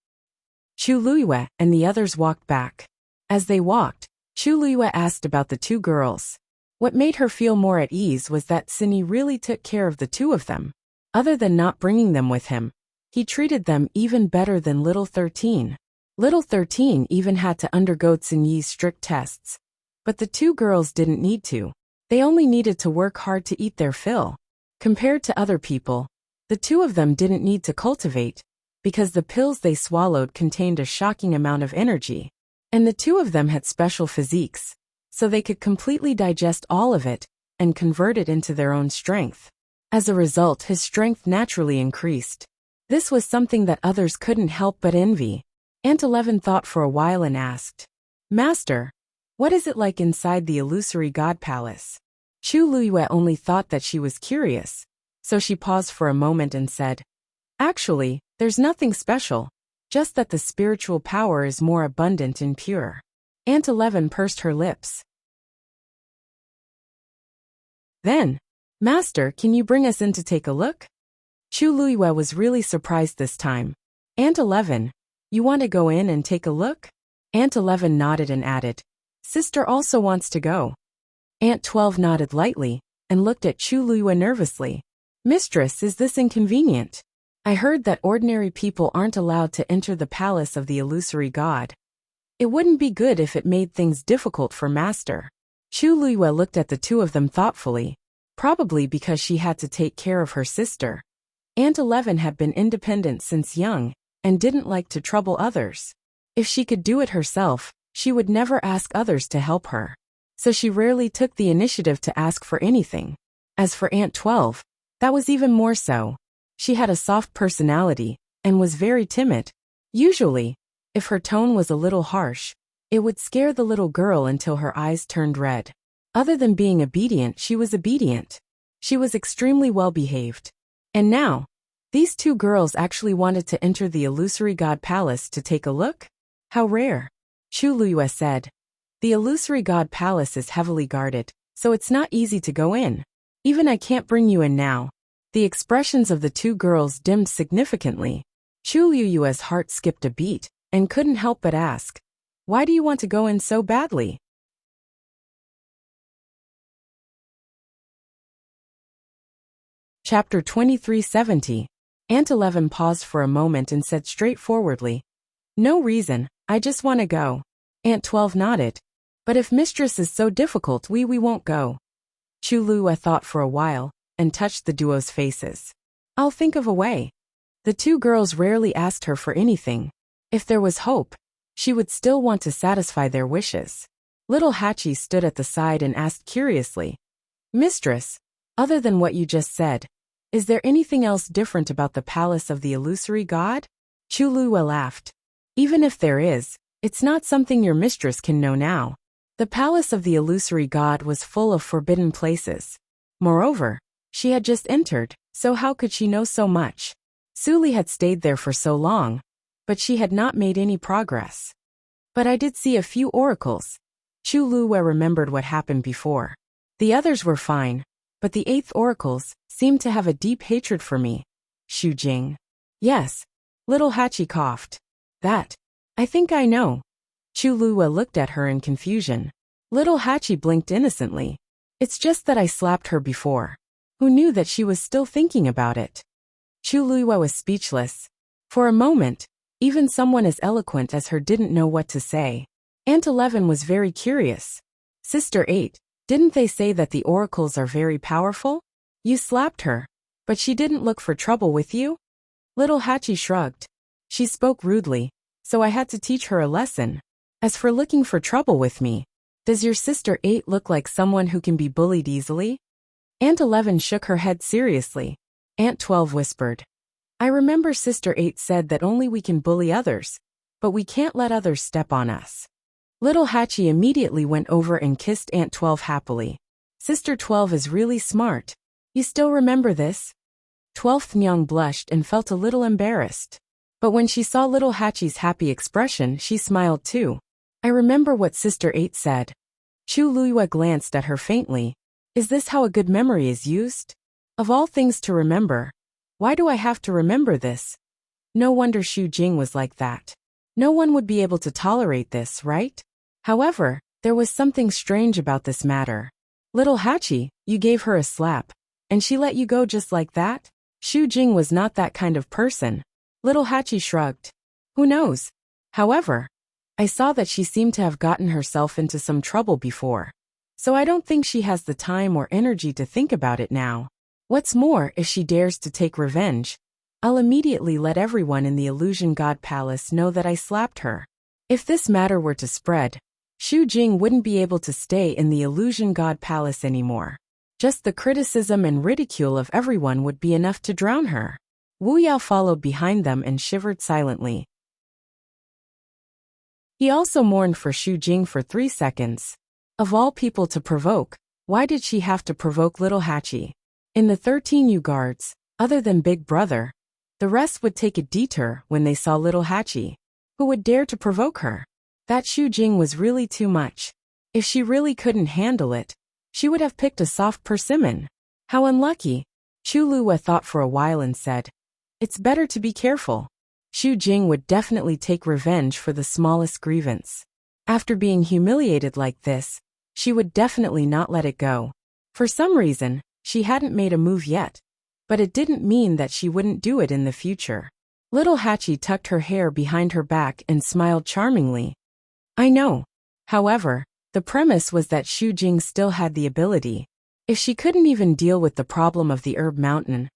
Chu Luiyue and the others walked back. As they walked, Chu Luiyue asked about the two girls. What made her feel more at ease was that Sini really took care of the two of them. Other than not bringing them with him, he treated them even better than Little 13. Little 13 even had to undergo Tsinyi's strict tests. But the two girls didn't need to. They only needed to work hard to eat their fill. Compared to other people, the two of them didn't need to cultivate, because the pills they swallowed contained a shocking amount of energy. And the two of them had special physiques, so they could completely digest all of it and convert it into their own strength. As a result, his strength naturally increased. This was something that others couldn't help but envy. Aunt 11 thought for a while and asked, Master, what is it like inside the illusory god palace? Chu Luyue only thought that she was curious, so she paused for a moment and said, Actually, there's nothing special, just that the spiritual power is more abundant and pure. Aunt 11 pursed her lips. Then, Master, can you bring us in to take a look? Chu Luyue was really surprised this time. Aunt 11, you want to go in and take a look? Aunt 11 nodded and added, Sister also wants to go. Aunt 12 nodded lightly and looked at Chu Luyue nervously. Mistress, is this inconvenient? I heard that ordinary people aren't allowed to enter the palace of the illusory god. It wouldn't be good if it made things difficult for Master. Chu Luyue looked at the two of them thoughtfully, probably because she had to take care of her sister. Aunt 11 had been independent since young and didn't like to trouble others. If she could do it herself, she would never ask others to help her. So she rarely took the initiative to ask for anything. As for Aunt 12, that was even more so. She had a soft personality and was very timid. Usually, if her tone was a little harsh, it would scare the little girl until her eyes turned red. Other than being obedient, she was obedient. She was extremely well behaved. And now, these two girls actually wanted to enter the illusory god palace to take a look? How rare. Chu Luyue said. The illusory god palace is heavily guarded, so it's not easy to go in. Even I can't bring you in now. The expressions of the two girls dimmed significantly. Chu Luyue's heart skipped a beat and couldn't help but ask, Why do you want to go in so badly? Chapter 2370. Aunt 11 paused for a moment and said straightforwardly, No reason, I just want to go. Aunt 12 nodded. But if Mistress is so difficult, we won't go. Chu Luyue thought for a while and touched the duo's faces. I'll think of a way. The two girls rarely asked her for anything. If there was hope, she would still want to satisfy their wishes. Little Hachi stood at the side and asked curiously, Mistress, other than what you just said, is there anything else different about the palace of the illusory god? Chu Luyue laughed. Even if there is, it's not something your mistress can know now. The palace of the illusory god was full of forbidden places. Moreover, she had just entered, so how could she know so much? Suli had stayed there for so long, but she had not made any progress. But I did see a few oracles. Chu Luyue remembered what happened before. The others were fine, but the 8th oracles seemed to have a deep hatred for me. Xu Jing. Yes. Little Hachi coughed. That. I think I know. Chu Luyue looked at her in confusion. Little Hachi blinked innocently. It's just that I slapped her before. Who knew that she was still thinking about it? Chu Luyue was speechless. For a moment, even someone as eloquent as her didn't know what to say. Aunt 11 was very curious. Sister 8, didn't they say that the oracles are very powerful? You slapped her, but she didn't look for trouble with you? Little Hachi shrugged. She spoke rudely, so I had to teach her a lesson. As for looking for trouble with me, does your sister 8 look like someone who can be bullied easily? Aunt 11 shook her head seriously. Aunt 12 whispered. I remember Sister 8 said that only we can bully others, but we can't let others step on us. Little Hachi immediately went over and kissed Aunt 12 happily. Sister 12 is really smart. You still remember this? 12th Nyang blushed and felt a little embarrassed. But when she saw little Hachi's happy expression, she smiled too. I remember what Sister 8 said. Chu Luyue glanced at her faintly. Is this how a good memory is used? Of all things to remember, why do I have to remember this? No wonder Xu Jing was like that. No one would be able to tolerate this, right? However, there was something strange about this matter. Little Hachi, you gave her a slap, and she let you go just like that? Xu Jing was not that kind of person. Little Hachi shrugged. Who knows? However, I saw that she seemed to have gotten herself into some trouble before. So I don't think she has the time or energy to think about it now. What's more, if she dares to take revenge, I'll immediately let everyone in the Illusion God Palace know that I slapped her. If this matter were to spread, Xu Jing wouldn't be able to stay in the Illusion God Palace anymore. Just the criticism and ridicule of everyone would be enough to drown her. Wu Yao followed behind them and shivered silently. He also mourned for Xu Jing for 3 seconds. Of all people to provoke, why did she have to provoke little Hachi? In the 13 U guards, other than Big Brother, the rest would take a detour when they saw little Hachi. Who would dare to provoke her? That Xu Jing was really too much. If she really couldn't handle it, she would have picked a soft persimmon. How unlucky. Chu Luwa thought for a while and said, "It's better to be careful." Xu Jing would definitely take revenge for the smallest grievance. After being humiliated like this, she would definitely not let it go. For some reason, she hadn't made a move yet, but it didn't mean that she wouldn't do it in the future. Little Hachi tucked her hair behind her back and smiled charmingly. I know. However, the premise was that Xu Jing still had the ability. If she couldn't even deal with the problem of the herb mountain,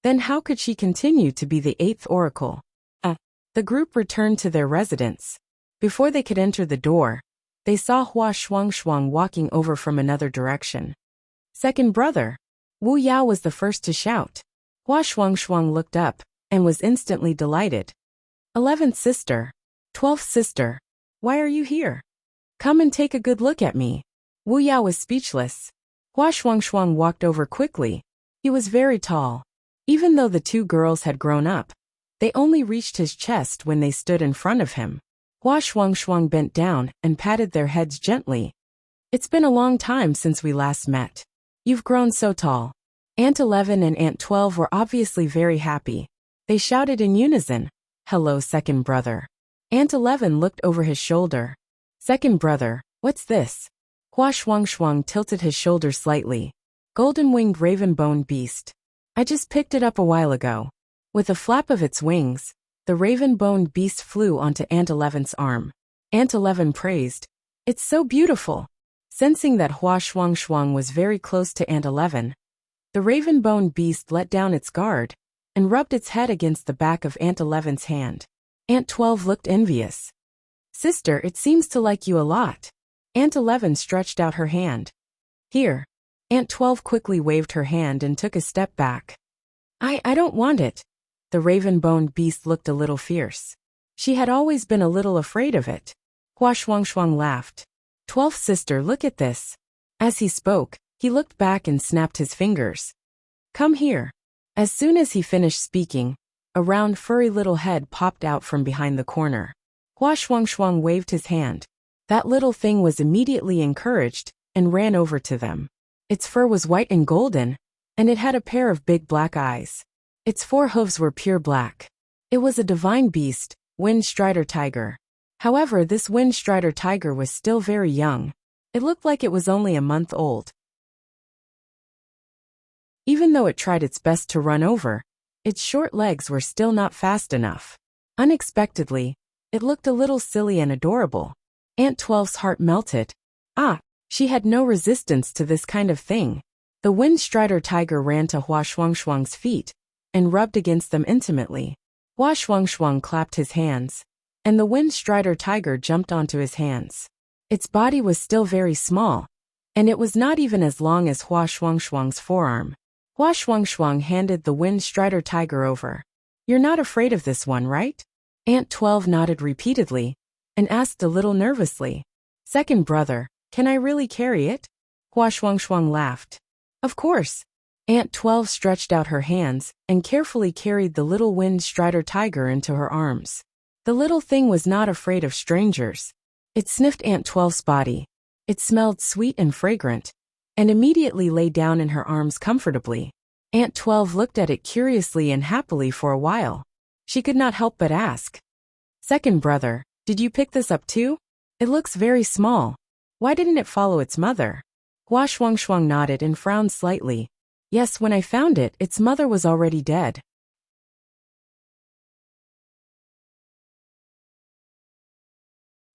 then how could she continue to be the 8th oracle? The group returned to their residence. Before they could enter the door, they saw Hua Shuang walking over from another direction. Second brother. Wu Yao was the first to shout. Hua Shuang looked up and was instantly delighted. 11th sister. 12th sister. Why are you here? Come and take a good look at me. Wu Yao was speechless. Hua Shuang walked over quickly. He was very tall. Even though the 2 girls had grown up, they only reached his chest when they stood in front of him. Hua Shuang bent down and patted their heads gently. It's been a long time since we last met. You've grown so tall. Aunt 11 and Aunt 12 were obviously very happy. They shouted in unison, "Hello, second brother." Aunt 11 looked over his shoulder. Second brother, what's this? Hua Shuang tilted his shoulders slightly. Golden-winged raven-boned beast. I just picked it up a while ago. With a flap of its wings, the raven-boned beast flew onto Aunt 11's arm. Aunt 11 praised. It's so beautiful. Sensing that Hua Shuang was very close to Aunt 11, the raven-boned beast let down its guard and rubbed its head against the back of Aunt 11's hand. Aunt 12 looked envious. Sister, it seems to like you a lot. Aunt 11 stretched out her hand. Here. Aunt 12 quickly waved her hand and took a step back. I don't want it. The raven-boned beast looked a little fierce. She had always been a little afraid of it. Hua Shuang laughed. 12th sister, look at this. As he spoke, he looked back and snapped his fingers. Come here. As soon as he finished speaking, a round furry little head popped out from behind the corner. Hua Shuang waved his hand. That little thing was immediately encouraged and ran over to them. Its fur was white and golden, and it had a pair of big black eyes. Its 4 hooves were pure black. It was a divine beast, Wind Strider Tiger. However, this Wind Strider Tiger was still very young. It looked like it was only a month old. Even though it tried its best to run over, its short legs were still not fast enough. Unexpectedly, it looked a little silly and adorable. Aunt 12's heart melted. She had no resistance to this kind of thing. The Wind Strider Tiger ran to Hua Shuang's feet and rubbed against them intimately. Hua Shuang clapped his hands, and the Wind Strider Tiger jumped onto his hands. Its body was still very small, and it was not even as long as Hua Shuang's forearm. Hua Shuang handed the Wind Strider Tiger over. You're not afraid of this one, right? Aunt 12 nodded repeatedly and asked a little nervously. Second brother, can I really carry it? Hua Shuang laughed. Of course. Aunt 12 stretched out her hands and carefully carried the little Wind Strider Tiger into her arms. The little thing was not afraid of strangers. It sniffed Aunt 12's body. It smelled sweet and fragrant, and immediately lay down in her arms comfortably. Aunt 12 looked at it curiously and happily for a while. She could not help but ask. Second brother, did you pick this up too? It looks very small. Why didn't it follow its mother? Hua Shuang nodded and frowned slightly. Yes, when I found it, its mother was already dead.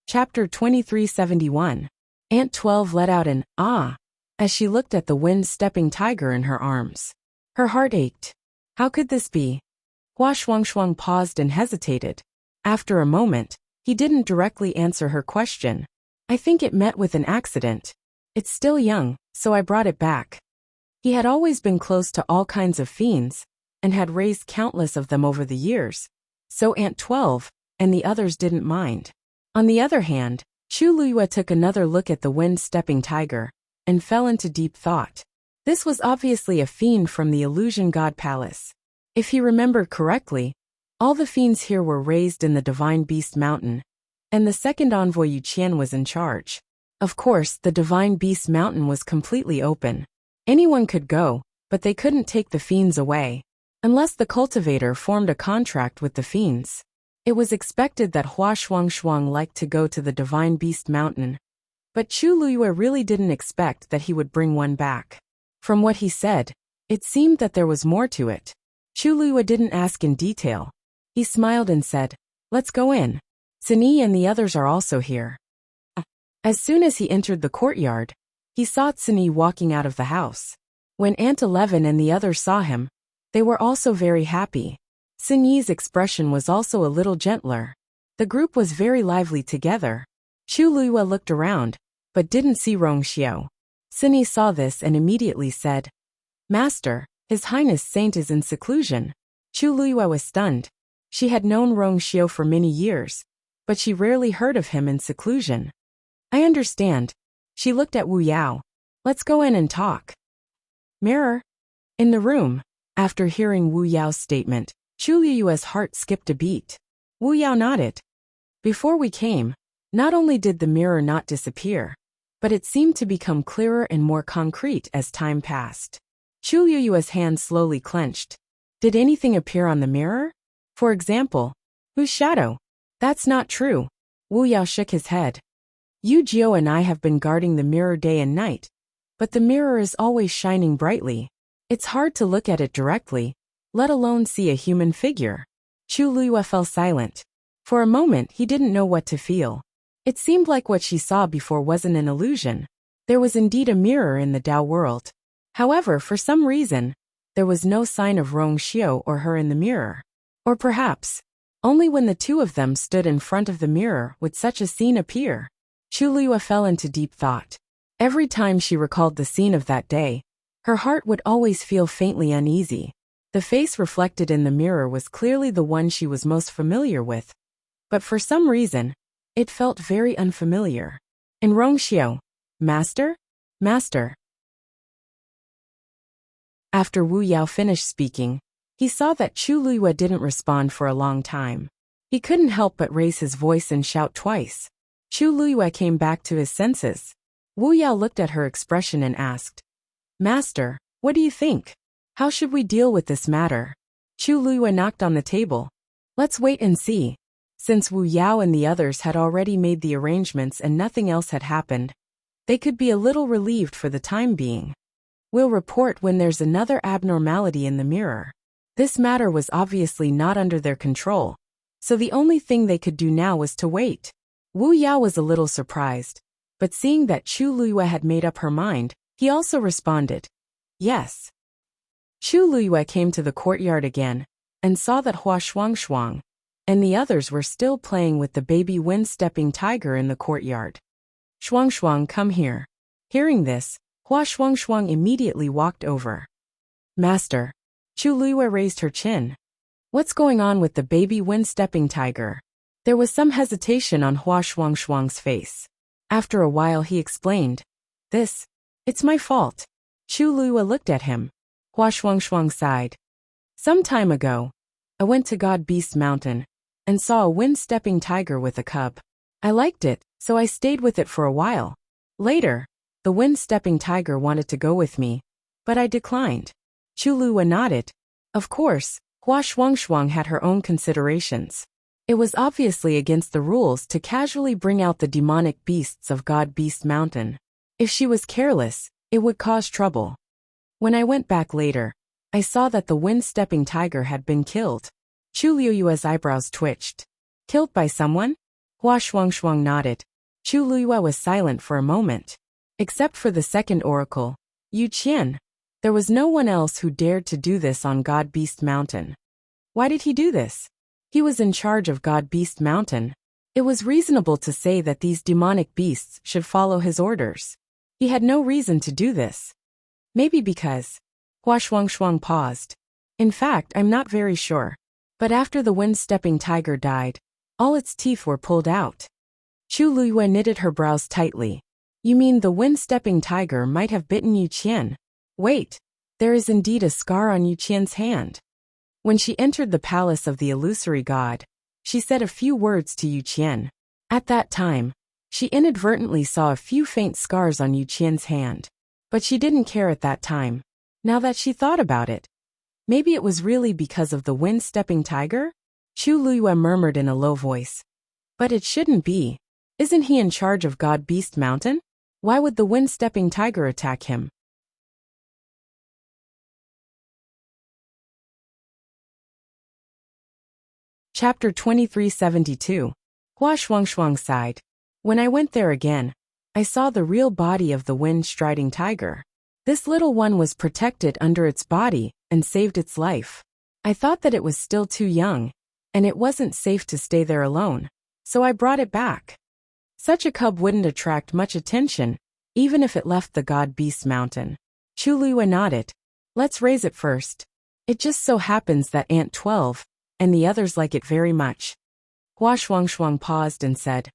Chapter 2371. Aunt 12 let out an "ah" as she looked at the wind-stepping tiger in her arms. Her heart ached. How could this be? Hua Shuang paused and hesitated. After a moment, he didn't directly answer her question. I think it met with an accident. It's still young, so I brought it back. He had always been close to all kinds of fiends, and had raised countless of them over the years, so Aunt 12 and the others didn't mind. On the other hand, Chu Liyue took another look at the wind-stepping tiger and fell into deep thought. This was obviously a fiend from the illusion god palace. If he remembered correctly, all the fiends here were raised in the divine beast mountain, and the second envoy Yu Qian was in charge. Of course, the divine beast mountain was completely open. Anyone could go, but they couldn't take the fiends away, unless the cultivator formed a contract with the fiends. It was expected that Hua Shuangshuang liked to go to the divine beast mountain, but Chu Liyue really didn't expect that he would bring one back. From what he said, it seemed that there was more to it. Chu Liyue didn't ask in detail. He smiled and said, "Let's go in. Cini and the others are also here." As soon as he entered the courtyard, he saw Cini walking out of the house. When Aunt 11 and the others saw him, they were also very happy. Cini's expression was also a little gentler. The group was very lively together. Chu Liyue looked around, but didn't see Rongxiao. Cini saw this and immediately said, "Master, His Highness Saint is in seclusion." Chu Liyue was stunned. She had known Rongxiao for many years, but she rarely heard of him in seclusion. "I understand." She looked at Wu Yao. "Let's go in and talk." Mirror. In the room, after hearing Wu Yao's statement, Chu Liyue's heart skipped a beat. Wu Yao nodded. "Before we came, not only did the mirror not disappear, but it seemed to become clearer and more concrete as time passed." Chu Liyue's hand slowly clenched. "Did anything appear on the mirror? For example, whose shadow?" "That's not true." Wu Yao shook his head. "Yu Jiao and I have been guarding the mirror day and night, but the mirror is always shining brightly. It's hard to look at it directly, let alone see a human figure." Chu Liyue fell silent. For a moment he didn't know what to feel. It seemed like what she saw before wasn't an illusion. There was indeed a mirror in the Dao world. However, for some reason, there was no sign of Rongxiao or her in the mirror. Or perhaps, only when the two of them stood in front of the mirror would such a scene appear. Chu Liyue fell into deep thought. Every time she recalled the scene of that day, her heart would always feel faintly uneasy. The face reflected in the mirror was clearly the one she was most familiar with, but for some reason, it felt very unfamiliar. "And Rongxiao, Master? Master." After Wu Yao finished speaking, he saw that Chu Liyue didn't respond for a long time. He couldn't help but raise his voice and shout twice. Chu Liyue came back to his senses. Wu Yao looked at her expression and asked, "Master, what do you think? How should we deal with this matter?" Chu Liyue knocked on the table. "Let's wait and see." Since Wu Yao and the others had already made the arrangements and nothing else had happened, they could be a little relieved for the time being. "We'll report when there's another abnormality in the mirror." This matter was obviously not under their control, so the only thing they could do now was to wait. Wu Yao was a little surprised, but seeing that Chu Liyue had made up her mind, he also responded, "Yes." Chu Liyue came to the courtyard again, and saw that Hua Shuangshuang and the others were still playing with the baby wind-stepping tiger in the courtyard. "Shuangshuang, come here." Hearing this, Hua Shuangshuang immediately walked over. "Master." Chu Liyue raised her chin. "What's going on with the baby wind-stepping tiger?" There was some hesitation on Hua Shuangshuang's face. After a while he explained, It's my fault." Chu Liyue looked at him. Hua Shuangshuang sighed. "Some time ago, I went to God Beast Mountain and saw a wind-stepping tiger with a cub. I liked it, so I stayed with it for a while. Later, the wind-stepping tiger wanted to go with me, but I declined." Chu Liyue nodded. Of course, Hua Shuangshuang had her own considerations. It was obviously against the rules to casually bring out the demonic beasts of God Beast Mountain. If she was careless, it would cause trouble. When I went back later, I saw that the wind-stepping tiger had been killed. Chu Liyue's eyebrows twitched. "Killed by someone?" Hua Shuangshuang nodded. Chu Liyue was silent for a moment. Except for the second oracle, Yu Qian, there was no one else who dared to do this on God Beast Mountain. Why did he do this? He was in charge of God Beast Mountain. It was reasonable to say that these demonic beasts should follow his orders. He had no reason to do this. Maybe because... Hua Shuangshuang paused. "In fact, I'm not very sure. But after the wind-stepping tiger died, all its teeth were pulled out." Chu Liyue knitted her brows tightly. You mean the wind-stepping tiger might have bitten Yu Qian? Wait, there is indeed a scar on Yu Qian's hand. When she entered the palace of the illusory god, she said a few words to Yu Qian. At that time, she inadvertently saw a few faint scars on Yu Qian's hand. But she didn't care at that time. Now that she thought about it, maybe it was really because of the wind-stepping tiger? Chu Liyue murmured in a low voice. But it shouldn't be. Isn't he in charge of God Beast Mountain? Why would the wind-stepping tiger attack him? Chapter 2372. Hua Shuangshuang sighed. When I went there again, I saw the real body of the wind-striding tiger. This little one was protected under its body and saved its life. I thought that it was still too young, and it wasn't safe to stay there alone, so I brought it back. Such a cub wouldn't attract much attention, even if it left the God Beast Mountain. Chu Liyue nodded. Let's raise it first. It just so happens that Aunt 12 and the others like it very much. Hua Shuangshuang paused and said,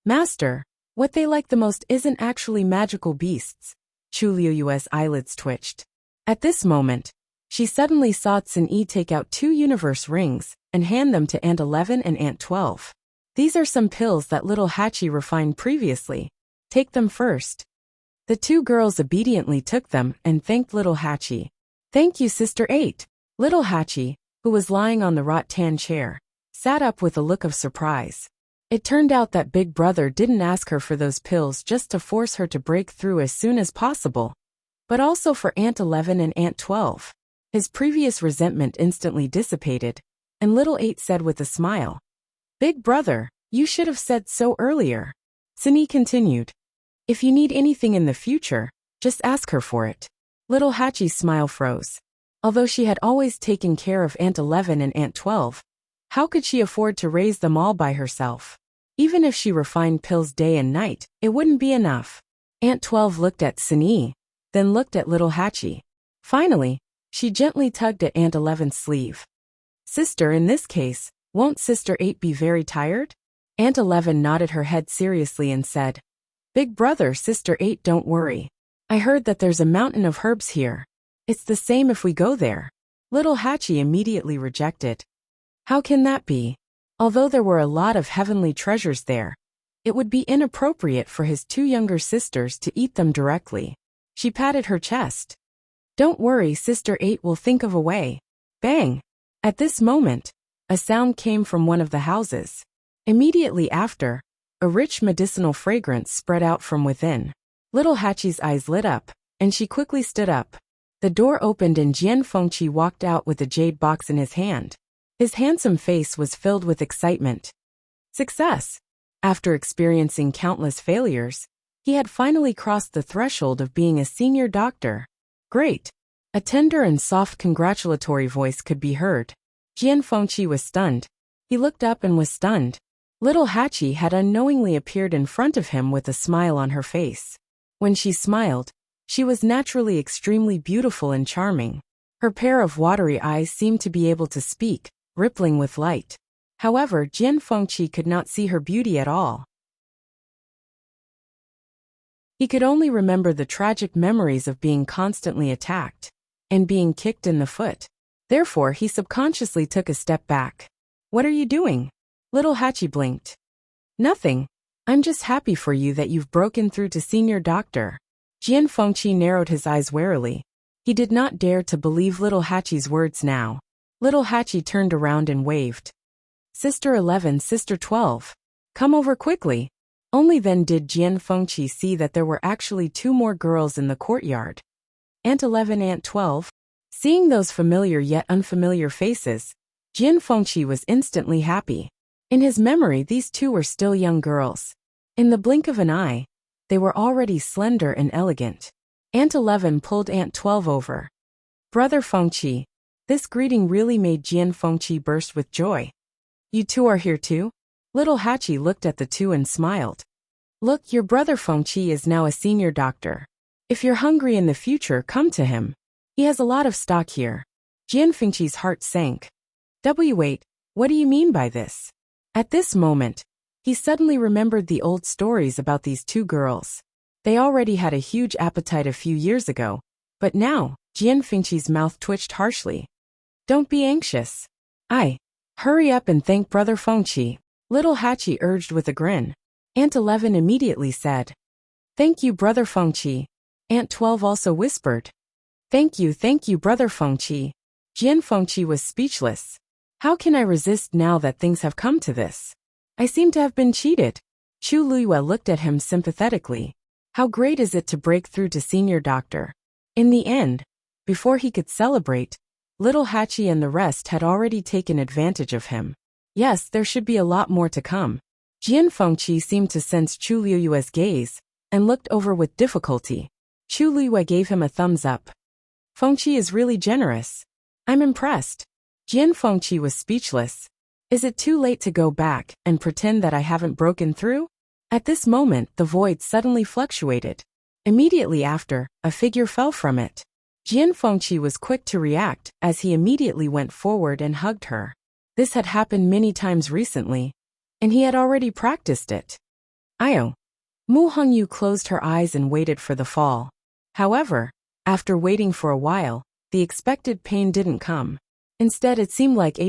Master, what they like the most isn't actually magical beasts. Chu Liyue's eyelids twitched. At this moment, she suddenly saw Tsin-Yi take out 2 universe rings and hand them to Aunt 11 and Aunt 12. These are some pills that little Hachi refined previously. Take them first. The 2 girls obediently took them and thanked little Hachi. Thank you, Sister 8. Little Hachi, who was lying on the rattan chair, sat up with a look of surprise. It turned out that Big Brother didn't ask her for those pills just to force her to break through as soon as possible, but also for Aunt 11 and Aunt 12. His previous resentment instantly dissipated, and little 8 said with a smile, Big Brother, you should have said so earlier. Tsin-Yi continued, If you need anything in the future, just ask her for it. Little Hachi's smile froze. Although she had always taken care of Aunt 11 and Aunt 12, how could she afford to raise them all by herself? Even if she refined pills day and night, it wouldn't be enough. Aunt 12 looked at Tsin-Yi, then looked at little Hachi. Finally, she gently tugged at Aunt 11's sleeve. Sister, in this case, won't Sister 8 be very tired? Aunt 11 nodded her head seriously and said, Big Brother, Sister 8, don't worry. I heard that there's a mountain of herbs here. It's the same if we go there. Little Hachi immediately rejected. How can that be? Although there were a lot of heavenly treasures there, it would be inappropriate for his 2 younger sisters to eat them directly. She patted her chest. Don't worry, Sister 8 will think of a way. Bang! At this moment, a sound came from one of the houses. Immediately after, a rich medicinal fragrance spread out from within. Little Hachi's eyes lit up, and she quickly stood up. The door opened and Jian Fengqi walked out with a jade box in his hand. His handsome face was filled with excitement. Success! After experiencing countless failures, he had finally crossed the threshold of being a senior doctor. Great! A tender and soft congratulatory voice could be heard. Jian Fengqi was stunned. He looked up and was stunned. Little Hachi had unknowingly appeared in front of him with a smile on her face. When she smiled, she was naturally extremely beautiful and charming. Her pair of watery eyes seemed to be able to speak, rippling with light. However, Jian Fengqi could not see her beauty at all. He could only remember the tragic memories of being constantly attacked and being kicked in the foot. Therefore, he subconsciously took a step back. What are you doing? Little Hachi blinked. Nothing. I'm just happy for you that you've broken through to senior doctor. Jian Fengqi narrowed his eyes warily. He did not dare to believe little Hachi's words now. Little Hachi turned around and waved. Sister 11, Sister 12. Come over quickly. Only then did Jian Fengqi see that there were actually 2 more girls in the courtyard. Aunt 11, Aunt 12. Seeing those familiar yet unfamiliar faces, Jian Fengqi was instantly happy. In his memory, these 2 were still young girls. In the blink of an eye, they were already slender and elegant. Aunt 11 pulled Aunt 12 over. Brother Fengqi. This greeting really made Jian Fengqi burst with joy. You 2 are here too? Little Hachi looked at the 2 and smiled. Look, your brother Fengqi is now a senior doctor. If you're hungry in the future, come to him. He has a lot of stock here. Jian Fengqi's heart sank. Wait, what do you mean by this? At this moment, He suddenly remembered the old stories about these two girls. They already had a huge appetite a few years ago, but now, Jian Fengqi's mouth twitched harshly. Don't be anxious. Hurry up and thank Brother Fengqi, little Hachi urged with a grin. Aunt 11 immediately said. Thank you, Brother Fengqi. Aunt 12 also whispered. Thank you, Brother Fengqi. Jian Fengqi was speechless. How can I resist now that things have come to this? I seem to have been cheated. Chu Luiyue looked at him sympathetically. How great is it to break through to senior doctor? In the end, before he could celebrate, little Hachi and the rest had already taken advantage of him. Yes, there should be a lot more to come. Jian Fengqi seemed to sense Chu Luiyue's gaze and looked over with difficulty. Chu Luiyue gave him a thumbs up. Fengqi is really generous. I'm impressed. Jian Fengqi was speechless. Is it too late to go back and pretend that I haven't broken through? At this moment, the void suddenly fluctuated. Immediately after, a figure fell from it. Jian Fengqi was quick to react as he immediately went forward and hugged her. This had happened many times recently, and he had already practiced it. Mu Hongyu closed her eyes and waited for the fall. However, after waiting for a while, the expected pain didn't come. Instead, it seemed like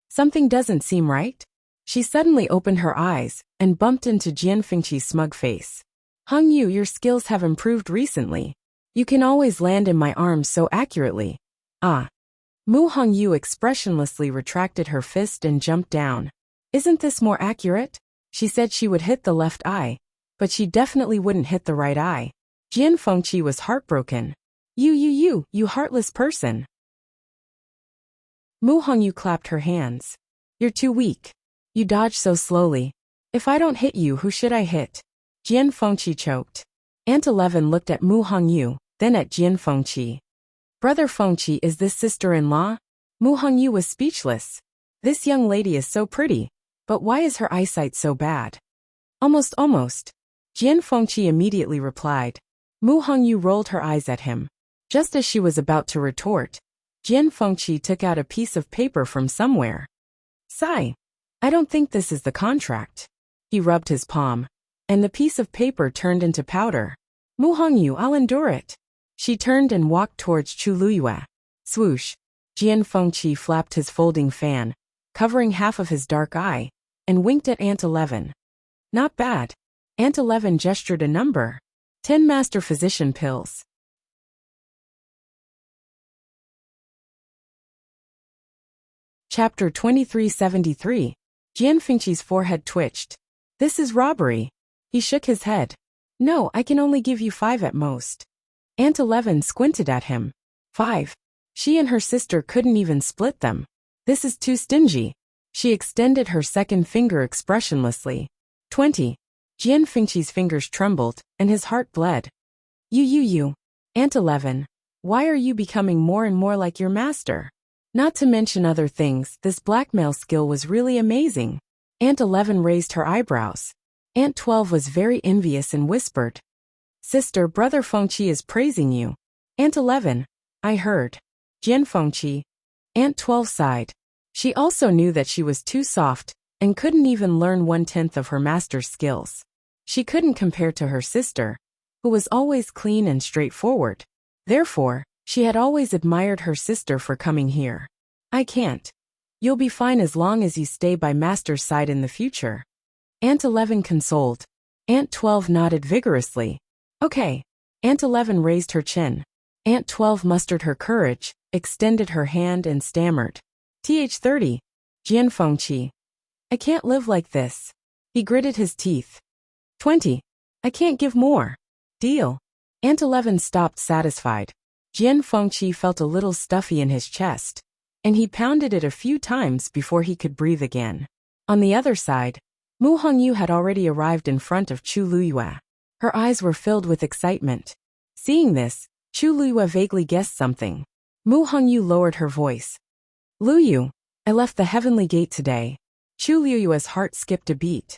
something doesn't seem right. She suddenly opened her eyes and bumped into Jian Fengqi's smug face. Hongyu, your skills have improved recently. You can always land in my arms so accurately. Mu Hongyu expressionlessly retracted her fist and jumped down. Isn't this more accurate? She said she would hit the left eye, but she definitely wouldn't hit the right eye. Jian Fengqi was heartbroken. You heartless person. Mu Hongyu clapped her hands. You're too weak. You dodge so slowly. If I don't hit you, who should I hit? Jian Fengqi choked. Aunt 11 looked at Mu Hongyu, then at Jian Fengqi. Brother Fengqi, is this sister-in-law? Mu Hongyu was speechless. This young lady is so pretty, but why is her eyesight so bad? Almost. Jian Fengqi immediately replied. Mu Hongyu rolled her eyes at him. Just as she was about to retort, Jian Fengqi took out a piece of paper from somewhere. Sigh. I don't think this is the contract. He rubbed his palm, and the piece of paper turned into powder. Mu Hongyu, I'll endure it. She turned and walked towards Chu Luiyue. Swoosh. Jian Fengqi flapped his folding fan, covering half of his dark eye, and winked at Aunt 11. Not bad. Aunt 11 gestured a number. 10 master physician pills. Chapter 2373. Jian Fengqi's forehead twitched. This is robbery. He shook his head. No, I can only give you 5 at most. Aunt 11 squinted at him. 5. She and her sister couldn't even split them. This is too stingy. She extended her second finger expressionlessly. 20. Jian Fengqi's fingers trembled, and his heart bled. You. Aunt 11. Why are you becoming more and more like your master? Not to mention other things, this blackmail skill was really amazing. Aunt 11 raised her eyebrows. Aunt 12 was very envious and whispered. Sister, Brother Fengqi is praising you. Aunt 11. I heard. Jian Fengqi. Aunt 12 sighed. She also knew that she was too soft and couldn't even learn 1/10 of her master's skills. She couldn't compare to her sister, who was always clean and straightforward. Therefore, she had always admired her sister for coming here. I can't. You'll be fine as long as you stay by master's side in the future. Aunt 11 consoled. Aunt 12 nodded vigorously. Okay. Aunt 11 raised her chin. Aunt 12 mustered her courage, extended her hand and stammered. Th30. Jian Fengqi. I can't live like this. He gritted his teeth. 20. I can't give more. Deal. Aunt 11 stopped satisfied. Jian Fengqi felt a little stuffy in his chest, and he pounded it a few times before he could breathe again. On the other side, Mu Hongyu had already arrived in front of Chu Luiyue. Her eyes were filled with excitement. Seeing this, Chu Luiyue vaguely guessed something. Mu Hongyu lowered her voice. Luyu, I left the heavenly gate today. Chu Luiyue's heart skipped a beat.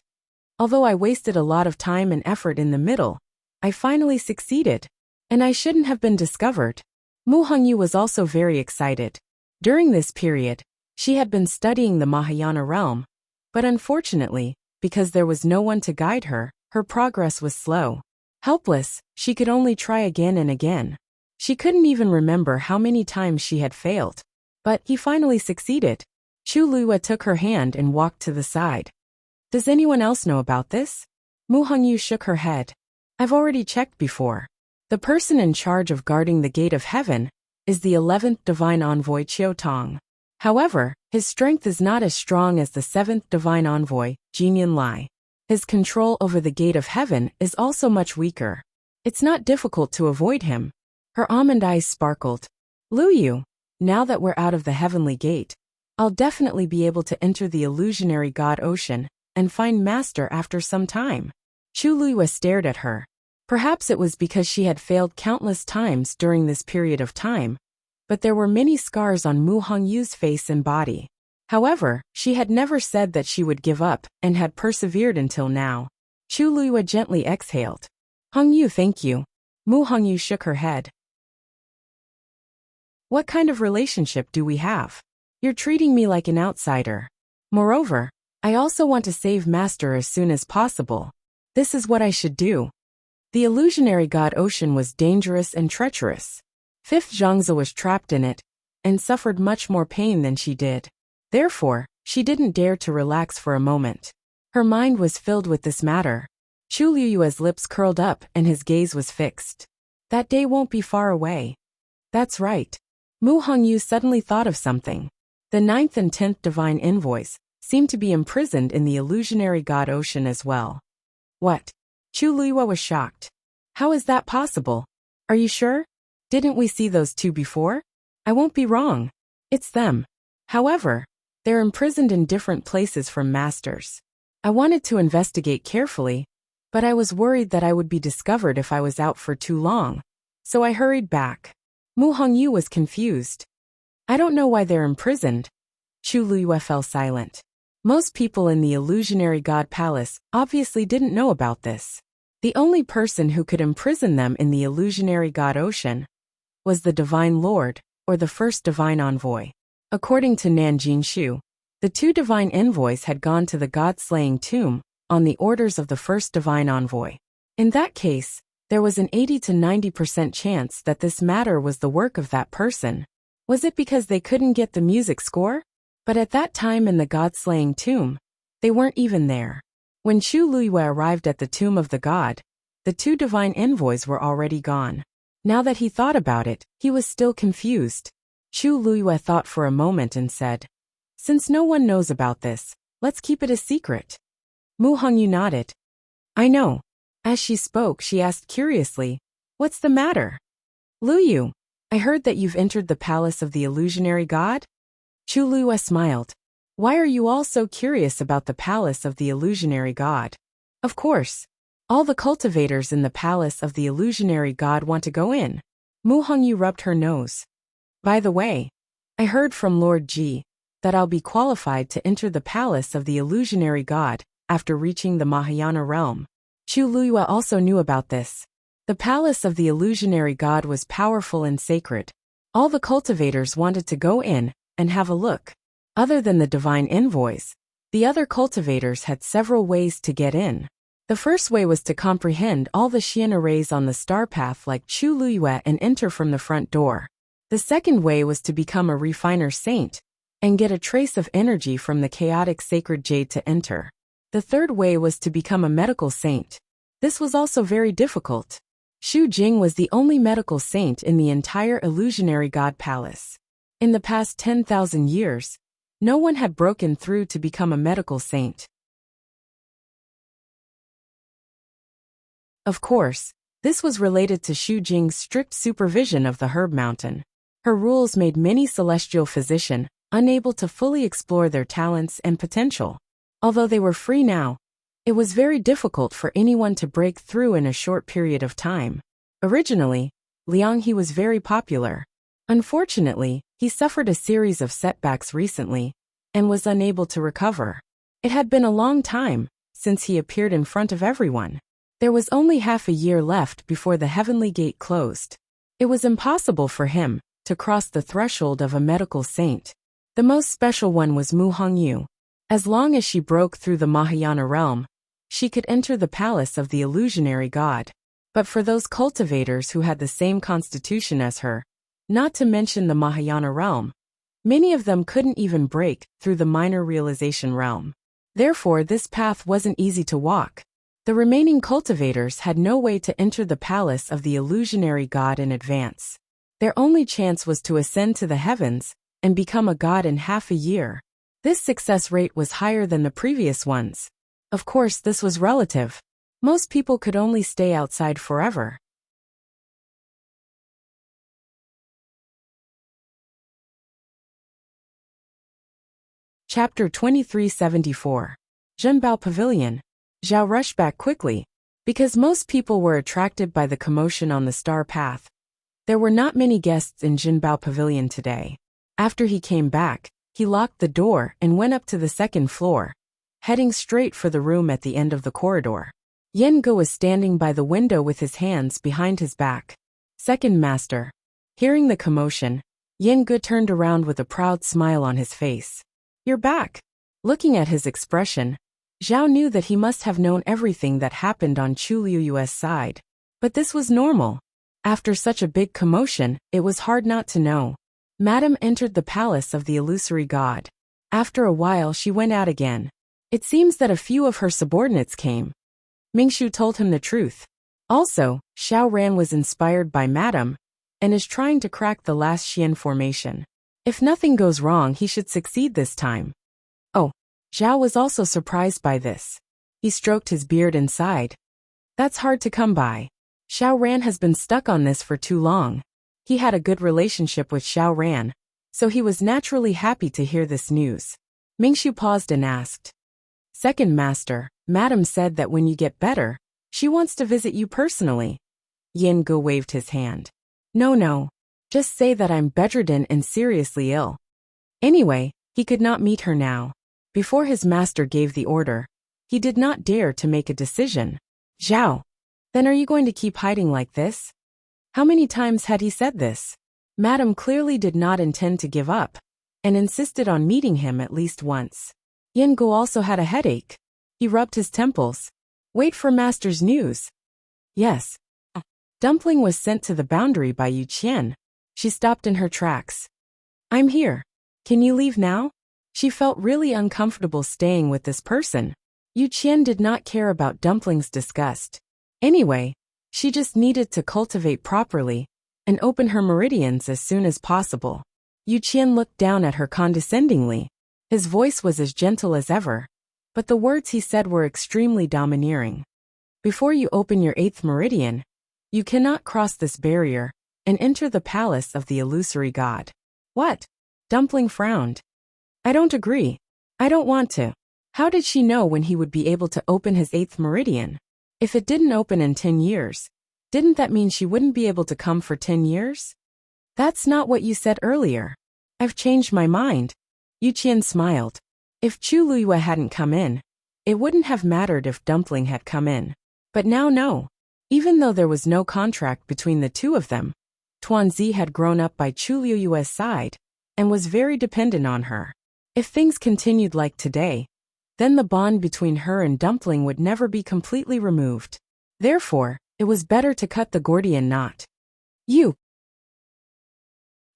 Although I wasted a lot of time and effort in the middle, I finally succeeded, and I shouldn't have been discovered. Mu Hongyu was also very excited. During this period, she had been studying the Mahayana realm, but unfortunately, because there was no one to guide her, her progress was slow. Helpless, she could only try again and again. She couldn't even remember how many times she had failed. But he finally succeeded. Chu Luiyue took her hand and walked to the side. Does anyone else know about this? Mu Hongyu shook her head. I've already checked before. The person in charge of guarding the gate of heaven is the 11th divine envoy Qiu Tong. However, his strength is not as strong as the 7th divine envoy, Jinian Lai. His control over the gate of heaven is also much weaker. It's not difficult to avoid him. Her almond eyes sparkled. Luyu, now that we're out of the heavenly gate, I'll definitely be able to enter the illusionary god ocean and find master after some time. Chu Luiyue stared at her. Perhaps it was because she had failed countless times during this period of time, but there were many scars on Mu Hongyu's face and body. However, she had never said that she would give up and had persevered until now. Chu Luiyue gently exhaled. Hongyu, thank you. Mu Hongyu shook her head. What kind of relationship do we have? You're treating me like an outsider. Moreover, I also want to save master as soon as possible. This is what I should do. The illusionary god ocean was dangerous and treacherous. Fifth Zhangzi was trapped in it and suffered much more pain than she did. Therefore, she didn't dare to relax for a moment. Her mind was filled with this matter. Chu Luiyue's lips curled up and his gaze was fixed. That day won't be far away. That's right. Mu Hongyu suddenly thought of something. The 9th and 10th divine envoys seemed to be imprisoned in the illusionary god ocean as well. What? Chu Luiyue was shocked. How is that possible? Are you sure? Didn't we see those two before? I won't be wrong. It's them. However, they're imprisoned in different places from masters. I wanted to investigate carefully, but I was worried that I would be discovered if I was out for too long, so I hurried back. Mu Hongyu was confused. I don't know why they're imprisoned. Chu Luiyue fell silent. Most people in the illusionary god palace obviously didn't know about this. The only person who could imprison them in the illusionary god ocean was the divine lord, or the first divine envoy. According to Nanjing Shu, the two divine envoys had gone to the god-slaying tomb on the orders of the first divine envoy. In that case, there was an 80 to 90% chance that this matter was the work of that person. Was it because they couldn't get the music score? But at that time in the god-slaying tomb, they weren't even there. When Chu Luiyue arrived at the tomb of the god, the two divine envoys were already gone. Now that he thought about it, he was still confused. Chu Luiyue thought for a moment and said, Since no one knows about this, let's keep it a secret. Mu Hongyu nodded. I know. As she spoke, she asked curiously, What's the matter? Luyu, I heard that you've entered the palace of the illusionary god? Chu Luiyue smiled. Why are you all so curious about the palace of the illusionary god? Of course. All the cultivators in the palace of the illusionary god want to go in. Mu Hongyu rubbed her nose. By the way, I heard from Lord Ji that I'll be qualified to enter the palace of the illusionary god after reaching the Mahayana realm. Chu Luiyue also knew about this. The palace of the illusionary god was powerful and sacred. All the cultivators wanted to go in and have a look. Other than the divine envoys, the other cultivators had several ways to get in. The first way was to comprehend all the Xian rays on the star path like Chu Luiyue and enter from the front door. The second way was to become a refiner saint and get a trace of energy from the chaotic sacred jade to enter. The third way was to become a medical saint. This was also very difficult. Xu Jing was the only medical saint in the entire illusionary god palace. In the past 10,000 years, no one had broken through to become a medical saint. Of course, this was related to Xu Jing's strict supervision of the herb mountain. Her rules made many celestial physicians unable to fully explore their talents and potential. Although they were free now, it was very difficult for anyone to break through in a short period of time. Originally, Liang He was very popular. Unfortunately, he suffered a series of setbacks recently and was unable to recover. It had been a long time since he appeared in front of everyone. There was only half a year left before the heavenly gate closed. It was impossible for him to cross the threshold of a medical saint. The most special one was Mu Hongyu. As long as she broke through the Mahayana realm, she could enter the palace of the illusionary god. But for those cultivators who had the same constitution as her, not to mention the Mahayana realm, many of them couldn't even break through the minor realization realm. Therefore, this path wasn't easy to walk. The remaining cultivators had no way to enter the palace of the illusionary god in advance. Their only chance was to ascend to the heavens and become a god in half a year. This success rate was higher than the previous ones. Of course, this was relative. Most people could only stay outside forever. Chapter 2374. Zhenbao Pavilion. Zhao rushed back quickly. Because most people were attracted by the commotion on the star path, there were not many guests in Zhenbao Pavilion today. After he came back, he locked the door and went up to the second floor, heading straight for the room at the end of the corridor. Yen Ge was standing by the window with his hands behind his back. Second master. Hearing the commotion, Yen Ge turned around with a proud smile on his face. You're back. Looking at his expression, Zhao knew that he must have known everything that happened on Chu Liuyu's side. But this was normal. After such a big commotion, it was hard not to know. Madame entered the palace of the illusory god. After a while she went out again. It seems that a few of her subordinates came. Mingshu told him the truth. Also, Xiao Ran was inspired by Madame and is trying to crack the last Xian formation. If nothing goes wrong, he should succeed this time. Oh, Zhao was also surprised by this. He stroked his beard and sighed. That's hard to come by. Xiao Ran has been stuck on this for too long. He had a good relationship with Xiao Ran, so he was naturally happy to hear this news. Mingshu paused and asked. Second master, Madame said that when you get better, she wants to visit you personally. Yen Ge waved his hand. No. Just say that I'm bedridden and seriously ill. Anyway, he could not meet her now. Before his master gave the order, he did not dare to make a decision. Zhao, then are you going to keep hiding like this? How many times had he said this? Madame clearly did not intend to give up, and insisted on meeting him at least once. Yen Ge also had a headache. He rubbed his temples. Wait for master's news. Yes. Dumpling was sent to the boundary by Yu Qian. She stopped in her tracks. I'm here. Can you leave now? She felt really uncomfortable staying with this person. Yu Qian did not care about Dumpling's disgust. Anyway, she just needed to cultivate properly and open her meridians as soon as possible. Yu Qian looked down at her condescendingly. His voice was as gentle as ever, but the words he said were extremely domineering. Before you open your 8th meridian, you cannot cross this barrier and enter the palace of the illusory god. What? Dumpling frowned. I don't agree. I don't want to. How did she know when he would be able to open his 8th meridian? If it didn't open in 10 years, didn't that mean she wouldn't be able to come for 10 years? That's not what you said earlier. I've changed my mind. Yu Qian smiled. If Chu Liyue hadn't come in, it wouldn't have mattered if Dumpling had come in. But now no. Even though there was no contract between the two of them, Tuanzi had grown up by Chu Liyue's side and was very dependent on her. If things continued like today, then the bond between her and Dumpling would never be completely removed. Therefore, it was better to cut the Gordian knot.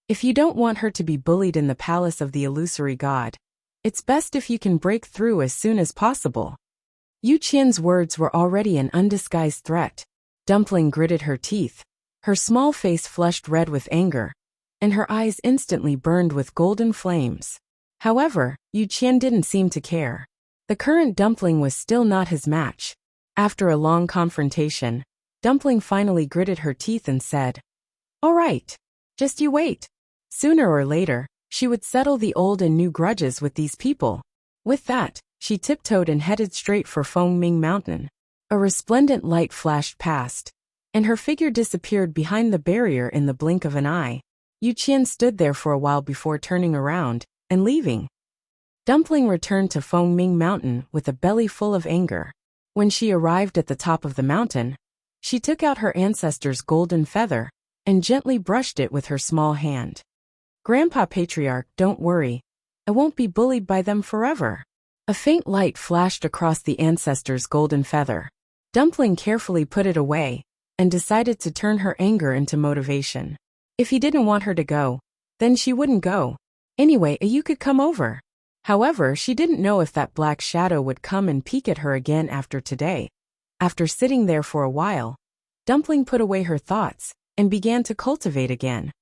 If you don't want her to be bullied in the palace of the illusory god, it's best if you can break through as soon as possible. Yu Qian's words were already an undisguised threat. Dumpling gritted her teeth. Her small face flushed red with anger, and her eyes instantly burned with golden flames. However, Yu Qian didn't seem to care. The current Dumpling was still not his match. After a long confrontation, Dumpling finally gritted her teeth and said, All right, just you wait. Sooner or later, she would settle the old and new grudges with these people. With that, she tiptoed and headed straight for Fengming Mountain. A resplendent light flashed past, and her figure disappeared behind the barrier in the blink of an eye. Yu Qian stood there for a while before turning around and leaving. Dumpling returned to Fengming Mountain with a belly full of anger. When she arrived at the top of the mountain, she took out her ancestor's golden feather and gently brushed it with her small hand. Grandpa Patriarch, don't worry. I won't be bullied by them forever. A faint light flashed across the ancestor's golden feather. Dumpling carefully put it away and decided to turn her anger into motivation. If he didn't want her to go, then she wouldn't go. Anyway, you could come over. However, she didn't know if that black shadow would come and peek at her again after today. After sitting there for a while, Dumpling put away her thoughts and began to cultivate again.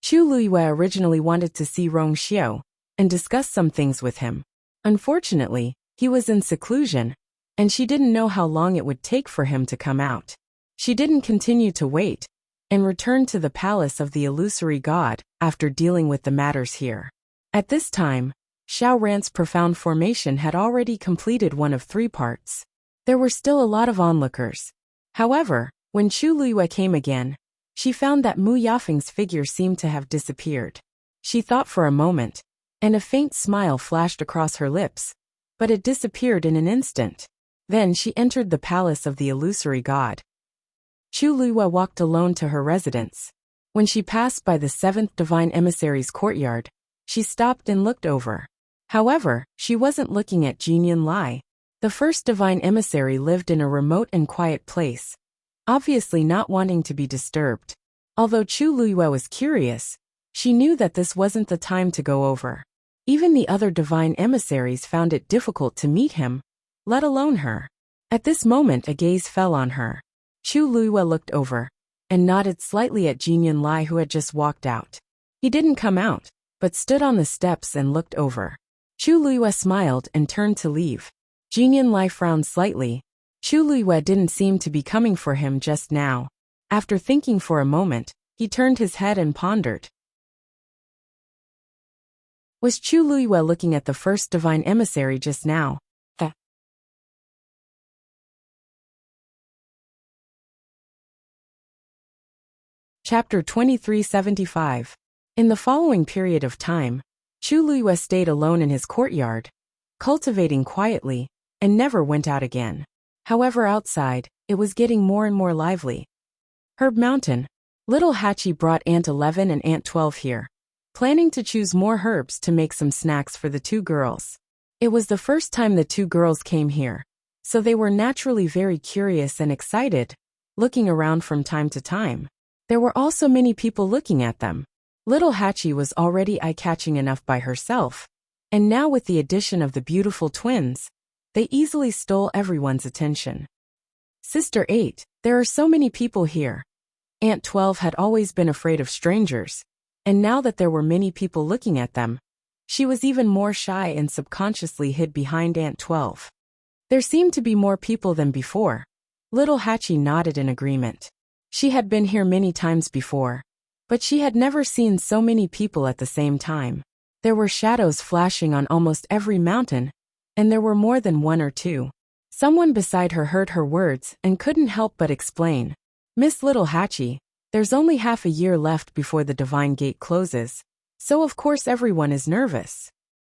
Chu Luiyue originally wanted to see Rong Xiao and discuss some things with him. Unfortunately, he was in seclusion, and she didn't know how long it would take for him to come out. She didn't continue to wait and returned to the palace of the illusory god after dealing with the matters here. At this time, Xiao Ran's profound formation had already completed one of 3 parts. There were still a lot of onlookers. However, when Chu Luiyue came again, she found that Mu Yafeng's figure seemed to have disappeared. She thought for a moment, and a faint smile flashed across her lips, but it disappeared in an instant. Then she entered the palace of the illusory god. Chu Luiyue walked alone to her residence. When she passed by the 7th divine emissary's courtyard, she stopped and looked over. However, she wasn't looking at Jinyan Lai. The first divine emissary lived in a remote and quiet place, obviously not wanting to be disturbed. Although Chu Luiyue was curious, she knew that this wasn't the time to go over. Even the other divine emissaries found it difficult to meet him, let alone her. At this moment a gaze fell on her. Chu Luiyue looked over and nodded slightly at Jinyan Lai, who had just walked out. He didn't come out, but stood on the steps and looked over. Chu Luiyue smiled and turned to leave. Jinyan Lai frowned slightly. Chu Luiyue didn't seem to be coming for him just now. After thinking for a moment, he turned his head and pondered. Was Chu Luiyue looking at the first divine emissary just now? Chapter 2375. In the following period of time, Chu Luiyue stayed alone in his courtyard, cultivating quietly, and never went out again. However, outside, it was getting more and more lively. Herb Mountain. Little Hachi brought Aunt 11 and Aunt 12 here, planning to choose more herbs to make some snacks for the 2 girls. It was the first time the 2 girls came here, so they were naturally very curious and excited, looking around from time to time. There were also many people looking at them. Little Hachi was already eye-catching enough by herself, and now with the addition of the beautiful twins, they easily stole everyone's attention. Sister 8, there are so many people here. Aunt 12 had always been afraid of strangers, and now that there were many people looking at them, she was even more shy and subconsciously hid behind Aunt 12. There seemed to be more people than before. Little Hachi nodded in agreement. She had been here many times before, but she had never seen so many people at the same time. There were shadows flashing on almost every mountain, and there were more than 1 or 2. Someone beside her heard her words and couldn't help but explain. Miss Little Hachi, there's only half a year left before the divine gate closes, so of course everyone is nervous.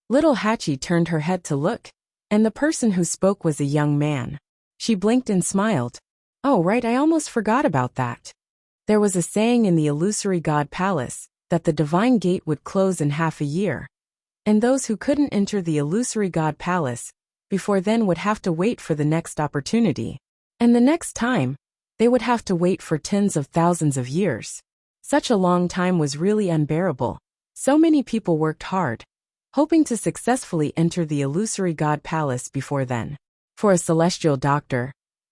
Little Hachi turned her head to look, and the person who spoke was a young man. She blinked and smiled. Oh right, I almost forgot about that. There was a saying in the illusory god palace that the divine gate would close in half a year, and those who couldn't enter the illusory god palace before then would have to wait for the next opportunity. And the next time, they would have to wait for tens of thousands of years. Such a long time was really unbearable. So many people worked hard, hoping to successfully enter the illusory god palace before then. For a celestial doctor,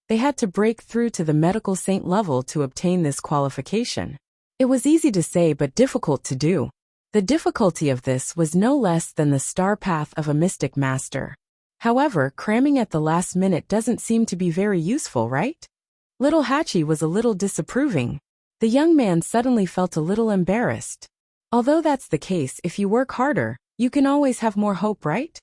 they had to break through to the medical saint level to obtain this qualification. It was easy to say but difficult to do. The difficulty of this was no less than the star path of a mystic master. However, cramming at the last minute doesn't seem to be very useful, right? Little Hachi was a little disapproving. The young man suddenly felt a little embarrassed. Although that's the case, if you work harder, you can always have more hope, right?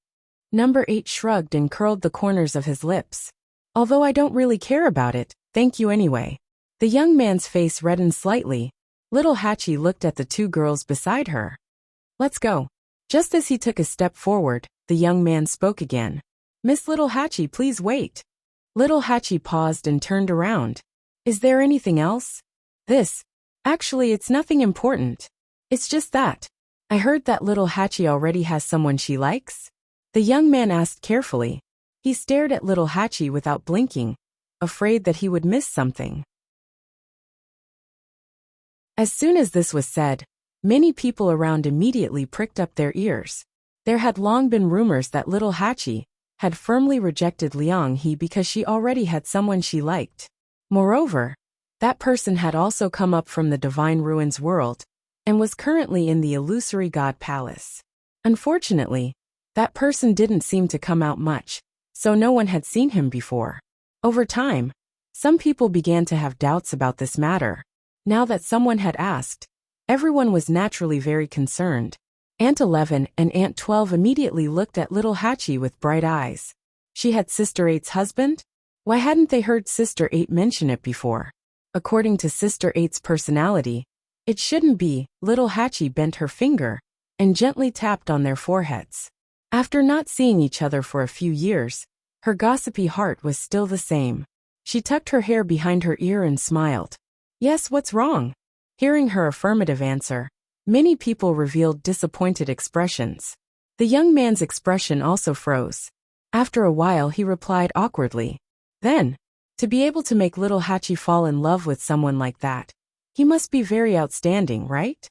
Number 8 shrugged and curled the corners of his lips. Although I don't really care about it, thank you anyway. The young man's face reddened slightly. Little Hachi looked at the 2 girls beside her. Let's go. Just as he took a step forward, the young man spoke again. Miss Little Hachi, please wait. Little Hachi paused and turned around. Is there anything else? Actually, it's nothing important. It's just that. I heard that Little Hachi already has someone she likes. The young man asked carefully. He stared at little Hachi without blinking, afraid that he would miss something. As soon as this was said, many people around immediately pricked up their ears. There had long been rumors that little Hachi had firmly rejected Liang He because she already had someone she liked. Moreover, that person had also come up from the Divine Ruins world and was currently in the illusory God Palace. Unfortunately, that person didn't seem to come out much, so no one had seen him before. Over time, some people began to have doubts about this matter. Now that someone had asked, everyone was naturally very concerned. Aunt 11 and Aunt 12 immediately looked at little Hachi with bright eyes. She had Sister 8's husband? Why hadn't they heard Sister 8 mention it before? According to Sister 8's personality, it shouldn't be. Little Hachi bent her finger and gently tapped on their foreheads. After not seeing each other for a few years, her gossipy heart was still the same. She tucked her hair behind her ear and smiled. Yes, what's wrong? Hearing her affirmative answer, many people revealed disappointed expressions. The young man's expression also froze. After a while he replied awkwardly. Then, to be able to make little Hachi fall in love with someone like that, he must be very outstanding, right?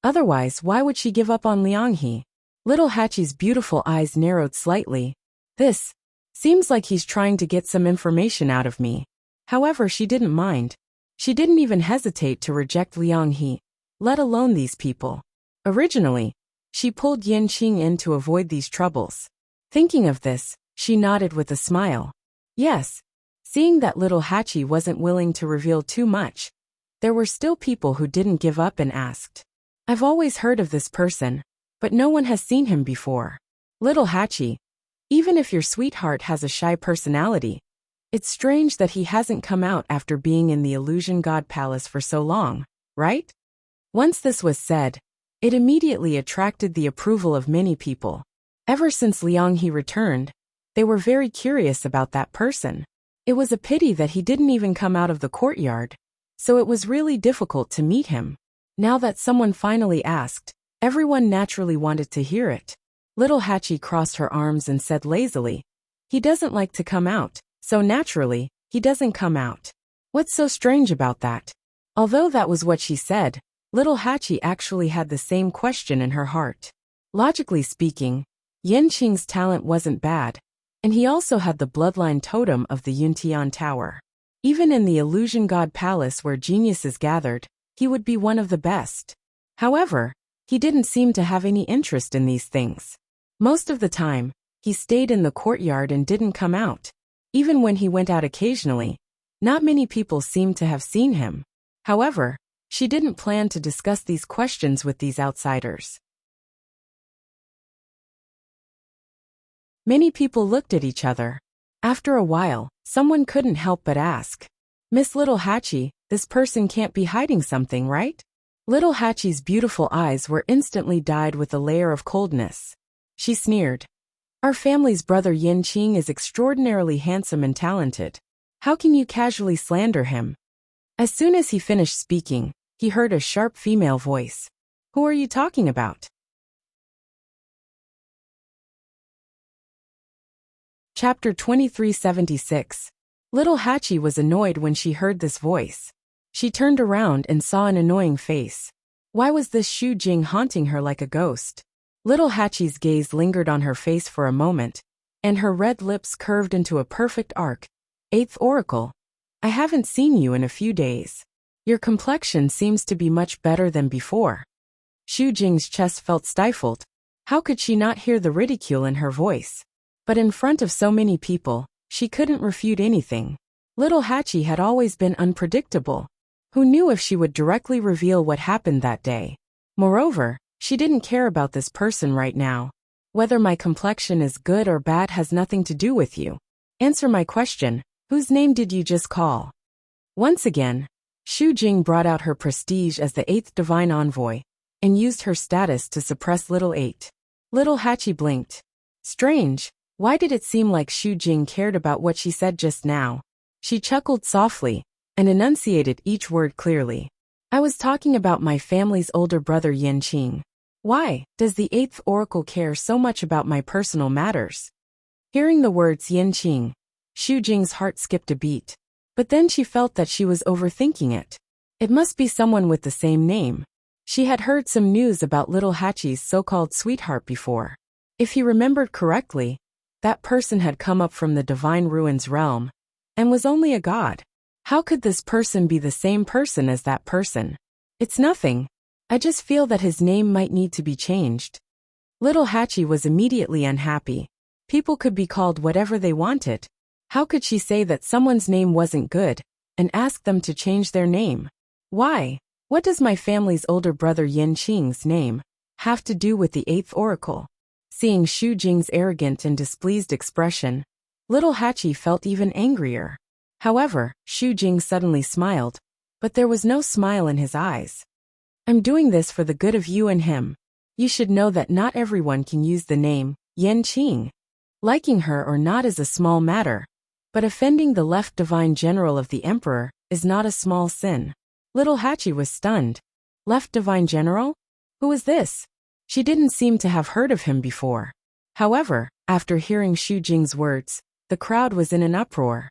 Otherwise, why would she give up on Liang He? Little Hachi's beautiful eyes narrowed slightly. This seems like he's trying to get some information out of me. However, she didn't mind. She didn't even hesitate to reject Liang He, let alone these people. Originally, she pulled Yin Qing in to avoid these troubles. Thinking of this, she nodded with a smile. Yes. Seeing that little Hachi wasn't willing to reveal too much, there were still people who didn't give up and asked. I've always heard of this person, but no one has seen him before. Little Hachi, even if your sweetheart has a shy personality, it's strange that he hasn't come out after being in the Illusion God Palace for so long, right? Once this was said, it immediately attracted the approval of many people. Ever since Liang He returned, they were very curious about that person. It was a pity that he didn't even come out of the courtyard, so it was really difficult to meet him. Now that someone finally asked, everyone naturally wanted to hear it. Little Hachi crossed her arms and said lazily, he doesn't like to come out, so naturally, he doesn't come out. What's so strange about that? Although that was what she said, little Hachi actually had the same question in her heart. Logically speaking, Yin Qing's talent wasn't bad, and he also had the bloodline totem of the Yuntian Tower. Even in the Illusion God Palace where geniuses gathered, he would be one of the best. However, he didn't seem to have any interest in these things. Most of the time, he stayed in the courtyard and didn't come out. Even when he went out occasionally, not many people seemed to have seen him. However, she didn't plan to discuss these questions with these outsiders. Many people looked at each other. After a while, someone couldn't help but ask, Miss Little Hachi, this person can't be hiding something, right? Little Hachi's beautiful eyes were instantly dyed with a layer of coldness. She sneered. Our family's brother Yin Qing is extraordinarily handsome and talented. How can you casually slander him? As soon as he finished speaking, he heard a sharp female voice. Who are you talking about? Chapter 2376. Little Hachi was annoyed when she heard this voice. She turned around and saw an annoying face. Why was this Xu Jing haunting her like a ghost? Little Hachi's gaze lingered on her face for a moment, and her red lips curved into a perfect arc. Eighth Oracle, I haven't seen you in a few days. Your complexion seems to be much better than before. Xu Jing's chest felt stifled. How could she not hear the ridicule in her voice? But in front of so many people, she couldn't refute anything. Little Hachi had always been unpredictable. Who knew if she would directly reveal what happened that day? Moreover, she didn't care about this person right now. Whether my complexion is good or bad has nothing to do with you. Answer my question, whose name did you just call? Once again, Xu Jing brought out her prestige as the 8th Divine Envoy, and used her status to suppress Little 8. Little Hachi blinked. Strange. Why did it seem like Xu Jing cared about what she said just now? She chuckled softly, and enunciated each word clearly. I was talking about my family's older brother Yin Qing. Why does the eighth oracle care so much about my personal matters? Hearing the words Yanqing, Xu Jing's heart skipped a beat. But then she felt that she was overthinking it. It must be someone with the same name. She had heard some news about little Hachi's so-called sweetheart before. If he remembered correctly, that person had come up from the divine ruins realm and was only a god. How could this person be the same person as that person? It's nothing. I just feel that his name might need to be changed. Little Hachi was immediately unhappy. People could be called whatever they wanted. How could she say that someone's name wasn't good and ask them to change their name? Why? What does my family's older brother Yanqing's name have to do with the eighth oracle? Seeing Xu Jing's arrogant and displeased expression, little Hachi felt even angrier. However, Xu Jing suddenly smiled, but there was no smile in his eyes. I'm doing this for the good of you and him. You should know that not everyone can use the name Yanqing. Liking her or not is a small matter, but offending the left divine general of the emperor is not a small sin. Little Hachi was stunned. Left divine general? Who is this? She didn't seem to have heard of him before. However, after hearing Xu Jing's words, the crowd was in an uproar.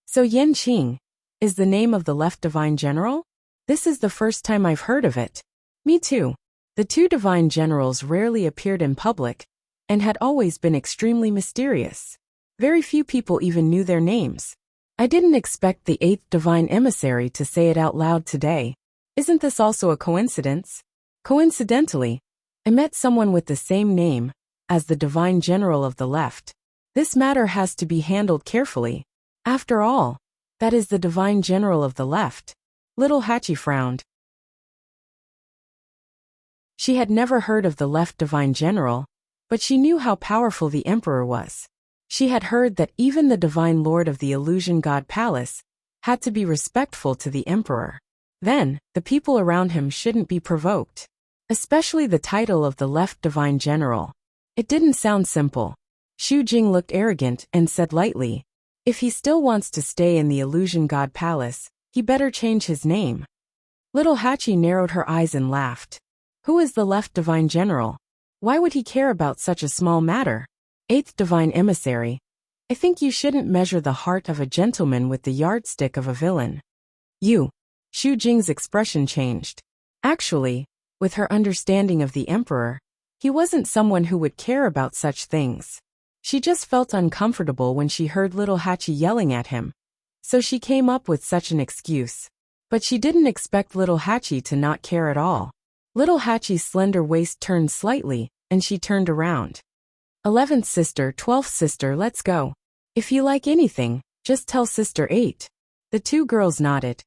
So Yanqing is the name of the left divine general? This is the first time I've heard of it. Me too. The two divine generals rarely appeared in public and had always been extremely mysterious. Very few people even knew their names. I didn't expect the eighth divine emissary to say it out loud today. Isn't this also a coincidence? Coincidentally, I met someone with the same name as the divine general of the left. This matter has to be handled carefully. After all, that is the divine general of the left. Little Hachi frowned. She had never heard of the left divine general, but she knew how powerful the emperor was. She had heard that even the divine lord of the illusion god palace had to be respectful to the emperor. Then, the people around him shouldn't be provoked. Especially the title of the left divine general. It didn't sound simple. Xu Jing looked arrogant and said lightly, if he still wants to stay in the illusion god palace, he better change his name. Little Hachi narrowed her eyes and laughed. Who is the left divine general? Why would he care about such a small matter? Eighth divine emissary. I think you shouldn't measure the heart of a gentleman with the yardstick of a villain. You. Xu Jing's expression changed. Actually, with her understanding of the emperor, he wasn't someone who would care about such things. She just felt uncomfortable when she heard little Hachi yelling at him. So she came up with such an excuse. But she didn't expect little Hachi to not care at all. Little Hachi's slender waist turned slightly, and she turned around. 11th sister, 12th sister, let's go. If you like anything, just tell Sister 8. The two girls nodded.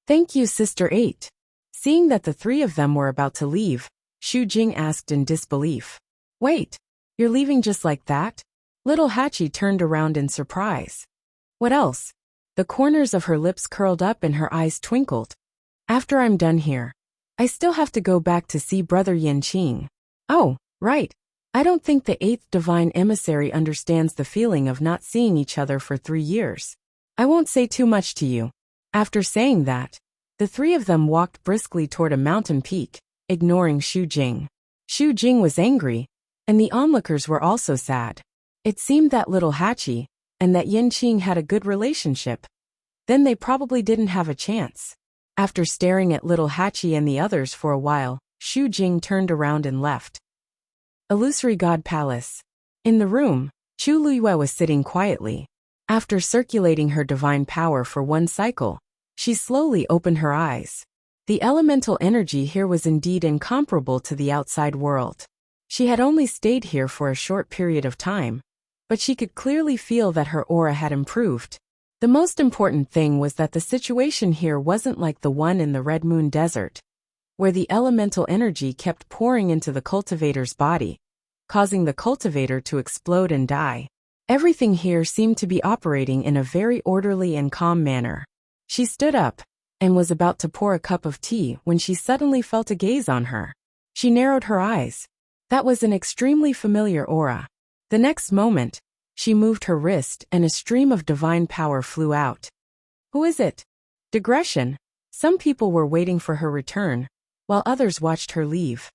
Thank you, Sister 8. Seeing that the three of them were about to leave, Xu Jing asked in disbelief. Wait, you're leaving just like that? Little Hachi turned around in surprise. What else? The corners of her lips curled up and her eyes twinkled. After I'm done here, I still have to go back to see Brother Yanqing. Oh, right. I don't think the eighth divine emissary understands the feeling of not seeing each other for 3 years. I won't say too much to you. After saying that, the three of them walked briskly toward a mountain peak, ignoring Xu Jing. Xu Jing was angry, and the onlookers were also sad. It seemed that little Hachi and that Yanqing had a good relationship. Then they probably didn't have a chance. After staring at little Hachi and the others for a while, Xu Jing turned around and left. Illusory God Palace. In the room, Chu Liyue was sitting quietly. After circulating her divine power for one cycle, she slowly opened her eyes. The elemental energy here was indeed incomparable to the outside world. She had only stayed here for a short period of time, but she could clearly feel that her aura had improved. The most important thing was that the situation here wasn't like the one in the Red Moon Desert, where the elemental energy kept pouring into the cultivator's body, causing the cultivator to explode and die. Everything here seemed to be operating in a very orderly and calm manner. She stood up and was about to pour a cup of tea when she suddenly felt a gaze on her. She narrowed her eyes. That was an extremely familiar aura. The next moment, she moved her wrist and a stream of divine power flew out. Who is it? Digression. Some people were waiting for her return, while others watched her leave.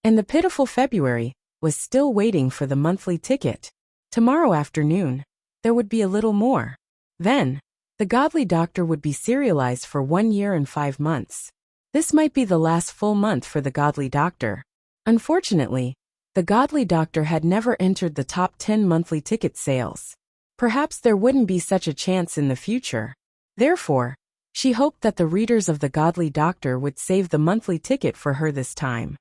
And the pitiful February was still waiting for the monthly ticket. Tomorrow afternoon, there would be a little more. Then, the godly doctor would be serialized for 1 year and 5 months. This might be the last full month for the godly doctor. Unfortunately, the godly doctor had never entered the top 10 monthly ticket sales. Perhaps there wouldn't be such a chance in the future. Therefore, she hoped that the readers of the godly doctor would save the monthly ticket for her this time.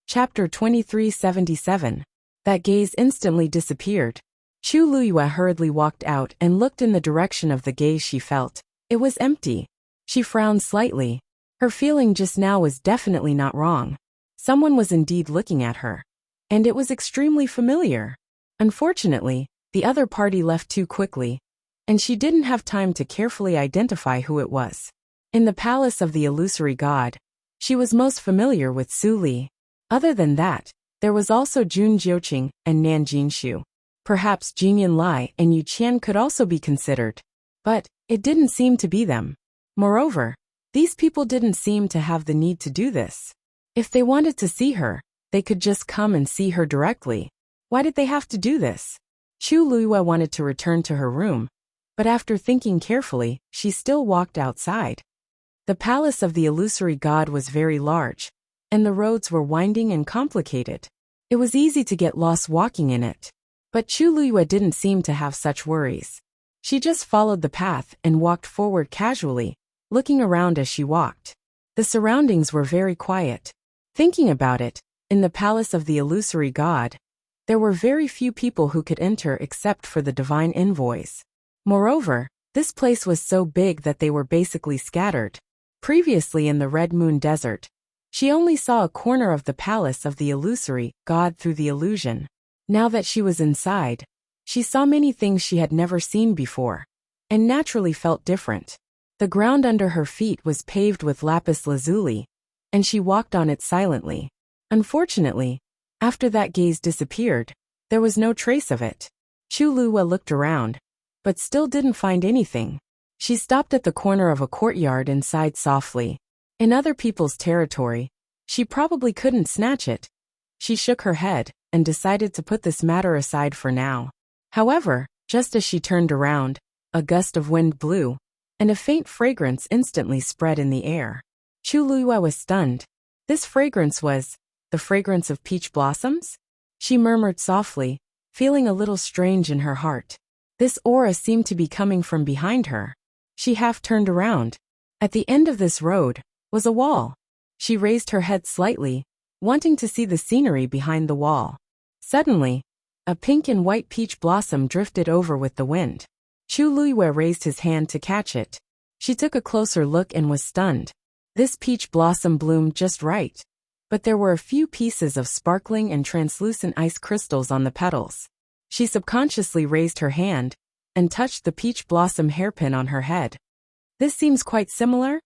Chapter 2377. That gaze instantly disappeared. Chu Luyue hurriedly walked out and looked in the direction of the gaze she felt. It was empty. She frowned slightly. Her feeling just now was definitely not wrong. Someone was indeed looking at her. And it was extremely familiar. Unfortunately, the other party left too quickly, and she didn't have time to carefully identify who it was. In the palace of the illusory god, she was most familiar with Su Li. Other than that, there was also Jun Jiuqing and Nan Jinshu. Perhaps Jingyan Lai and Yu Qian could also be considered. But it didn't seem to be them. Moreover, these people didn't seem to have the need to do this. If they wanted to see her, they could just come and see her directly. Why did they have to do this? Chu Luyue wanted to return to her room, but after thinking carefully, she still walked outside. The palace of the illusory god was very large, and the roads were winding and complicated. It was easy to get lost walking in it. But Chu Luyue didn't seem to have such worries. She just followed the path and walked forward casually, looking around as she walked. The surroundings were very quiet. Thinking about it, in the palace of the illusory god, there were very few people who could enter except for the divine envoys. Moreover, this place was so big that they were basically scattered. Previously in the Red Moon Desert, she only saw a corner of the palace of the illusory god through the illusion. Now that she was inside, she saw many things she had never seen before, and naturally felt different. The ground under her feet was paved with lapis lazuli, and she walked on it silently. Unfortunately, after that gaze disappeared, there was no trace of it. Chu Luyue looked around, but still didn't find anything. She stopped at the corner of a courtyard and sighed softly. In other people's territory, she probably couldn't snatch it. She shook her head and decided to put this matter aside for now. However, just as she turned around, a gust of wind blew, and a faint fragrance instantly spread in the air. Chu Luyue was stunned. This fragrance was the fragrance of peach blossoms? She murmured softly, feeling a little strange in her heart. This aura seemed to be coming from behind her. She half turned around. At the end of this road was a wall. She raised her head slightly, wanting to see the scenery behind the wall. Suddenly, a pink and white peach blossom drifted over with the wind. Chu Luyue raised his hand to catch it. She took a closer look and was stunned. This peach blossom bloomed just right, but there were a few pieces of sparkling and translucent ice crystals on the petals. She subconsciously raised her hand and touched the peach blossom hairpin on her head. This seems quite similar.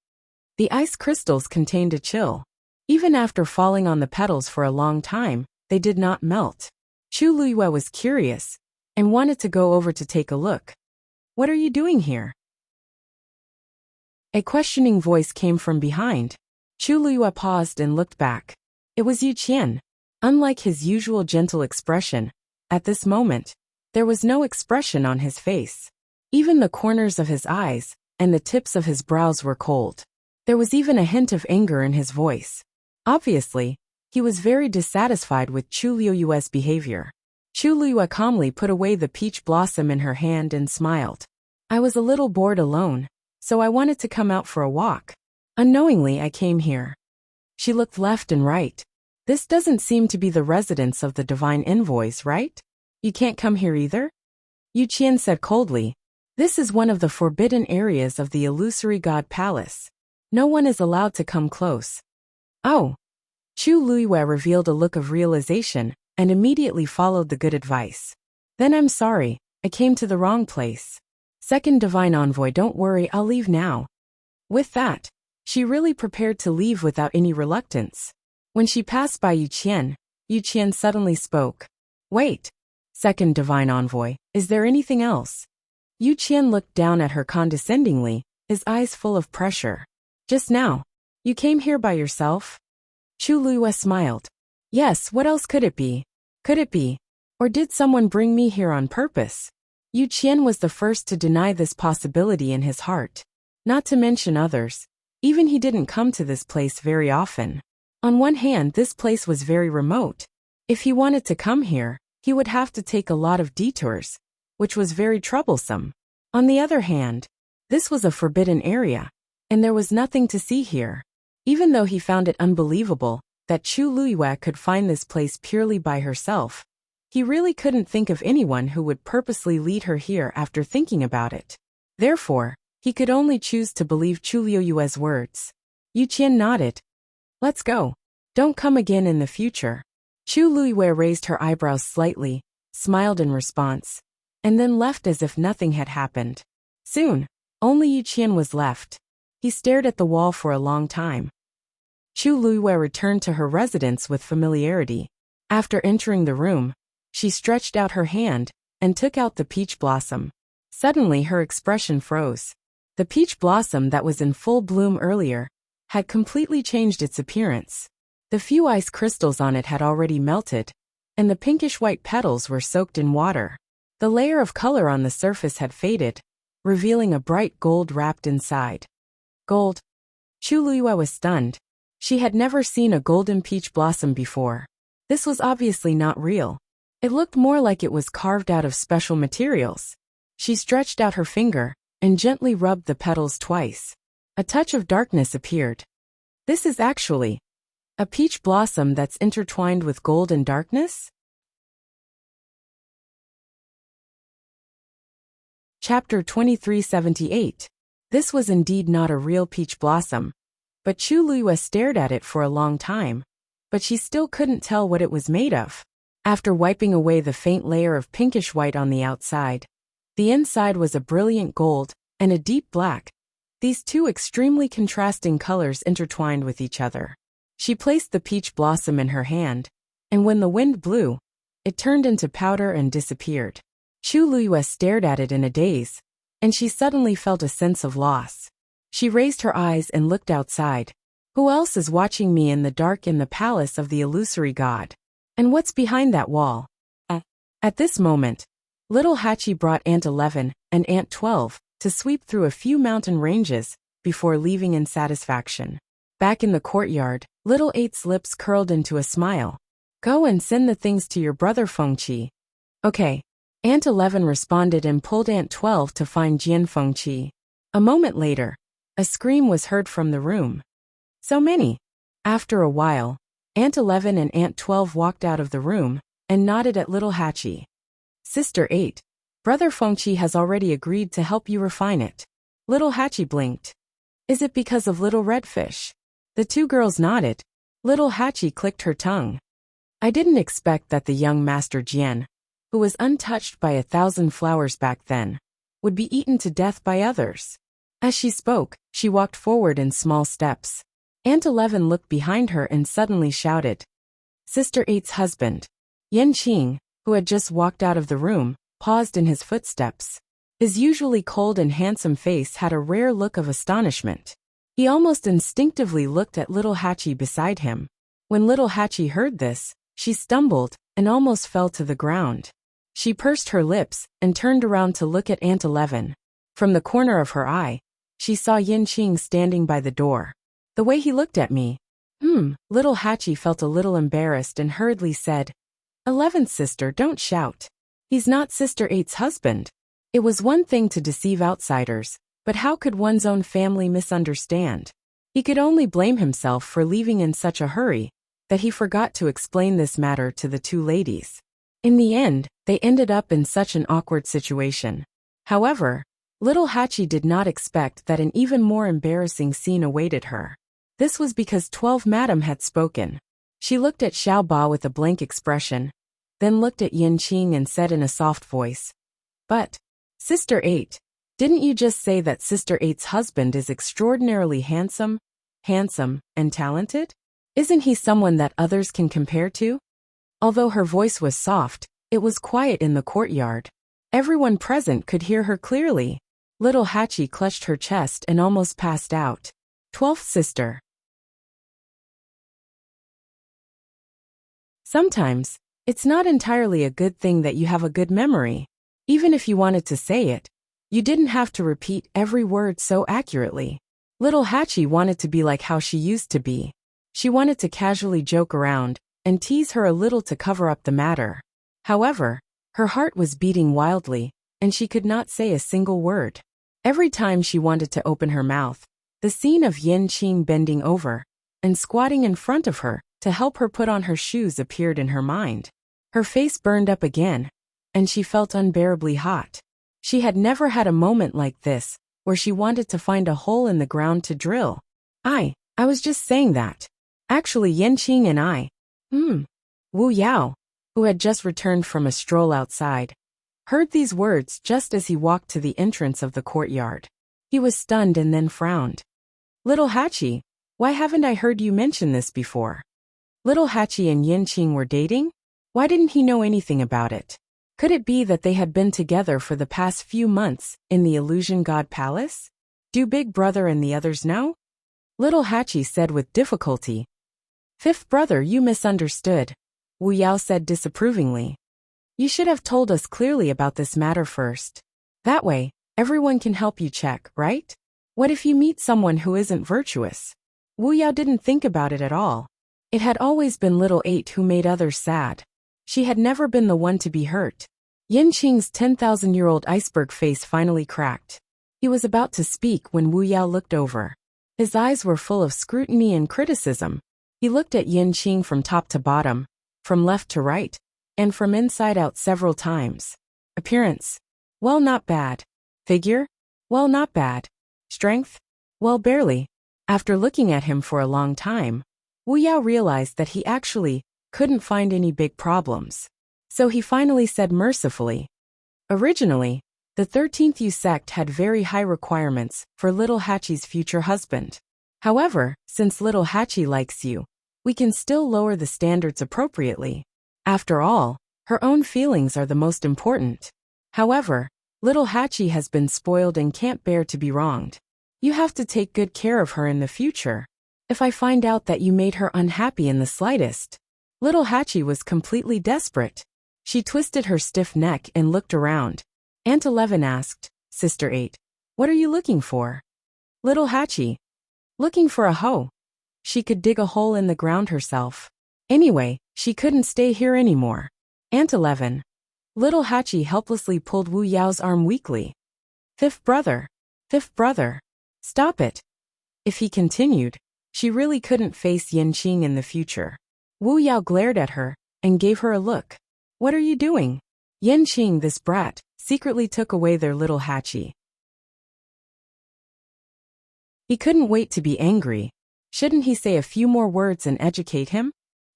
The ice crystals contained a chill. Even after falling on the petals for a long time, they did not melt. Chu Luyue was curious and wanted to go over to take a look. "What are you doing here?" A questioning voice came from behind. Chu Luyue paused and looked back. It was Yu Qian. Unlike his usual gentle expression, at this moment, there was no expression on his face. Even the corners of his eyes and the tips of his brows were cold. There was even a hint of anger in his voice. Obviously, he was very dissatisfied with Chu Luyue's behavior. Chu Luyue calmly put away the peach blossom in her hand and smiled. "I was a little bored alone, so I wanted to come out for a walk. Unknowingly, I came here." She looked left and right. "This doesn't seem to be the residence of the divine envoys, right? You can't come here either?" Yu Qian said coldly. "This is one of the forbidden areas of the illusory god palace. No one is allowed to come close." "Oh." Chu Luyue revealed a look of realization and immediately followed the good advice. "Then I'm sorry, I came to the wrong place. Second divine envoy, don't worry, I'll leave now." With that, she really prepared to leave without any reluctance. When she passed by Yu Qian suddenly spoke. "Wait. Second divine envoy, is there anything else?" Yu Qian looked down at her condescendingly, his eyes full of pressure. Just now. You came here by yourself? Chu Luiyue smiled. Yes, what else could it be? Could it be? Or did someone bring me here on purpose? Yu Qian was the first to deny this possibility in his heart. Not to mention others. Even he didn't come to this place very often. On one hand, this place was very remote. If he wanted to come here, he would have to take a lot of detours, which was very troublesome. On the other hand, this was a forbidden area, and there was nothing to see here. Even though he found it unbelievable that Chu Luiyue could find this place purely by herself, he really couldn't think of anyone who would purposely lead her here after thinking about it. Therefore, he could only choose to believe Chu Luiyue's words. Yu Qian nodded. Let's go. Don't come again in the future. Chu Luiyue raised her eyebrows slightly, smiled in response, and then left as if nothing had happened. Soon, only Yu Qian was left. He stared at the wall for a long time. Chu Luiyue returned to her residence with familiarity. After entering the room, she stretched out her hand and took out the peach blossom. Suddenly her expression froze. The peach blossom that was in full bloom earlier had completely changed its appearance. The few ice crystals on it had already melted, and the pinkish-white petals were soaked in water. The layer of color on the surface had faded, revealing a bright gold wrapped inside. Gold. Chu Luiyue was stunned. She had never seen a golden peach blossom before. This was obviously not real. It looked more like it was carved out of special materials. She stretched out her finger and gently rubbed the petals twice. A touch of darkness appeared. This is actually a peach blossom that's intertwined with gold and darkness? Chapter 2378. This was indeed not a real peach blossom, but Chu Luiyue stared at it for a long time, but she still couldn't tell what it was made of. After wiping away the faint layer of pinkish white on the outside, the inside was a brilliant gold and a deep black. These two extremely contrasting colors intertwined with each other. She placed the peach blossom in her hand, and when the wind blew, it turned into powder and disappeared. Chu Luiyue stared at it in a daze, and she suddenly felt a sense of loss. She raised her eyes and looked outside. Who else is watching me in the dark in the palace of the illusory god? And what's behind that wall? At this moment, little Hachi brought Aunt 11 and Aunt 12 to sweep through a few mountain ranges before leaving in satisfaction. Back in the courtyard, little 8's lips curled into a smile. Go and send the things to your brother Fengqi. Okay. Aunt 11 responded and pulled Aunt 12 to find Jian Fengqi. A moment later, a scream was heard from the room. So many. After a while, Aunt 11 and Aunt 12 walked out of the room and nodded at little Hachi. Sister 8, Brother Fengqi has already agreed to help you refine it. Little Hachi blinked. Is it because of little redfish? The two girls nodded. Little Hachi clicked her tongue. I didn't expect that the young Master Jian, who was untouched by 1,000 flowers back then, would be eaten to death by others. As she spoke, she walked forward in small steps. Aunt 11 looked behind her and suddenly shouted. Sister 8's husband, Yan Qing, who had just walked out of the room, paused in his footsteps. His usually cold and handsome face had a rare look of astonishment. He almost instinctively looked at little Hachi beside him. When little Hachi heard this, she stumbled and almost fell to the ground. She pursed her lips and turned around to look at Aunt 11. From the corner of her eye, she saw Yan Qing standing by the door. The way he looked at me. Little Hachi felt a little embarrassed and hurriedly said, 11th sister, don't shout. He's not Sister 8's husband. It was one thing to deceive outsiders, but how could one's own family misunderstand? He could only blame himself for leaving in such a hurry that he forgot to explain this matter to the two ladies. In the end, they ended up in such an awkward situation. However, little Hachi did not expect that an even more embarrassing scene awaited her. This was because 12 Madam had spoken. She looked at Xiao Ba with a blank expression, then looked at Yan Qing and said in a soft voice, But, Sister 8, didn't you just say that Sister 8's husband is extraordinarily handsome, and talented? Isn't he someone that others can compare to? Although her voice was soft, it was quiet in the courtyard. Everyone present could hear her clearly. Little Hachi clutched her chest and almost passed out. 12th sister. Sometimes, it's not entirely a good thing that you have a good memory. Even if you wanted to say it, you didn't have to repeat every word so accurately. Little Hatchie wanted to be like how she used to be. She wanted to casually joke around and tease her a little to cover up the matter. However, her heart was beating wildly, and she could not say a single word. Every time she wanted to open her mouth, the scene of Yin Qing bending over and squatting in front of her to help her put on her shoes appeared in her mind. Her face burned up again, and she felt unbearably hot. She had never had a moment like this, where she wanted to find a hole in the ground to drill. I was just saying that. Actually, Yin Qing and I. Wu Yao, who had just returned from a stroll outside, heard these words just as he walked to the entrance of the courtyard. He was stunned and then frowned. Little Hatchie, why haven't I heard you mention this before? Little Hatchie and Yin Qing were dating? Why didn't he know anything about it? Could it be that they had been together for the past few months in the Illusion God Palace? Do Big Brother and the others know? Little Hatchie said with difficulty. Fifth brother, you misunderstood, Wu Yao said disapprovingly. You should have told us clearly about this matter first. That way, everyone can help you check, right? What if you meet someone who isn't virtuous? Wu Yao didn't think about it at all. It had always been Little 8 who made others sad. She had never been the one to be hurt. Yin Qing's 10,000-year-old iceberg face finally cracked. He was about to speak when Wu Yao looked over. His eyes were full of scrutiny and criticism. He looked at Yin Qing from top to bottom, from left to right, and from inside out several times. Appearance? Well, not bad. Figure? Well, not bad. Strength? Well, barely. After looking at him for a long time, Wu Yao realized that he actually couldn't find any big problems. So he finally said mercifully, originally, the 13th Yu sect had very high requirements for Little Hatchie's future husband. However, since Little Hatchie likes you, we can still lower the standards appropriately. After all, her own feelings are the most important. However, Little Hatchie has been spoiled and can't bear to be wronged. You have to take good care of her in the future. If I find out that you made her unhappy in the slightest. Little Hatchie was completely desperate. She twisted her stiff neck and looked around. Aunt 11 asked, Sister 8, what are you looking for? Little Hatchie. Looking for a hoe. She could dig a hole in the ground herself. Anyway, she couldn't stay here anymore. Aunt 11. Little Hatchie helplessly pulled Wu Yao's arm weakly. Fifth brother. Fifth brother. Stop it. If he continued, she really couldn't face Yin Qing in the future. Wu Yao glared at her and gave her a look. What are you doing? Yin Qing, this brat, secretly took away their Little Hatchie. He couldn't wait to be angry. Shouldn't he say a few more words and educate him?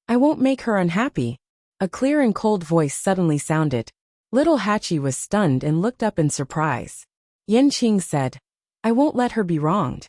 I won't make her unhappy. A clear and cold voice suddenly sounded. Little Hatchie was stunned and looked up in surprise. Yin Qing said, I won't let her be wronged.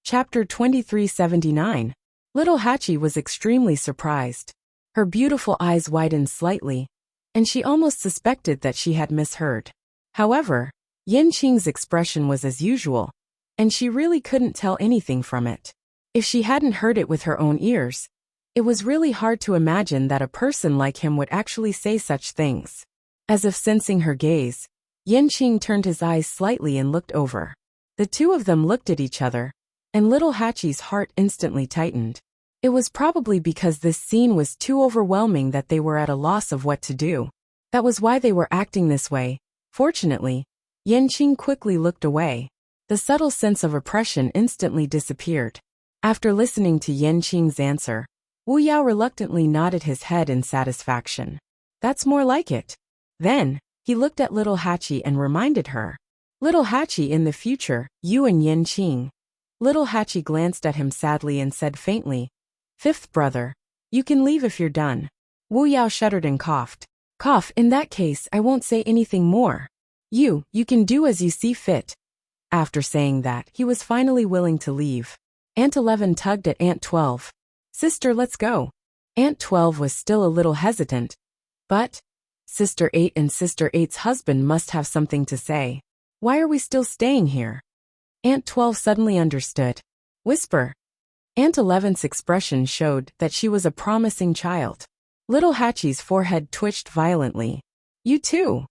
Chapter 2379. Little Hatchie was extremely surprised. Her beautiful eyes widened slightly, and she almost suspected that she had misheard. However, Yin Qing's expression was as usual, and she really couldn't tell anything from it. If she hadn't heard it with her own ears, it was really hard to imagine that a person like him would actually say such things. As if sensing her gaze, Yin Qing turned his eyes slightly and looked over. The two of them looked at each other, and Little Hatchie's heart instantly tightened. It was probably because this scene was too overwhelming that they were at a loss of what to do. That was why they were acting this way. Fortunately, Yin Qing quickly looked away. The subtle sense of oppression instantly disappeared. After listening to Yin Qing's answer, Wu Yao reluctantly nodded his head in satisfaction. That's more like it. Then, he looked at Little Hatchie and reminded her. Little Hatchie, in the future, you and Yin Qing. Little Hatchie glanced at him sadly and said faintly, Fifth brother, you can leave if you're done. Wu Yao shuddered and coughed. Cough, in that case, I won't say anything more. You can do as you see fit. After saying that, he was finally willing to leave. Aunt 11 tugged at Aunt 12. Sister, let's go. Aunt 12 was still a little hesitant. But Sister 8 and Sister 8's husband must have something to say. Why are we still staying here? Aunt 12 suddenly understood. Whisper. Aunt 11's expression showed that she was a promising child. Little Hatchie's forehead twitched violently. You too.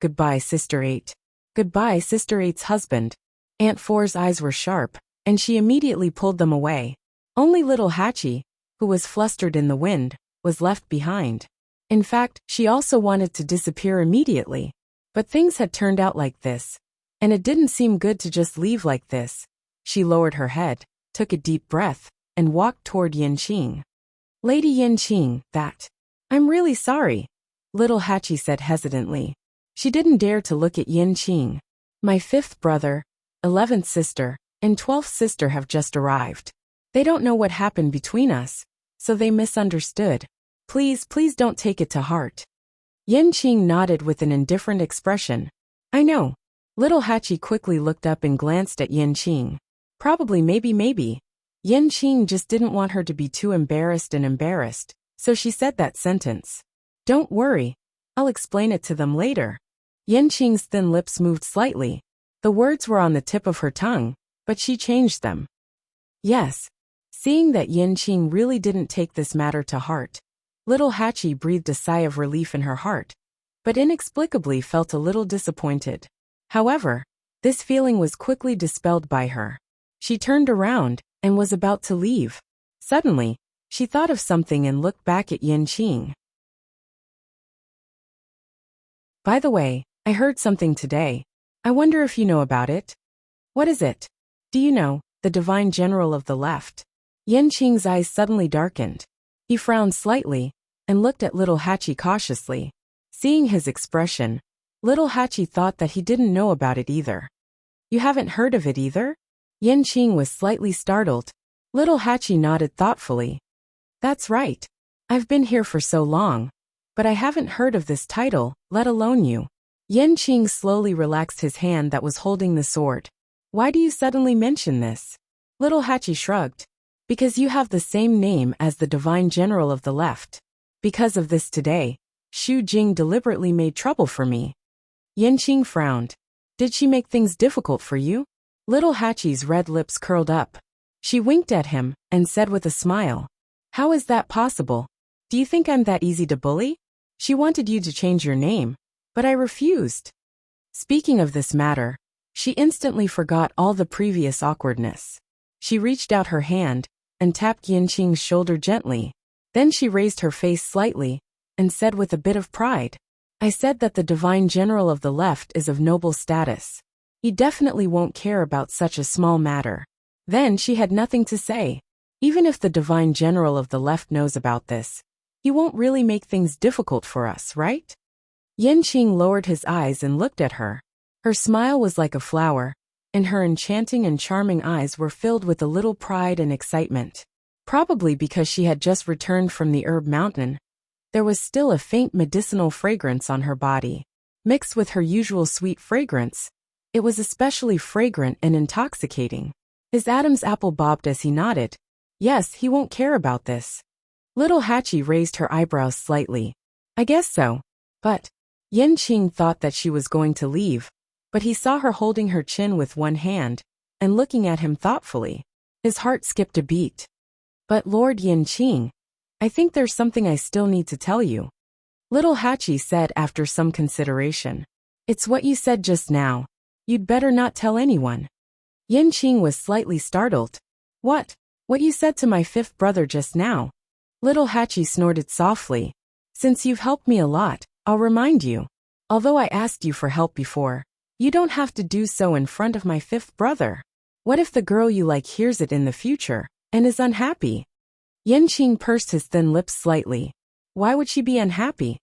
Goodbye, Sister 8. Goodbye, Sister 8's husband. Aunt 4's eyes were sharp, and she immediately pulled them away. Only little Hatchie, who was flustered in the wind, was left behind. In fact, she also wanted to disappear immediately. But things had turned out like this, and it didn't seem good to just leave like this. She lowered her head, took a deep breath, and walked toward Yanqing. Lady Yanqing, that. I'm really sorry, little Hatchie said hesitantly. She didn't dare to look at Yanqing. My 5th brother, 11th sister, and 12th sister have just arrived. They don't know what happened between us, so they misunderstood. Please don't take it to heart. Yanqing nodded with an indifferent expression. I know. Little Hatchie quickly looked up and glanced at Yanqing. Probably maybe. Yanqing just didn't want her to be too embarrassed, so she said that sentence. Don't worry. I'll explain it to them later. Yanqing's thin lips moved slightly. The words were on the tip of her tongue, but she changed them. Yes. Seeing that Yanqing really didn't take this matter to heart, little Hatchie breathed a sigh of relief in her heart, but inexplicably felt a little disappointed. However, this feeling was quickly dispelled by her. She turned around and was about to leave. Suddenly, she thought of something and looked back at Yanqing. By the way, I heard something today. I wonder if you know about it. What is it? Do you know, the Divine General of the Left? Yanqing's eyes suddenly darkened. He frowned slightly and looked at little Hatchie cautiously. Seeing his expression, little Hatchie thought that he didn't know about it either. You haven't heard of it either? Yanqing was slightly startled. Little Hatchie nodded thoughtfully. That's right. I've been here for so long, but I haven't heard of this title, let alone you. Yanqing slowly relaxed his hand that was holding the sword. Why do you suddenly mention this? Little Hatchie shrugged. Because you have the same name as the Divine General of the Left. Because of this today, Xu Jing deliberately made trouble for me. Yanqing frowned. Did she make things difficult for you? Little Hatchie's red lips curled up. She winked at him and said with a smile. How is that possible? Do you think I'm that easy to bully? She wanted you to change your name, but I refused. Speaking of this matter, she instantly forgot all the previous awkwardness. She reached out her hand and tapped Yanqing's shoulder gently. Then she raised her face slightly and said with a bit of pride, I said that the Divine General of the Left is of noble status. He definitely won't care about such a small matter. Then she had nothing to say. Even if the Divine General of the Left knows about this, he won't really make things difficult for us, right? Yanqing lowered his eyes and looked at her. Her smile was like a flower, and her enchanting and charming eyes were filled with a little pride and excitement. Probably because she had just returned from the herb mountain, there was still a faint medicinal fragrance on her body. Mixed with her usual sweet fragrance, it was especially fragrant and intoxicating. His Adam's apple bobbed as he nodded. Yes, he won't care about this. Little Hatchie raised her eyebrows slightly. I guess so. But Yanqing thought that she was going to leave, but he saw her holding her chin with one hand and looking at him thoughtfully. His heart skipped a beat. But Lord Yanqing, I think there's something I still need to tell you. Little Hatchie said after some consideration. It's what you said just now. You'd better not tell anyone. Yanqing was slightly startled. What? What you said to my 5th brother just now? Little Hatchie snorted softly. Since you've helped me a lot, I'll remind you. Although I asked you for help before, you don't have to do so in front of my 5th brother. What if the girl you like hears it in the future and is unhappy? Yanqing pursed his thin lips slightly. Why would she be unhappy?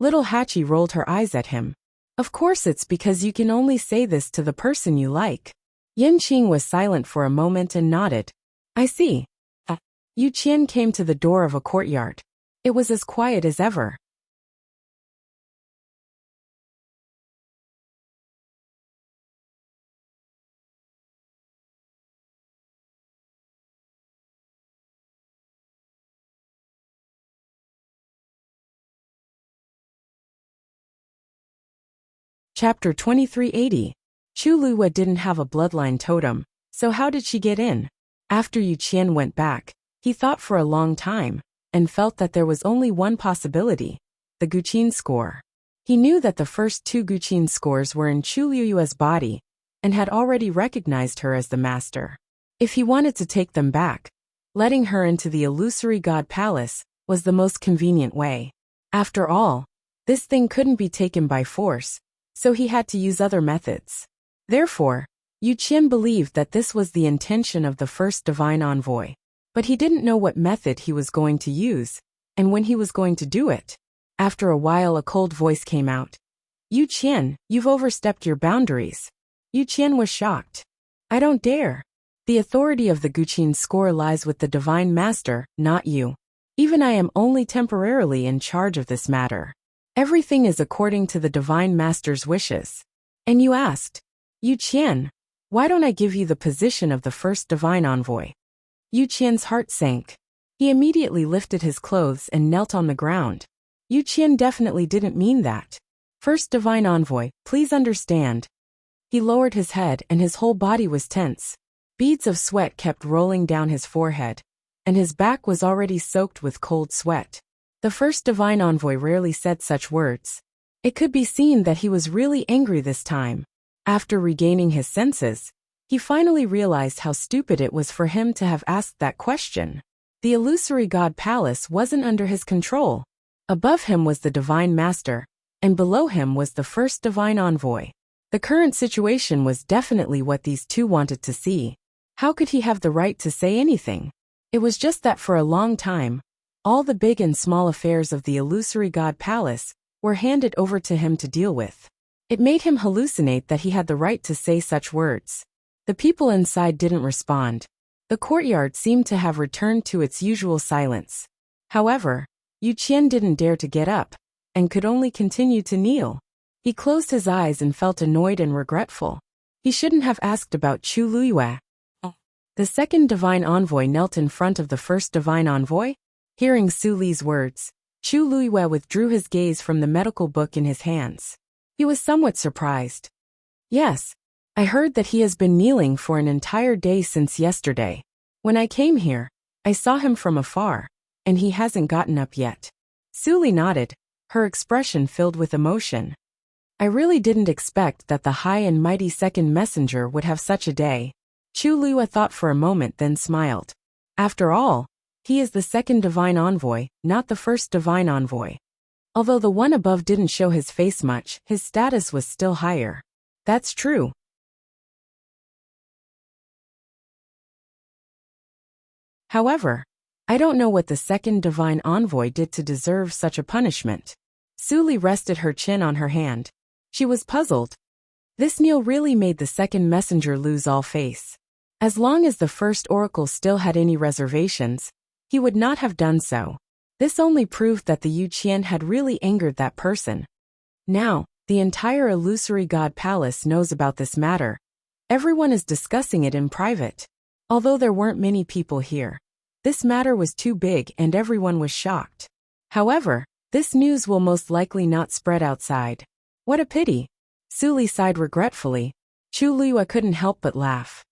Little Hatchie rolled her eyes at him. Of course it's because you can only say this to the person you like. Yanqing was silent for a moment and nodded. I see. Yu Qian came to the door of a courtyard. It was as quiet as ever. Chapter 2380. Chu Luwa didn't have a bloodline totem, so how did she get in? After Yu Qian went back, he thought for a long time, and felt that there was only one possibility: the Guqin score. He knew that the first two Guqin scores were in Chu Luyua's body, and had already recognized her as the master. If he wanted to take them back, letting her into the illusory god palace was the most convenient way. After all, this thing couldn't be taken by force, so he had to use other methods. Therefore, Yu Qian believed that this was the intention of the first divine envoy. But he didn't know what method he was going to use, and when he was going to do it. After a while a cold voice came out. Yu Qian, you've overstepped your boundaries. Yu Qian was shocked. I don't dare. The authority of the Guqin score lies with the divine master, not you. Even I am only temporarily in charge of this matter. Everything is according to the divine master's wishes. And you asked, Yu Qian, why don't I give you the position of the first divine envoy? Yu Qian's heart sank. He immediately lifted his clothes and knelt on the ground. Yu Qian definitely didn't mean that. First divine envoy, please understand. He lowered his head and his whole body was tense. Beads of sweat kept rolling down his forehead, and his back was already soaked with cold sweat. The first divine envoy rarely said such words. It could be seen that he was really angry this time. After regaining his senses, he finally realized how stupid it was for him to have asked that question. The illusory god palace wasn't under his control. Above him was the divine master, and below him was the first divine envoy. The current situation was definitely what these two wanted to see. How could he have the right to say anything? It was just that for a long time, all the big and small affairs of the illusory god palace were handed over to him to deal with. It made him hallucinate that he had the right to say such words. The people inside didn't respond. The courtyard seemed to have returned to its usual silence. However, Yu Qian didn't dare to get up, and could only continue to kneel. He closed his eyes and felt annoyed and regretful. He shouldn't have asked about Chu Luyue. The second divine envoy knelt in front of the first divine envoy. Hearing Su Li's words, Chu Luyue withdrew his gaze from the medical book in his hands. He was somewhat surprised. Yes, I heard that he has been kneeling for an entire day since yesterday. When I came here, I saw him from afar, and he hasn't gotten up yet. Su Li nodded, her expression filled with emotion. I really didn't expect that the high and mighty second messenger would have such a day. Chu Luyue thought for a moment then smiled. After all, he is the second divine envoy, not the first divine envoy. Although the one above didn't show his face much, his status was still higher. That's true. However, I don't know what the second divine envoy did to deserve such a punishment. Su Li rested her chin on her hand. She was puzzled. This kneel really made the second messenger lose all face. As long as the first oracle still had any reservations, he would not have done so. This only proved that the Yu Qian had really angered that person. Now, the entire illusory god palace knows about this matter. Everyone is discussing it in private. Although there weren't many people here, this matter was too big and everyone was shocked. However, this news will most likely not spread outside. What a pity. Su Li sighed regretfully. Chu Luyue couldn't help but laugh.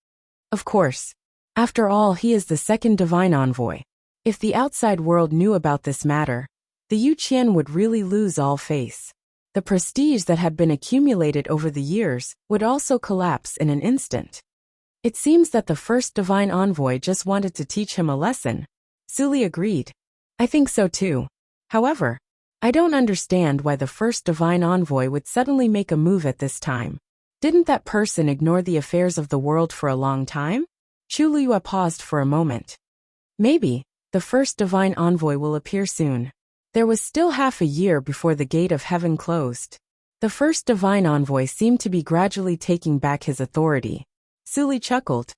Of course. After all, he is the second divine envoy. If the outside world knew about this matter, the Yu Qian would really lose all face. The prestige that had been accumulated over the years would also collapse in an instant. It seems that the first divine envoy just wanted to teach him a lesson. Su Li agreed. I think so too. However, I don't understand why the first divine envoy would suddenly make a move at this time. Didn't that person ignore the affairs of the world for a long time? Chu Luyue paused for a moment. Maybe. The first divine envoy will appear soon. There was still half a year before the gate of heaven closed. The first divine envoy seemed to be gradually taking back his authority. Su Li chuckled.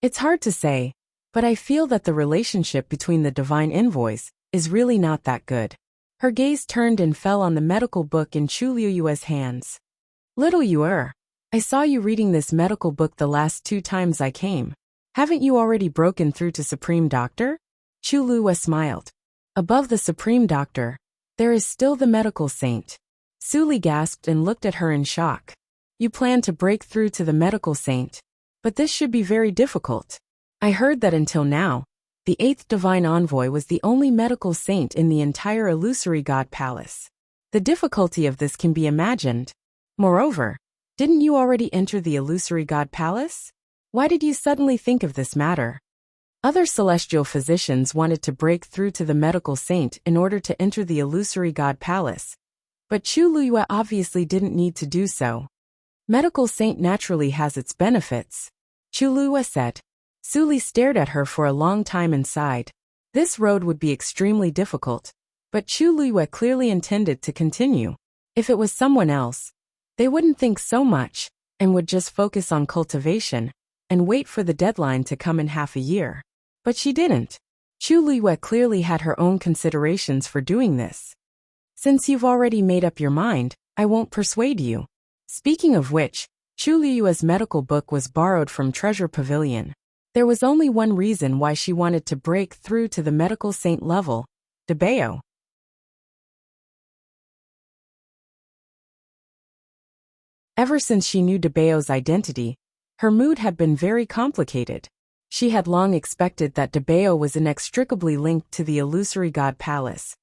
It's hard to say, but I feel that the relationship between the divine envoys is really not that good. Her gaze turned and fell on the medical book in Chu Luyue's hands. Little Yuer, I saw you reading this medical book the last 2 times I came. Haven't you already broken through to Supreme Doctor? Chu Luyue smiled. Above the Supreme Doctor, there is still the medical saint. Suli gasped and looked at her in shock. You plan to break through to the medical saint. But this should be very difficult. I heard that until now, the 8th divine envoy was the only medical saint in the entire illusory god palace. The difficulty of this can be imagined. Moreover, didn't you already enter the illusory god palace? Why did you suddenly think of this matter? Other celestial physicians wanted to break through to the medical saint in order to enter the illusory god palace, but Chu Luyue obviously didn't need to do so. Medical saint naturally has its benefits, Chu Luyue said. Suli stared at her for a long time and sighed. This road would be extremely difficult, but Chu Luyue clearly intended to continue. If it was someone else, they wouldn't think so much, and would just focus on cultivation, and wait for the deadline to come in half a year. But she didn't. Chu Luyue clearly had her own considerations for doing this. Since you've already made up your mind, I won't persuade you. Speaking of which, Chu Luyue's medical book was borrowed from Treasure Pavilion. There was only one reason why she wanted to break through to the medical saint level, Debao. Ever since she knew Debao's identity, her mood had been very complicated. She had long expected that Debao was inextricably linked to the illusory god palace,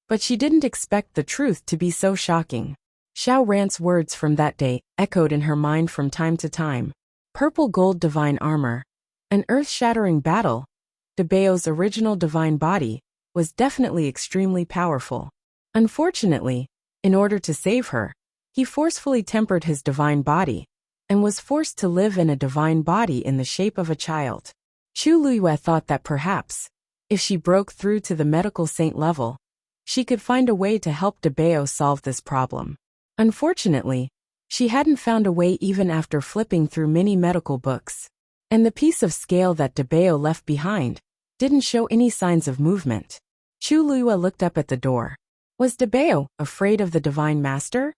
but she didn't expect the truth to be so shocking. Xiao Ran's words from that day echoed in her mind from time to time. Purple gold divine armor, an earth-shattering battle. Debao's original divine body was definitely extremely powerful. Unfortunately, in order to save her, he forcefully tempered his divine body, and was forced to live in a divine body in the shape of a child. Chu Luyue thought that perhaps, if she broke through to the medical saint level, she could find a way to help Debao solve this problem. Unfortunately, she hadn't found a way even after flipping through many medical books. And the piece of scale that Debao left behind didn't show any signs of movement. Chu Luyue looked up at the door. Was Debao afraid of the divine master?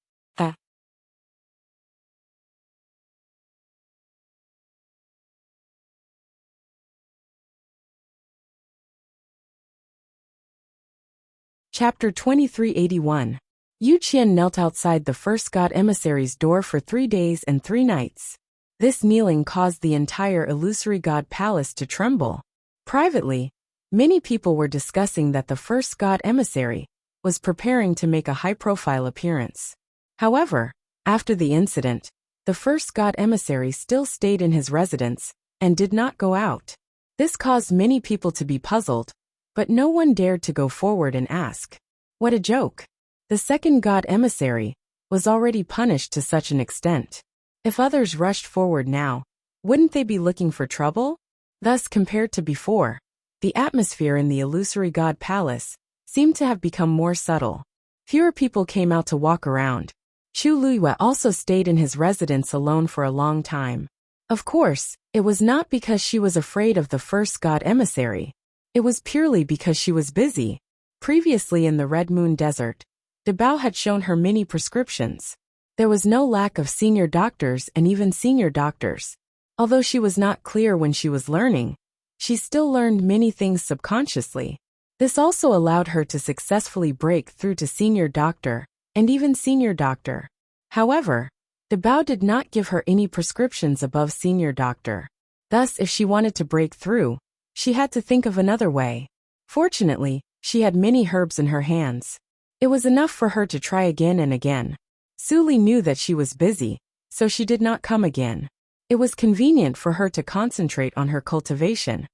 Chapter 2381. Yu Qian knelt outside the first god emissary's door for 3 days and 3 nights. This kneeling caused the entire illusory god palace to tremble. Privately, many people were discussing that the first god emissary was preparing to make a high-profile appearance. However, after the incident, the first god emissary still stayed in his residence and did not go out. This caused many people to be puzzled, but no one dared to go forward and ask. What a joke! The second god emissary was already punished to such an extent. If others rushed forward now, wouldn't they be looking for trouble? Thus, compared to before, the atmosphere in the illusory god palace seemed to have become more subtle. Fewer people came out to walk around. Chu Luyue also stayed in his residence alone for a long time. Of course, it was not because she was afraid of the first god emissary. It was purely because she was busy. Previously in the Red Moon Desert, Debao had shown her many prescriptions. There was no lack of senior doctors and even senior doctors. Although she was not clear when she was learning, she still learned many things subconsciously. This also allowed her to successfully break through to senior doctor and even senior doctor. However, Debao did not give her any prescriptions above senior doctor. Thus, if she wanted to break through, she had to think of another way. Fortunately, she had many herbs in her hands. It was enough for her to try again and again. Suli knew that she was busy, so she did not come again. It was convenient for her to concentrate on her cultivation.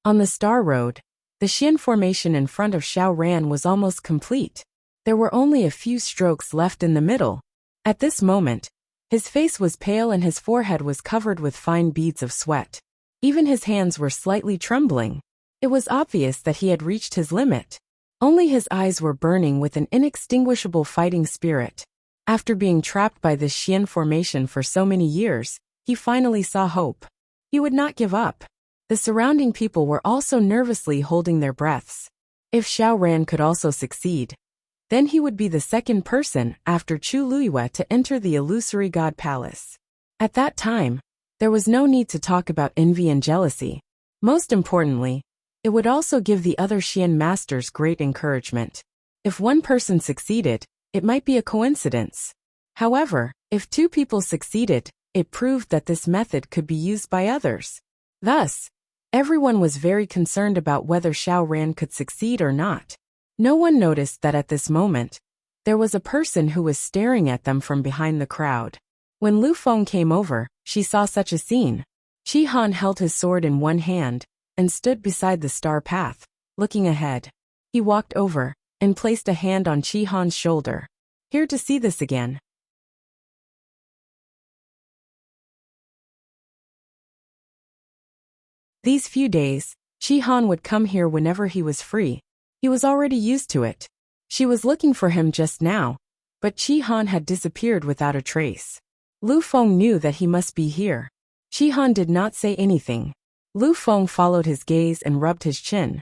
On the Star Road, the Xian formation in front of Xiao Ran was almost complete. There were only a few strokes left in the middle. At this moment, his face was pale and his forehead was covered with fine beads of sweat. Even his hands were slightly trembling. It was obvious that he had reached his limit. Only his eyes were burning with an inextinguishable fighting spirit. After being trapped by this Xian formation for so many years, he finally saw hope. He would not give up. The surrounding people were also nervously holding their breaths. If Xiao Ran could also succeed, then he would be the second person after Chu Luyue to enter the illusory god palace. At that time, there was no need to talk about envy and jealousy. Most importantly, it would also give the other Xian masters great encouragement. If one person succeeded, it might be a coincidence. However, if two people succeeded, it proved that this method could be used by others. Thus, everyone was very concerned about whether Xiao Ran could succeed or not. No one noticed that at this moment, there was a person who was staring at them from behind the crowd. When Lu Feng came over, she saw such a scene. Qi Han held his sword in one hand and stood beside the star path, looking ahead. He walked over and placed a hand on Qi Han's shoulder. Here to see this again. These few days, Qi Han would come here whenever he was free. He was already used to it. She was looking for him just now, but Qi Han had disappeared without a trace. Lu Feng knew that he must be here. Qi Han did not say anything. Lu Feng followed his gaze and rubbed his chin.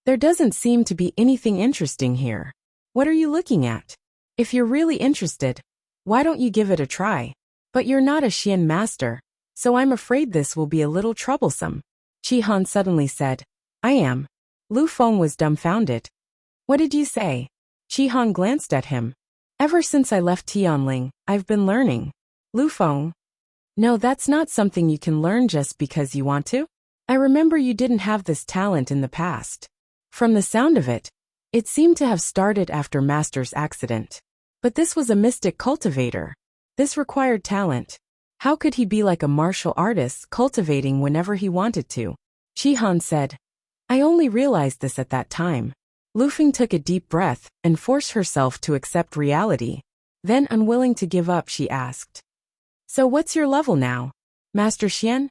There doesn't seem to be anything interesting here. What are you looking at? If you're really interested, why don't you give it a try? But you're not a Xian master, so I'm afraid this will be a little troublesome. Qi Han suddenly said, I am. Lu Feng was dumbfounded. What did you say? Qi Han glanced at him. Ever since I left Tianling, I've been learning. Lu Feng. No, that's not something you can learn just because you want to. I remember you didn't have this talent in the past. From the sound of it, it seemed to have started after Master's accident. But this was a mystic cultivator. This required talent. How could he be like a martial artist cultivating whenever he wanted to? Qi Han said. I only realized this at that time. Lu Feng took a deep breath and forced herself to accept reality. Then, unwilling to give up, she asked. So what's your level now? Master Xian?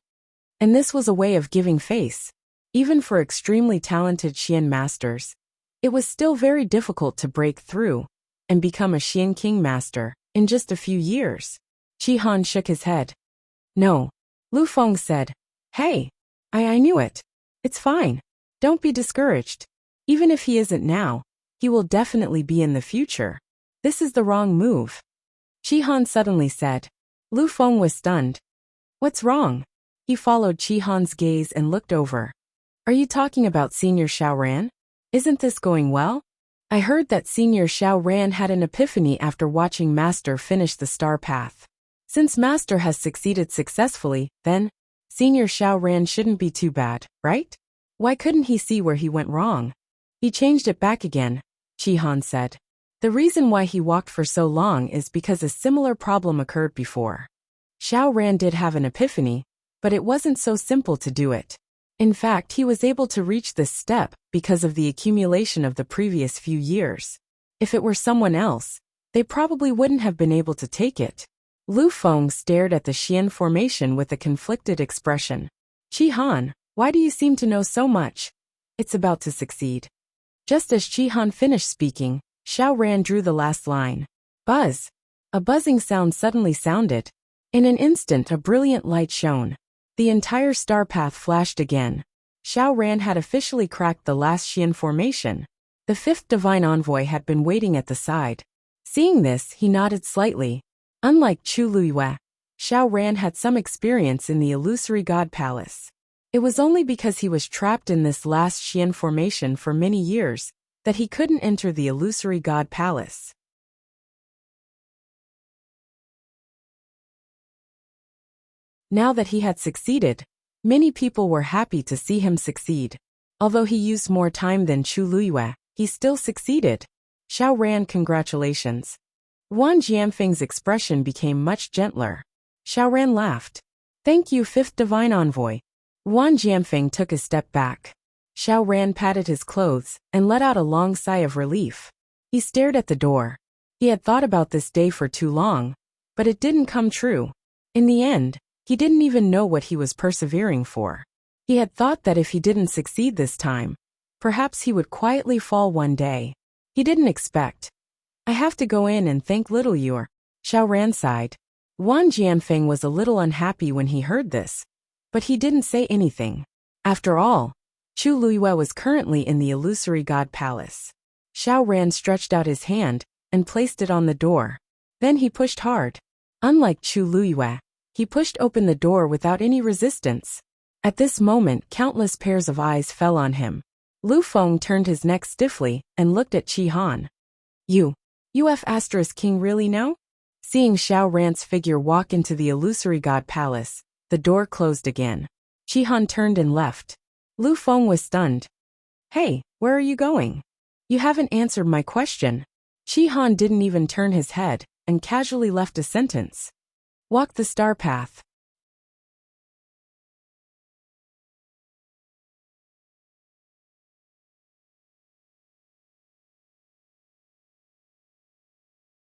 And this was a way of giving face. Even for extremely talented Xian masters, it was still very difficult to break through and become a Xian King master in just a few years. Qi Han shook his head. No. Lu Feng said. Hey. I knew it. It's fine. Don't be discouraged. Even if he isn't now, he will definitely be in the future. This is the wrong move. Qi Han suddenly said. Lu Feng was stunned. What's wrong? He followed Qi Han's gaze and looked over. Are you talking about Senior Xiao Ran? Isn't this going well? I heard that Senior Xiao Ran had an epiphany after watching Master finish the star path. Since Master has succeeded successfully, then, Senior Xiao Ran shouldn't be too bad, right? Why couldn't he see where he went wrong? He changed it back again, Qi Han said. The reason why he walked for so long is because a similar problem occurred before. Xiao Ran did have an epiphany, but it wasn't so simple to do it. In fact, he was able to reach this step because of the accumulation of the previous few years. If it were someone else, they probably wouldn't have been able to take it. Lu Feng stared at the Xian formation with a conflicted expression. Qi Han, why do you seem to know so much? It's about to succeed. Just as Qi Han finished speaking, Xiao Ran drew the last line. Buzz. A buzzing sound suddenly sounded. In an instant, a brilliant light shone. The entire star path flashed again. Xiao Ran had officially cracked the last Xian formation. The fifth divine envoy had been waiting at the side. Seeing this, he nodded slightly. Unlike Chu Luiyue, Xiao Ran had some experience in the illusory god palace. It was only because he was trapped in this last Xian formation for many years that he couldn't enter the illusory god palace. Now that he had succeeded, many people were happy to see him succeed. Although he used more time than Chu Luiyue, he still succeeded. Xiao Ran, congratulations. Wang Jianfeng's expression became much gentler. Xiao Ran laughed. Thank you, fifth divine envoy. Wang Jianfeng took a step back. Xiao Ran patted his clothes and let out a long sigh of relief. He stared at the door. He had thought about this day for too long, but it didn't come true. In the end, he didn't even know what he was persevering for. He had thought that if he didn't succeed this time, perhaps he would quietly fall one day. He didn't expect. I have to go in and thank little Yor. Xiao Ran sighed. Wang Jianfeng was a little unhappy when he heard this, but he didn't say anything. After all, Chu Luiyue was currently in the illusory god palace. Xiao Ran stretched out his hand and placed it on the door. Then he pushed hard. Unlike Chu Luiyue, he pushed open the door without any resistance. At this moment, countless pairs of eyes fell on him. Lu Feng turned his neck stiffly and looked at Qi Han. You UF** king really know? Seeing Xiao Ran's figure walk into the illusory god palace, the door closed again. Chi-Han turned and left. Lu Feng was stunned. Hey, where are you going? You haven't answered my question. Chi-Han didn't even turn his head, and casually left a sentence. Walk the star path.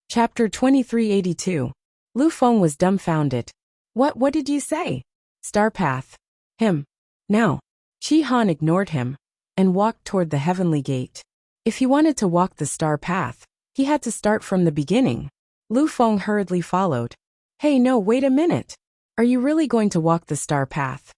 Chapter 2382. Lu Feng was dumbfounded. What did you say? Star path. Him. Now. Chi-Han ignored him, and walked toward the heavenly gate. If he wanted to walk the star path, he had to start from the beginning. Lu Feng hurriedly followed. Hey, no, wait a minute. Are you really going to walk the star path?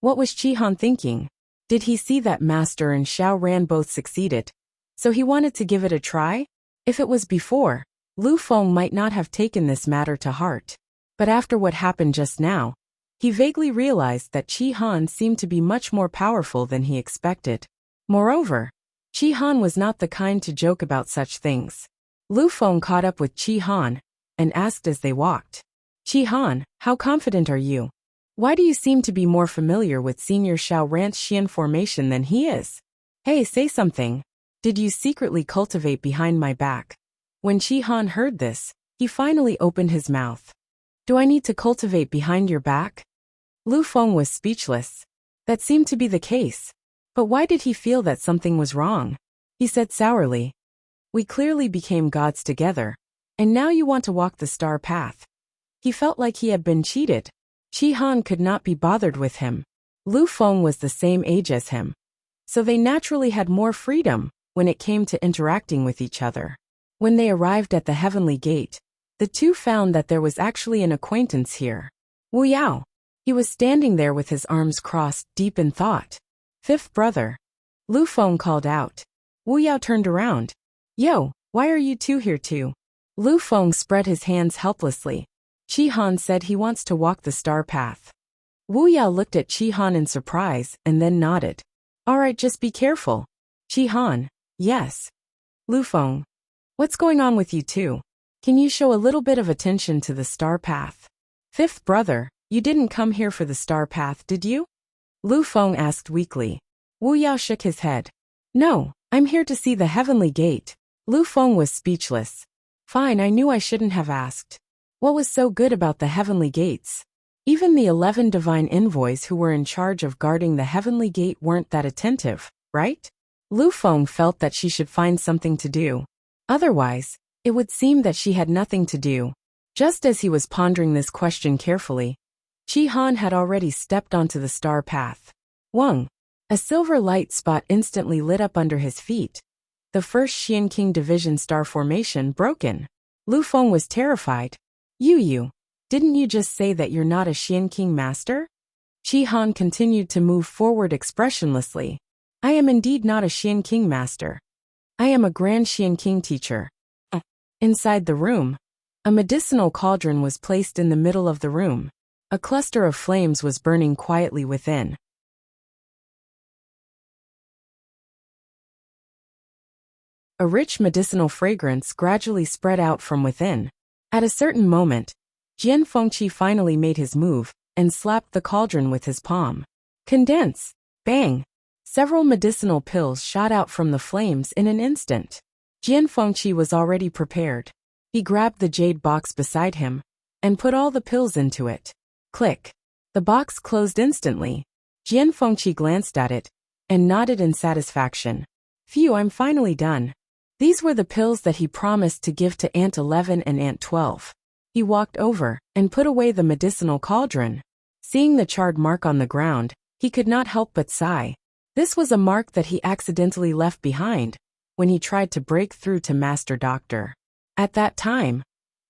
What was Chi-Han thinking? Did he see that Master and Xiao Ran both succeeded? So he wanted to give it a try? If it was before, Lu Feng might not have taken this matter to heart. But after what happened just now, he vaguely realized that Chi-Han seemed to be much more powerful than he expected. Moreover, Chi-Han was not the kind to joke about such things. Lu Feng caught up with Chi-Han, and asked as they walked. Chi-Han, how confident are you? Why do you seem to be more familiar with Senior Xiao Ran's Xian formation than he is? Hey, say something. Did you secretly cultivate behind my back? When Chi-Han heard this, he finally opened his mouth. Do I need to cultivate behind your back? Lu Feng was speechless. That seemed to be the case. But why did he feel that something was wrong? He said sourly. We clearly became gods together. And now you want to walk the star path. He felt like he had been cheated. Chi-Han could not be bothered with him. Lu Feng was the same age as him. So they naturally had more freedom when it came to interacting with each other. When they arrived at the heavenly gate, the two found that there was actually an acquaintance here. Wu Yao. He was standing there with his arms crossed, deep in thought. Fifth brother. Lu Feng called out. Wu Yao turned around. Yo, why are you two here too? Lu Feng spread his hands helplessly. Chi-Han said he wants to walk the star path. Wu Yao looked at Chi-Han in surprise and then nodded. Alright, just be careful. Chi-Han. Yes. Lu Feng. What's going on with you two? Can you show a little bit of attention to the star path? Fifth brother, you didn't come here for the star path, did you? Lu Feng asked weakly. Wu Yao shook his head. No, I'm here to see the heavenly gate. Lu Feng was speechless. Fine, I knew I shouldn't have asked. What was so good about the heavenly gates? Even the 11 divine envoys who were in charge of guarding the heavenly gate weren't that attentive, right? Lu Feng felt that she should find something to do. Otherwise, it would seem that she had nothing to do. Just as he was pondering this question carefully, Chi-Han had already stepped onto the star path. Wang. A silver light spot instantly lit up under his feet. The first Xian King Division star formation broken. Lu Feng was terrified. You, didn't you just say that you're not a Xian King master? Chi-Han continued to move forward expressionlessly. I am indeed not a Xian King master. I am a Grand Xian King teacher. Inside the room, a medicinal cauldron was placed in the middle of the room. A cluster of flames was burning quietly within. A rich medicinal fragrance gradually spread out from within. At a certain moment, Jian Fengqi finally made his move and slapped the cauldron with his palm. Condense! Bang! Several medicinal pills shot out from the flames in an instant. Jian Fengqi was already prepared. He grabbed the jade box beside him and put all the pills into it. Click! The box closed instantly. Jian Fengqi glanced at it and nodded in satisfaction. Phew, I'm finally done. These were the pills that he promised to give to Ant 11 and Ant 12. He walked over and put away the medicinal cauldron. Seeing the charred mark on the ground, he could not help but sigh. This was a mark that he accidentally left behind when he tried to break through to Master Doctor. At that time,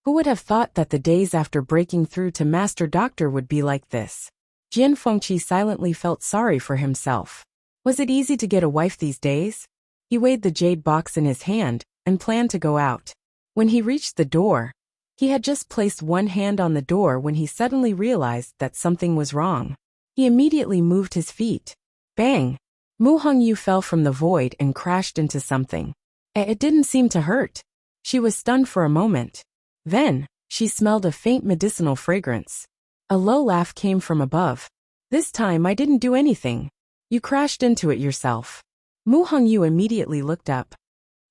who would have thought that the days after breaking through to Master Doctor would be like this? Jian Fengqi silently felt sorry for himself. Was it easy to get a wife these days? He weighed the jade box in his hand and planned to go out. When he reached the door, he had just placed one hand on the door when he suddenly realized that something was wrong. He immediately moved his feet. Bang! Mu Hongyu fell from the void and crashed into something. It didn't seem to hurt. She was stunned for a moment. Then, she smelled a faint medicinal fragrance. A low laugh came from above. This time I didn't do anything. You crashed into it yourself. Mu Hongyu immediately looked up.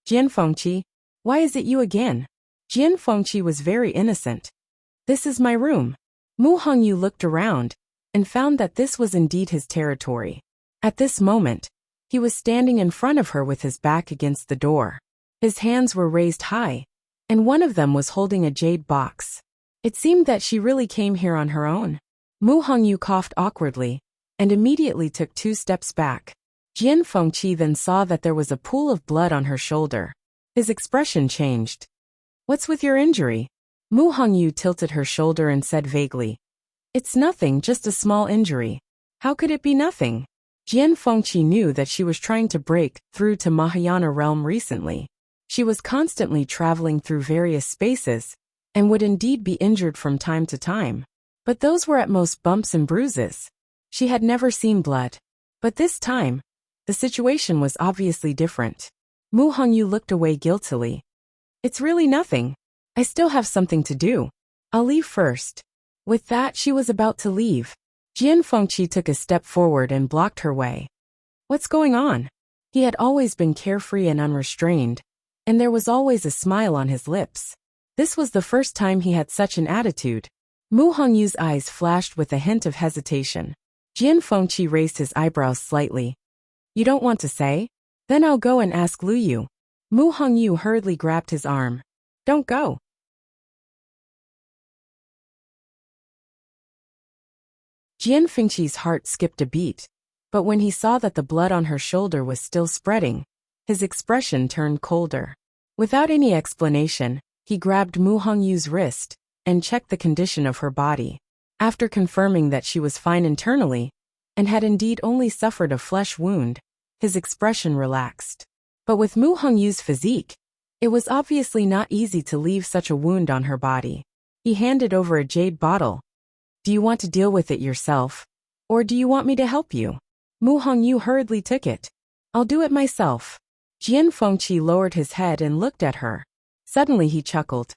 Jian Fengqi, why is it you again? Jian Fengqi was very innocent. This is my room. Mu Hongyu looked around and found that this was indeed his territory. At this moment, he was standing in front of her with his back against the door. His hands were raised high, and one of them was holding a jade box. It seemed that she really came here on her own. Mu Hongyu coughed awkwardly and immediately took 2 steps back. Jian Fengqi then saw that there was a pool of blood on her shoulder. His expression changed. What's with your injury? Mu Hongyu tilted her shoulder and said vaguely. It's nothing, just a small injury. How could it be nothing? Jian Fengqi knew that she was trying to break through to Mahayana realm recently. She was constantly traveling through various spaces and would indeed be injured from time to time. But those were at most bumps and bruises. She had never seen blood. But this time, the situation was obviously different. Mu Hongyu looked away guiltily. It's really nothing. I still have something to do. I'll leave first. With that, she was about to leave. Jian Fengqi took a step forward and blocked her way. What's going on? He had always been carefree and unrestrained, and there was always a smile on his lips. This was the first time he had such an attitude. Mu Hongyu's eyes flashed with a hint of hesitation. Jian Fengqi raised his eyebrows slightly. You don't want to say? Then I'll go and ask Lu Yu. Mu Hongyu hurriedly grabbed his arm. Don't go. Jian Fengqi's heart skipped a beat, but when he saw that the blood on her shoulder was still spreading, his expression turned colder. Without any explanation, he grabbed Mu Hongyu's wrist and checked the condition of her body. After confirming that she was fine internally and had indeed only suffered a flesh wound, his expression relaxed. But with Mu Hongyu's physique, it was obviously not easy to leave such a wound on her body. He handed over a jade bottle. Do you want to deal with it yourself? Or do you want me to help you? Mu Hongyu hurriedly took it. I'll do it myself. Jian Fengqi lowered his head and looked at her. Suddenly he chuckled.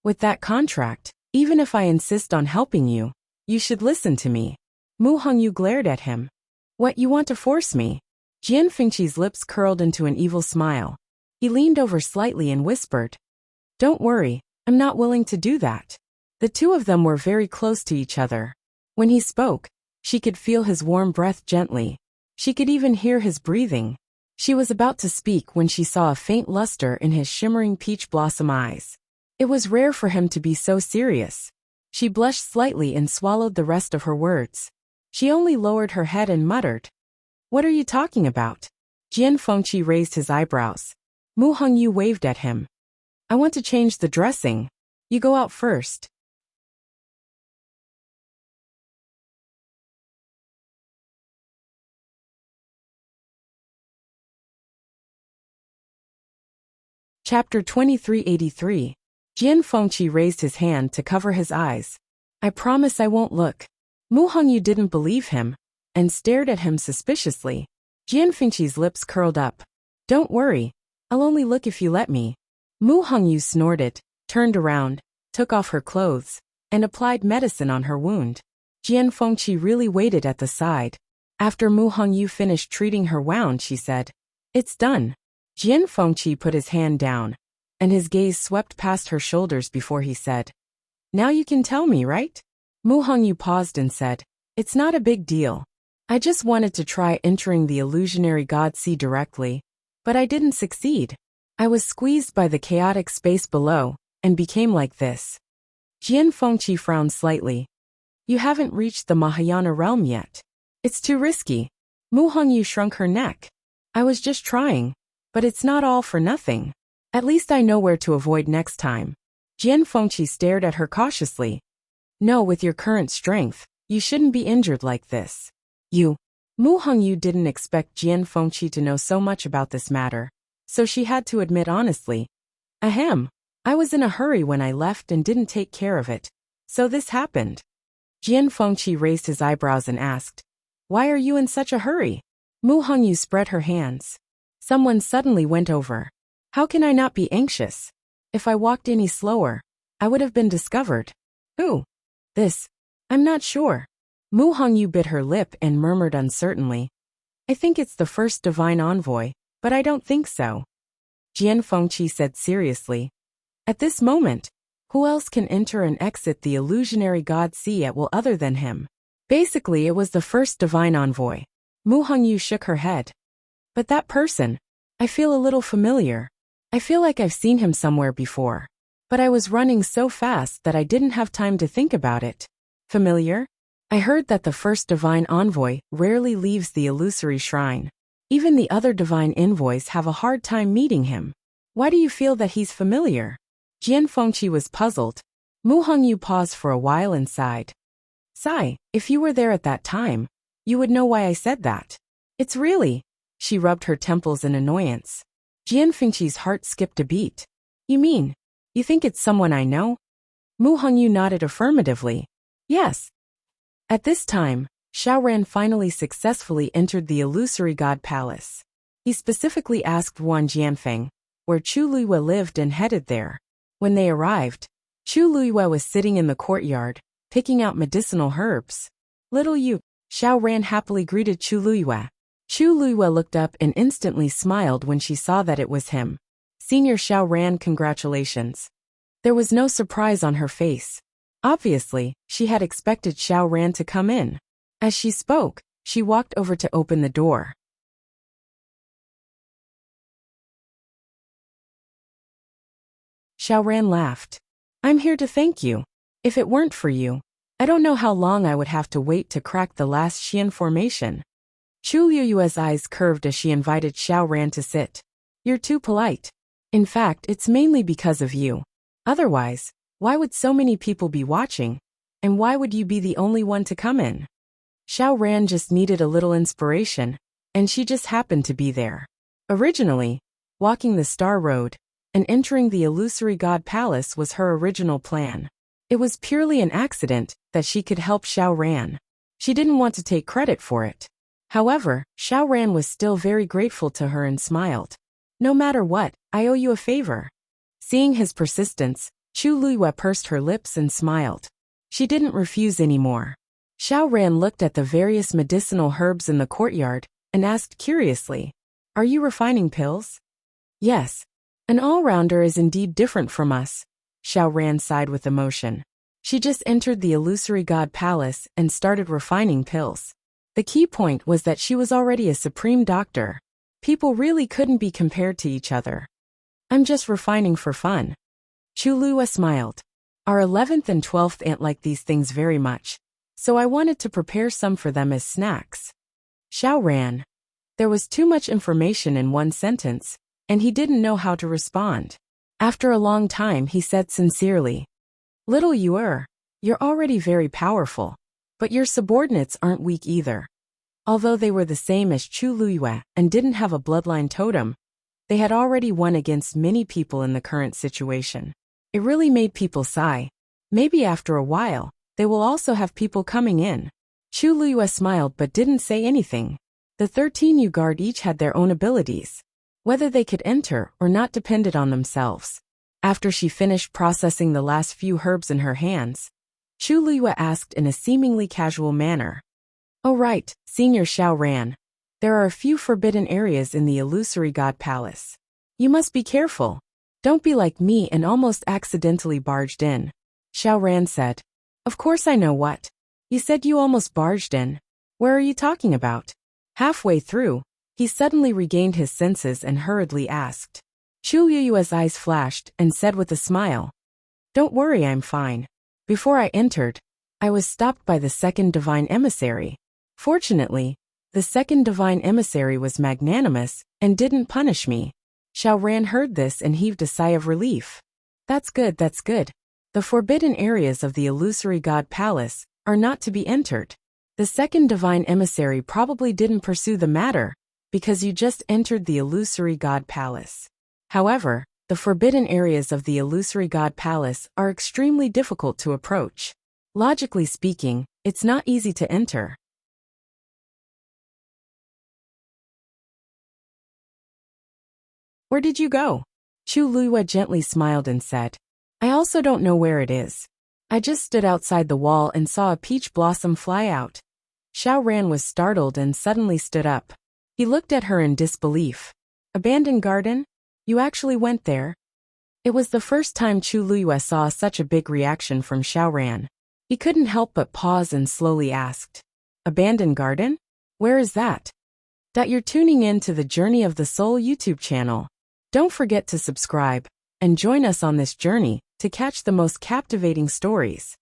With that contract, even if I insist on helping you, you should listen to me. Mu Hongyu glared at him. What, you want to force me? Jian Fengqi's lips curled into an evil smile. He leaned over slightly and whispered. Don't worry, I'm not willing to do that. The two of them were very close to each other. When he spoke, she could feel his warm breath gently. She could even hear his breathing. She was about to speak when she saw a faint luster in his shimmering peach blossom eyes. It was rare for him to be so serious. She blushed slightly and swallowed the rest of her words. She only lowered her head and muttered. What are you talking about? Jian Fengqi raised his eyebrows. Mu Hongyu waved at him. I want to change the dressing. You go out first. Chapter 2383. Jian Fengqi raised his hand to cover his eyes. I promise I won't look. Mu Hongyu didn't believe him and stared at him suspiciously. Jian Fengqi's lips curled up. Don't worry, I'll only look if you let me. Mu Hongyu snorted, turned around, took off her clothes, and applied medicine on her wound. Jian Fengqi really waited at the side. After Mu Hongyu finished treating her wound, she said, It's done. Jian Fengqi put his hand down, and his gaze swept past her shoulders before he said, Now you can tell me, right? Mu Hongyu paused and said, It's not a big deal. I just wanted to try entering the illusionary God Sea directly, but I didn't succeed. I was squeezed by the chaotic space below, and became like this. Jian Fengqi frowned slightly. You haven't reached the Mahayana realm yet. It's too risky. Mu Hongyu shrunk her neck. I was just trying. But it's not all for nothing. At least I know where to avoid next time. Jian Fengqi stared at her cautiously. No, with your current strength, you shouldn't be injured like this. You. Mu Hongyu didn't expect Jian Fengqi to know so much about this matter, so she had to admit honestly. Ahem. I was in a hurry when I left and didn't take care of it. So this happened. Jian Fengqi raised his eyebrows and asked, Why are you in such a hurry? Mu Hongyu spread her hands. Someone suddenly went over. How can I not be anxious? If I walked any slower, I would have been discovered. Who? This. I'm not sure. Mu Hongyu bit her lip and murmured uncertainly. I think it's the first divine envoy, but I don't think so. Jian Fengqi said seriously. At this moment, who else can enter and exit the illusionary god sea at will other than him? Basically, it was the first divine envoy. Mu Hongyu shook her head. But that person, I feel a little familiar. I feel like I've seen him somewhere before. But I was running so fast that I didn't have time to think about it. Familiar? I heard that the first divine envoy rarely leaves the illusory shrine. Even the other divine envoys have a hard time meeting him. Why do you feel that he's familiar? Jian Fengqi was puzzled. Mu Hongyu paused for a while and sighed. Sigh, if you were there at that time, you would know why I said that. It's really. She rubbed her temples in annoyance. Jian Fengqi's heart skipped a beat. You mean, you think it's someone I know? Mu Hongyu nodded affirmatively. Yes. At this time, Xiaoran finally successfully entered the illusory god palace. He specifically asked Wan Jianfeng where Chu Luiyue lived and headed there. When they arrived, Chu Luiyue was sitting in the courtyard, picking out medicinal herbs. Little you, Xiaoran happily greeted Chu Luiyue. Chu Luiyue looked up and instantly smiled when she saw that it was him. Senior Xiaoran, congratulations. There was no surprise on her face. Obviously, she had expected Xiaoran to come in. As she spoke, she walked over to open the door. Xiaoran laughed. I'm here to thank you. If it weren't for you, I don't know how long I would have to wait to crack the last Xian formation. Chu Liyue's eyes curved as she invited Xiaoran to sit. You're too polite. In fact, it's mainly because of you. Otherwise, why would so many people be watching? And why would you be the only one to come in? Xiaoran just needed a little inspiration, and she just happened to be there. Originally, walking the Star Road and entering the illusory god palace was her original plan. It was purely an accident that she could help Xiaoran. She didn't want to take credit for it. However, Xiaoran was still very grateful to her and smiled. No matter what, I owe you a favor. Seeing his persistence, Chu Luiyue pursed her lips and smiled. She didn't refuse anymore. Xiaoran looked at the various medicinal herbs in the courtyard and asked curiously, Are you refining pills? Yes. An all-rounder is indeed different from us. Xiaoran sighed with emotion. She just entered the illusory god palace and started refining pills. The key point was that she was already a supreme doctor. People really couldn't be compared to each other. I'm just refining for fun. Chu Luiyue smiled. Our 11th and 12th aunt like these things very much, so I wanted to prepare some for them as snacks. Xiaoran. There was too much information in one sentence, and he didn't know how to respond. After a long time he said sincerely, Little you're already very powerful, but your subordinates aren't weak either. Although they were the same as Chu Luiyue and didn't have a bloodline totem, they had already won against many people in the current situation. It really made people sigh. Maybe after a while, they will also have people coming in. Chu Luiyue smiled but didn't say anything. The 13 you guard each had their own abilities. Whether they could enter or not depended on themselves. After she finished processing the last few herbs in her hands, Chu Luiyue asked in a seemingly casual manner. Oh right, Senior Xiaoran. There are a few forbidden areas in the illusory god palace. You must be careful. Don't be like me and almost accidentally barged in. Xiaoran said. Of course I know what. You said you almost barged in. Where are you talking about? Halfway through, he suddenly regained his senses and hurriedly asked. Chu Liyue's eyes flashed and said with a smile. Don't worry, I'm fine. Before I entered, I was stopped by the second divine emissary. Fortunately, the second divine emissary was magnanimous and didn't punish me. Xiaoran heard this and heaved a sigh of relief. That's good, that's good. The forbidden areas of the illusory god palace are not to be entered. The second divine emissary probably didn't pursue the matter, because you just entered the illusory god palace. However, the forbidden areas of the illusory god palace are extremely difficult to approach. Logically speaking, it's not easy to enter. Where did you go? Chu Luiyue gently smiled and said, I also don't know where it is. I just stood outside the wall and saw a peach blossom fly out. Xiao Ran was startled and suddenly stood up. He looked at her in disbelief. Abandoned garden? You actually went there? It was the first time Chu Luiyue saw such a big reaction from Xiao Ran. He couldn't help but pause and slowly asked, Abandoned garden? Where is that? That you're tuning in to the Journey of the Soul YouTube channel. Don't forget to subscribe and join us on this journey to catch the most captivating stories.